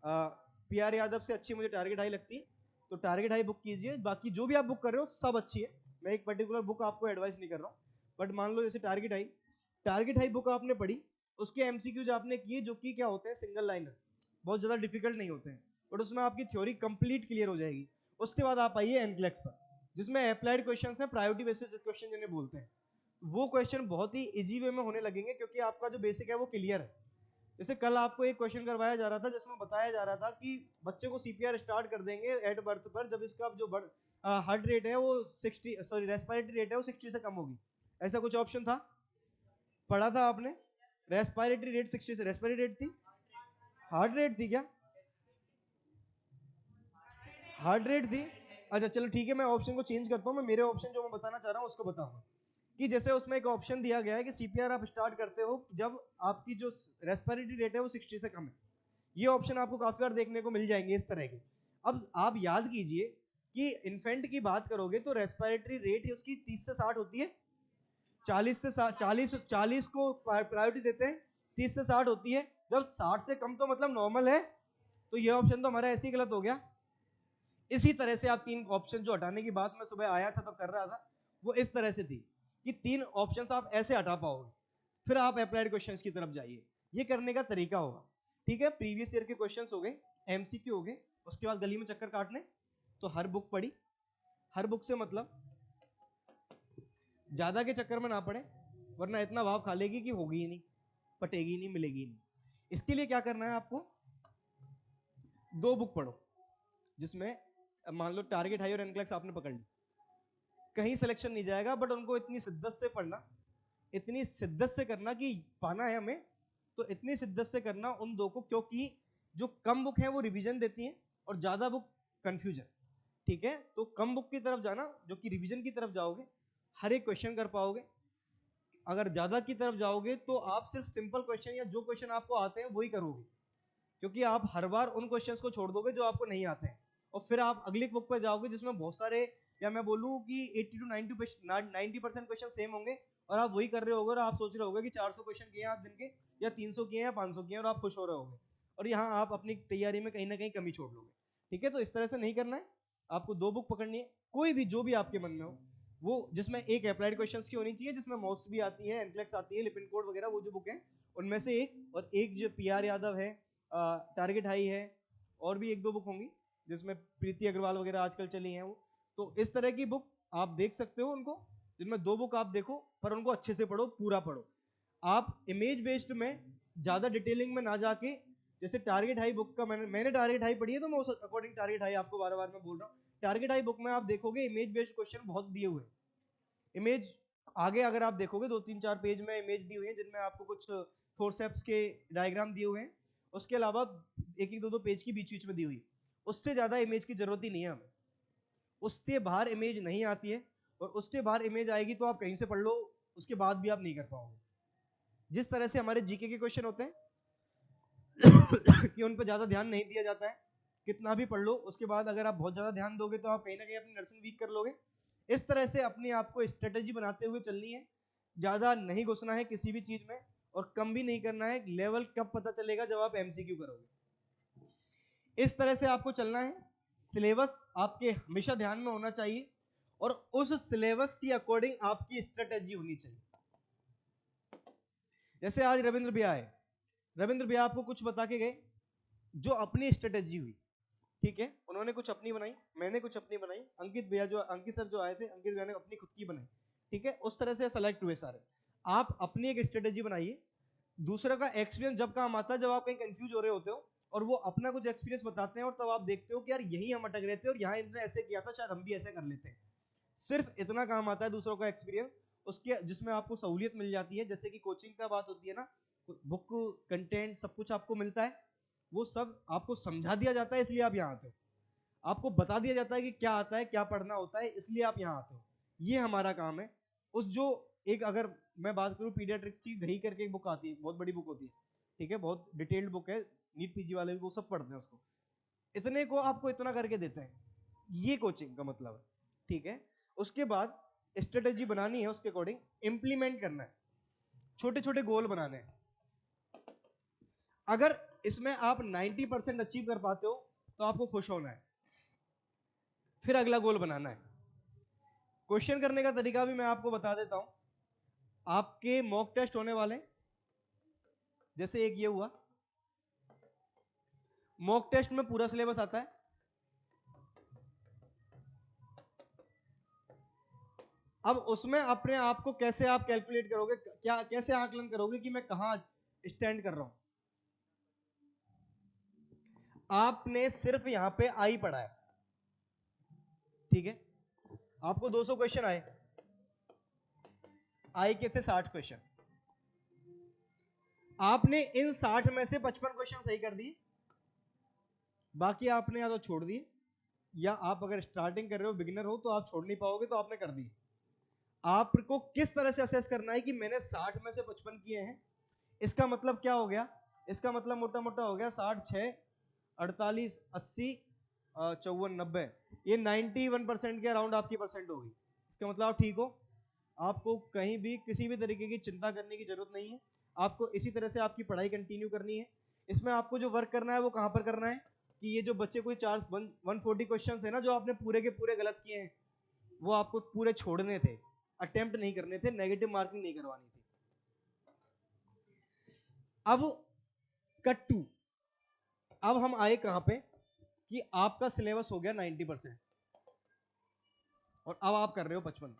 पीआर यादव से अच्छी मुझे टारगेट हाई लगती है, तो टारगेट हाई बुक कीजिए। बाकी जो भी आप बुक कर रहे हो सब अच्छी है, मैं एक पर्टिकुलर बुक आपको एडवाइस नहीं कर रहा हूँ। बट मान लो जैसे टारगेट हाई बुक आपने पढ़ी, उसके एमसीक्यूज आपने किए, जो कि क्या होते हैं, सिंगल लाइनर, बहुत ज्यादा डिफिकल्ट नहीं होते हैं, बट उसमें आपकी थ्योरी कंप्लीट क्लियर हो जाएगी। उसके बाद आप आइए एनक्लेक्स पर, जिसमें अप्लाइड क्वेश्चंस हैं, प्रायोरिटी बेसिस क्वेश्चन जिन्हें बोलते हैं। वो क्वेश्चन बहुत ही इजी वे में होने लगेंगे, क्योंकि आपका जो बेसिक है वो क्लियर है। जैसे कल आपको एक क्वेश्चन करवाया जा रहा था, जिसमें बताया जा रहा था कि बच्चे को सीपीआर स्टार्ट कर देंगे एट बर्थ पर, जब इसका जो हार्ट रेट है वो 60, सॉरी रेस्पिरेटरी रेट है वो 60 से कम होगी। ऐसा कुछ ऑप्शन था, पढ़ा था आपने? रेस्पिरेटरी रेट 60 से, रेस्पिरेटरी रेट थी, हार्ट रेट थी क्या? हार्ट रेट थी। अच्छा चलो ठीक है, मैं ऑप्शन को चेंज करता हूँ, मैं मेरे ऑप्शन जो मैं बताना चाह रहा हूँ उसको बताऊंगा। कि जैसे उसमें एक ऑप्शन दिया गया है कि सीपीआर आप स्टार्ट करते हो जब आपकी जो रेस्पिरेटरी रेट है वो 60 से कम है। ये ऑप्शन आपको काफी बार देखने को मिल जाएंगे इस तरह के। अब आप याद कीजिए कि इन्फेंट की बात करोगे तो रेस्पिरेटरी रेट उसकी 30 से 60 होती है, 40 को प्रायोरिटी देते हैं, 30 से 60 होती है। जब 60 से कम तो मतलब नॉर्मल है, तो ये ऑप्शन तो हमारा ऐसे ही गलत हो गया। इसी तरह से आप 3 ऑप्शन जो हटाने की बात मैं सुबह आया था तब कर रहा था, वो इस तरह से थी कि 3 ऑप्शंस आप ऐसे हटा पाओगे, फिर आप अप्लाइड क्वेश्चंस की तरफ जाइए। ये करने का तरीका होगा, ठीक है। प्रीवियस ईयर के क्वेश्चंस हो गए, एमसीक्यू हो गए, उसके बाद गली में चक्कर काटने, तो हर बुक पढ़ी, हर बुक से मतलब ज्यादा के चक्कर में ना पड़े, वरना इतना भाव खा लेगी कि होगी ही नहीं, पटेगी नहीं, मिलेगी नहीं। इसके लिए क्या करना है आपको, 2 बुक पढ़ो, जिसमें मान लो टारगेट हाई और एनक्लेक्स आपने पकड़ ली, कहीं सिलेक्शन नहीं जाएगा, बट उनको इतनी शिद्दत से पढ़ना, इतनी शिद्दत से करना कि पाना है हमें, तो इतनी शिद्दत से करना उन 2 को, क्योंकि जो कम बुक है वो रिवीजन देती हैं और ज्यादा बुक कंफ्यूजन, ठीक है। तो कम बुक की तरफ जाना, जो कि रिवीजन की तरफ जाओगे, हर एक क्वेश्चन कर पाओगे। अगर ज्यादा की तरफ जाओगे तो आप सिर्फ सिंपल क्वेश्चन या जो क्वेश्चन आपको आते हैं वही करोगे, क्योंकि आप हर बार उन क्वेश्चंस को छोड़ दोगे जो आपको नहीं आते हैं, और फिर आप अगली बुक पर जाओगे जिसमें बहुत सारे, या मैं बोलूँ कि 80 टू 90% क्वेश्चन सेम होंगे, और आप वही कर रहे होगे और आप सोच रहे होगे कि 400 क्वेश्चन किए आज दिन के, या 300 किए या 500 किए, और आप खुश हो रहे होगे, और यहाँ आप अपनी तैयारी में कहीं ना कहीं कमी छोड़ लोगे, ठीक है। तो इस तरह से नहीं करना है, आपको 2 बुक पकड़नी है, कोई भी जो भी आपके मन में हो वो, जिसमें एक अप्लाइड क्वेश्चंस की होनी चाहिए, जिसमें मॉस भी आती है, एनक्लेक्स आती है, लिपिन कोड वगैरह, वो जो बुक है उनमें से एक, और एक जो पीआर यादव है, टारगेट हाई है, और भी 1-2 बुक होंगी जिसमें प्रीति अग्रवाल वगैरह आजकल चली हैं वो। तो इस तरह की बुक आप देख सकते हो उनको, जिनमें 2 बुक आप देखो पर उनको अच्छे से पढ़ो, पूरा पढ़ो। आप इमेज बेस्ड में ज्यादा डिटेलिंग में ना जाके, जैसे टारगेट हाई बुक का मैंने टारगेट हाई पढ़ी है तो मैं उस अकॉर्डिंग टारगेट हाई आपको बार बार मैं बोल रहा हूँ। टारगेट हाई बुक में आप देखोगे इमेज बेस्ड क्वेश्चन बहुत दिए हुए हैं। इमेज आगे अगर आप देखोगे 2-3-4 पेज में इमेज दी हुई है जिनमें आपको कुछ फोरसेप्स के डायग्राम दिए हुए हैं। उसके अलावा 1-2 पेज की बीच बीच में दी हुई, उससे ज्यादा इमेज की जरूरत ही नहीं है हमें। उससे बाहर इमेज नहीं आती है, और उसके बाहर इमेज आएगी तो आप कहीं से पढ़ लो, उसके बाद भी आप नहीं कर पाओगे। जिस तरह से हमारे जीके के क्वेश्चन होते हैं कि उन पर ज्यादा ध्यान नहीं दिया जाता है, कितना भी पढ़ लो उसके बाद अगर आप बहुत ज्यादा ध्यान दोगे तो आप कहीं ना कहीं अपनी नर्सिंग वीक कर लोगे। इस तरह से अपने आप को स्ट्रेटेजी बनाते हुए चलनी है, ज्यादा नहीं घुसना है किसी भी चीज में और कम भी नहीं करना है। लेवल कब पता चलेगा? जब आप एमसीक्यू करोगे। इस तरह से आपको चलना है। सिलेबस आपके हमेशा ध्यान में होना चाहिए और उस सिलेबस की अकॉर्डिंग आपकी स्ट्रेटेजी होनी चाहिए। जैसे आज रविंद्र भैया आए, रविंद्र भैया आपको कुछ बता के गए जो अपनी स्ट्रेटेजी हुई, ठीक है, उन्होंने कुछ अपनी बनाई, मैंने कुछ अपनी बनाई, अंकित सर जो आए थे, अंकित भैया ने अपनी खुद की बनाई, ठीक है। उस तरह से सेलेक्ट हुए सारे। आप अपनी एक स्ट्रेटेजी बनाइए। दूसरा का एक्सपीरियंस जब काम आता है, जब आप कहीं कंफ्यूज हो रहे होते हो और वो अपना कुछ एक्सपीरियंस बताते हैं और तब आप देखते हो कि यार यही हम अटक रहे थे और यहाँ इन्होंने ऐसे किया था, शायद हम भी ऐसे कर लेते हैं। सिर्फ इतना काम आता है दूसरों का एक्सपीरियंस, उसके जिसमें आपको सहूलियत मिल जाती है। जैसे कि कोचिंग का बात होती है ना, बुक कंटेंट सब कुछ आपको मिलता है, वो सब आपको समझा दिया जाता है, इसलिए आप यहाँ आते हो। आपको बता दिया जाता है कि क्या आता है, क्या पढ़ना होता है, इसलिए आप यहाँ आते हो। ये हमारा काम है। उस जो एक अगर मैं बात करूँ पीडियाट्रिक्स की, घई करके एक बुक आती है, बहुत बड़ी बुक होती है, ठीक है, बहुत डिटेल्ड बुक है, नीट पीजी वाले भी वो सब पढ़ते हैं उसको। इतने को आपको इतना करके देते हैं, ये कोचिंग का मतलब है, ठीक है। उसके बाद स्ट्रेटेजी बनानी है, उसके अकॉर्डिंग इंप्लीमेंट करना है, छोटे छोटे गोल बनाने हैं। अगर इसमें आप 90% अचीव कर पाते हो तो आपको खुश होना है, फिर अगला गोल बनाना है। क्वेश्चन करने का तरीका भी मैं आपको बता देता हूं। आपके मॉक टेस्ट होने वाले, जैसे एक ये हुआ, मॉक टेस्ट में पूरा सिलेबस आता है। अब उसमें अपने आप को कैसे आप कैलकुलेट करोगे, क्या कैसे आकलन करोगे कि मैं कहां स्टैंड कर रहा हूं। आपने सिर्फ यहां पे आई पढ़ा है, ठीक है, आपको 200 क्वेश्चन आए, आई के थे 60 क्वेश्चन, आपने इन 60 में से 55 क्वेश्चन सही कर दिए, बाकी आपने या तो छोड़ दिए, या आप अगर स्टार्टिंग कर रहे हो, बिगिनर हो, तो आप छोड़ नहीं पाओगे, तो आपने कर दिए। आपको किस तरह से असेस करना है कि मैंने 60 में से 55 किए हैं। इसका मतलब क्या हो गया? इसका मतलब मोटा मोटा हो गया 60, 6, 48, 80, 54, 90, ये 91% के अराउंड आपकी परसेंट होगी। इसका मतलब आप ठीक हो, आपको कहीं भी किसी भी तरीके की चिंता करने की जरूरत नहीं है। आपको इसी तरह से आपकी पढ़ाई कंटिन्यू करनी है। इसमें आपको जो वर्क करना है वो कहाँ पर करना है कि ये जो बच्चे कोई 140 क्वेश्चन है ना जो आपने पूरे के पूरे गलत किए हैं, वो आपको पूरे छोड़ने थे, अटेम्प्ट नहीं करने थे, नेगेटिव मार्किंग नहीं करवानी थी। अब कट टू, अब हम आए कहां पे कि आपका सिलेबस हो गया 90% और अब आप कर रहे हो 55,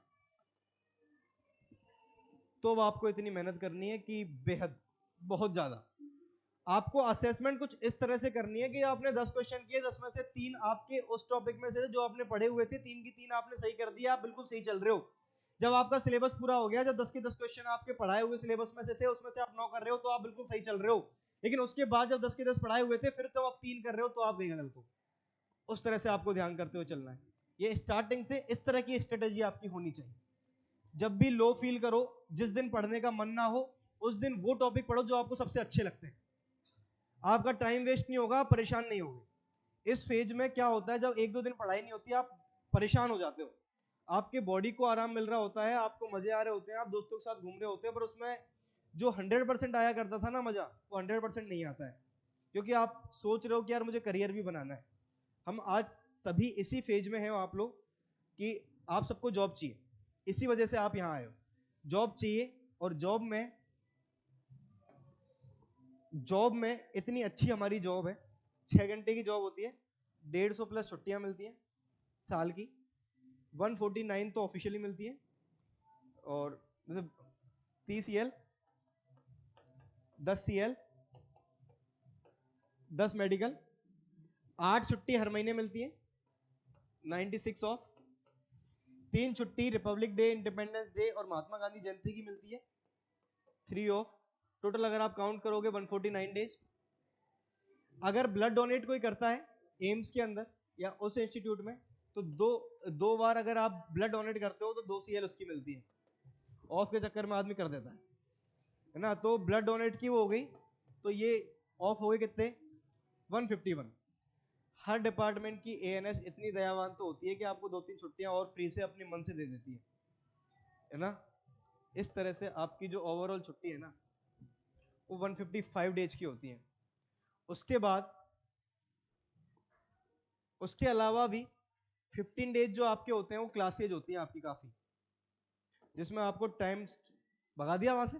तो अब आपको इतनी मेहनत करनी है कि बेहद, बहुत ज्यादा। आपको असेसमेंट कुछ इस तरह से करनी है कि आपने 10 क्वेश्चन किए, 10 में से 3 आपके उस टॉपिक में से जो आपने पढ़े हुए थे, 3 की 3 आपने सही कर दिया, आप बिल्कुल सही चल रहे हो। जब आपका सिलेबस पूरा हो गया, जब 10 के 10 क्वेश्चन आपके पढ़ाए हुए सिलेबस में से थे, उसमें से आप 9 कर रहे हो, तो आप बिल्कुल सही चल रहे हो। लेकिन उसके बाद जब 10 के 10 पढ़ाए हुए थे, फिर तो आप 3 कर रहे हो, तो आप गलत हो। उस तरह से आपको ध्यान करते हुए चलना है। ये स्टार्टिंग से इस तरह की स्ट्रेटेजी आपकी होनी चाहिए। जब भी लो फील करो, जिस दिन पढ़ने का मन ना हो, उस दिन वो टॉपिक पढ़ो जो आपको सबसे अच्छे लगते हैं। आपका टाइम वेस्ट नहीं होगा, आप परेशान नहीं होगे। इस फेज में क्या होता है, जब 1-2 दिन पढ़ाई नहीं होती, आप परेशान हो जाते हो, आपके बॉडी को आराम मिल रहा होता है, आपको मजे आ रहे होते हैं, आप दोस्तों के साथ घूम रहे होते हैं, पर उसमें जो 100% आया करता था ना मजा, वो 100% नहीं आता है, क्योंकि आप सोच रहे हो कि यार मुझे करियर भी बनाना है। हम आज सभी इसी फेज में हैं आप लोग कि आप सबको जॉब चाहिए, इसी वजह से आप यहाँ आए हो। जॉब चाहिए, और जॉब में इतनी अच्छी हमारी जॉब है, 6 घंटे की जॉब होती है, 150 प्लस छुट्टियां मिलती हैं साल की, 149 तो ऑफिशियली मिलती है, और जैसे 30 CL, 10 CL, 10 मेडिकल, 8 छुट्टी हर महीने मिलती है, 96 ऑफ, 3 छुट्टी रिपब्लिक डे, इंडिपेंडेंस डे और महात्मा गांधी जयंती की मिलती है, 3 ऑफ। टोटल अगर आप काउंट करोगे 149 डेज। अगर ब्लड डोनेट कोई करता है एम्स के अंदर या उस इंस्टीट्यूट में, तो दो बार अगर आप ब्लड डोनेट करते हो तो 2 CL उसकी मिलती है। ऑफ के चक्कर में आदमी कर देता है ना। तो ब्लड डोनेट की वो हो गई, तो ये ऑफ हो गए कितने, 151। हर डिपार्टमेंट की ANS इतनी दयावान तो होती है कि आपको 2-3 छुट्टियां और फ्री से अपने मन से दे देती है ना। इस तरह से आपकी जो ओवरऑल छुट्टी है ना वो 155 डेज की होती है। उसके अलावा भी 15 डेज जो आपके होते हैं वो क्लासेज होती हैं आपकी काफी, जिसमें आपको टाइम भगा दिया वहां से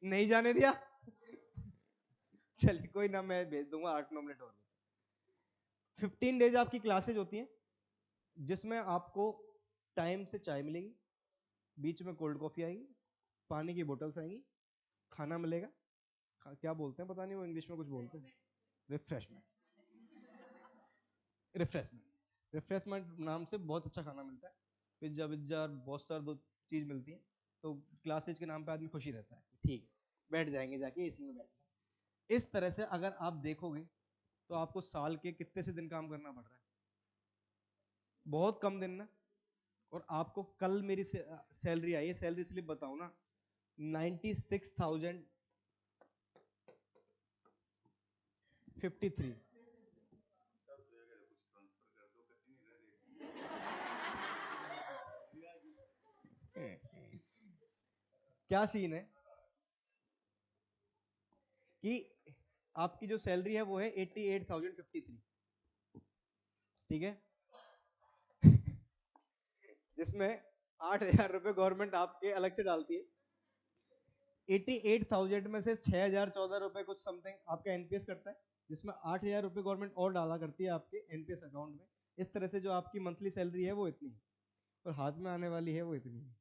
नहीं जाने दिया, चलिए कोई ना, मैं भेज दूंगा 8-9 मिनट और। 15 डेज आपकी क्लासेज होती हैं, जिसमें आपको टाइम से चाय मिलेगी, बीच में कोल्ड कॉफी आएगी, पानी की बोतल्स आएंगी, खाना मिलेगा, क्या बोलते हैं पता नहीं, वो इंग्लिश में कुछ बोलते हैं, रिफ्रेशमेंट। रिफ्रेशमेंट नाम से बहुत अच्छा खाना मिलता है, पिज्जा विज्जा और बहुत सारी दो चीज मिलती है। तो क्लासेज के नाम पे आदमी खुशी रहता है, ठीक बैठ जाएंगे जाके एसी में बैठ। इस तरह से अगर आप देखोगे तो आपको साल के कितने से दिन काम करना पड़ रहा है, बहुत कम दिन ना। और आपको कल मेरी सैलरी आई है, सैलरी स्लिप बताऊं ना, 96,053। क्या सीन है कि आपकी जो सैलरी है वो है 88,053, ठीक है जिसमें 8,000 रुपए गवर्नमेंट आपके अलग से डालती है। 88,000 में से 6,014 रुपए कुछ समथिंग आपका एनपीएस करता है, जिसमें 8,000 रुपए गवर्नमेंट और डाला करती है आपके एनपीएस अकाउंट में। इस तरह से जो आपकी मंथली सैलरी है वो इतनी है, और हाथ में आने वाली है वो इतनी है।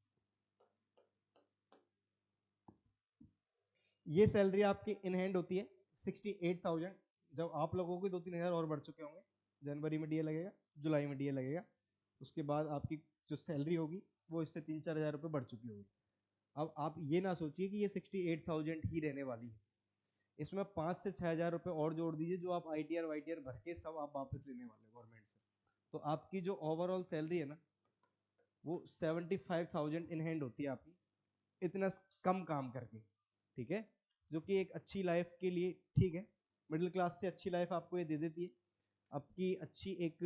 ये सैलरी आपकी इन हैंड होती है 68,000। जब आप लोगों की 2-3 हज़ार और बढ़ चुके होंगे, जनवरी में डीए लगेगा, जुलाई में डीए लगेगा, उसके बाद आपकी जो सैलरी होगी वो इससे 3-4 हज़ार रुपये बढ़ चुकी होगी। अब आप ये ना सोचिए कि ये 68,000 ही रहने वाली है, इसमें 5 से 6 हज़ार रुपये और जोड़ दीजिए जो आप ITR वाईटीआर भर के सब आप वापस लेने वाले गवर्नमेंट से। तो आपकी जो ओवरऑल सैलरी है ना वो 75,000 इन हैंड होती है आपकी, इतना कम काम करके, ठीक है, जो कि एक अच्छी लाइफ के लिए ठीक है। मिडिल क्लास से अच्छी लाइफ आपको ये दे देती है, आपकी अच्छी एक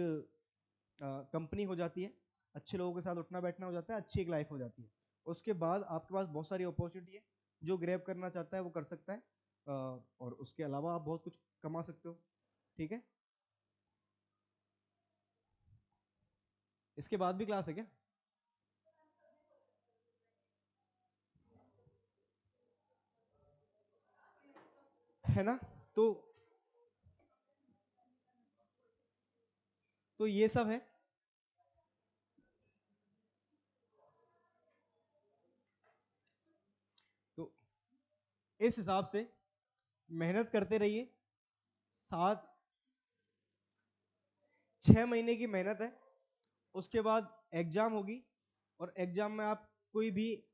कंपनी हो जाती है, अच्छे लोगों के साथ उठना बैठना हो जाता है, अच्छी एक लाइफ हो जाती है। उसके बाद आपके पास बहुत सारी अपॉर्चुनिटी है, जो ग्रैब करना चाहता है वो कर सकता है, और उसके अलावा आप बहुत कुछ कमा सकते हो, ठीक है। इसके बाद भी क्लास है क्या? है ना। तो ये सब है। तो इस हिसाब से मेहनत करते रहिए। 6 महीने की मेहनत है, उसके बाद एग्जाम होगी, और एग्जाम में आप कोई भी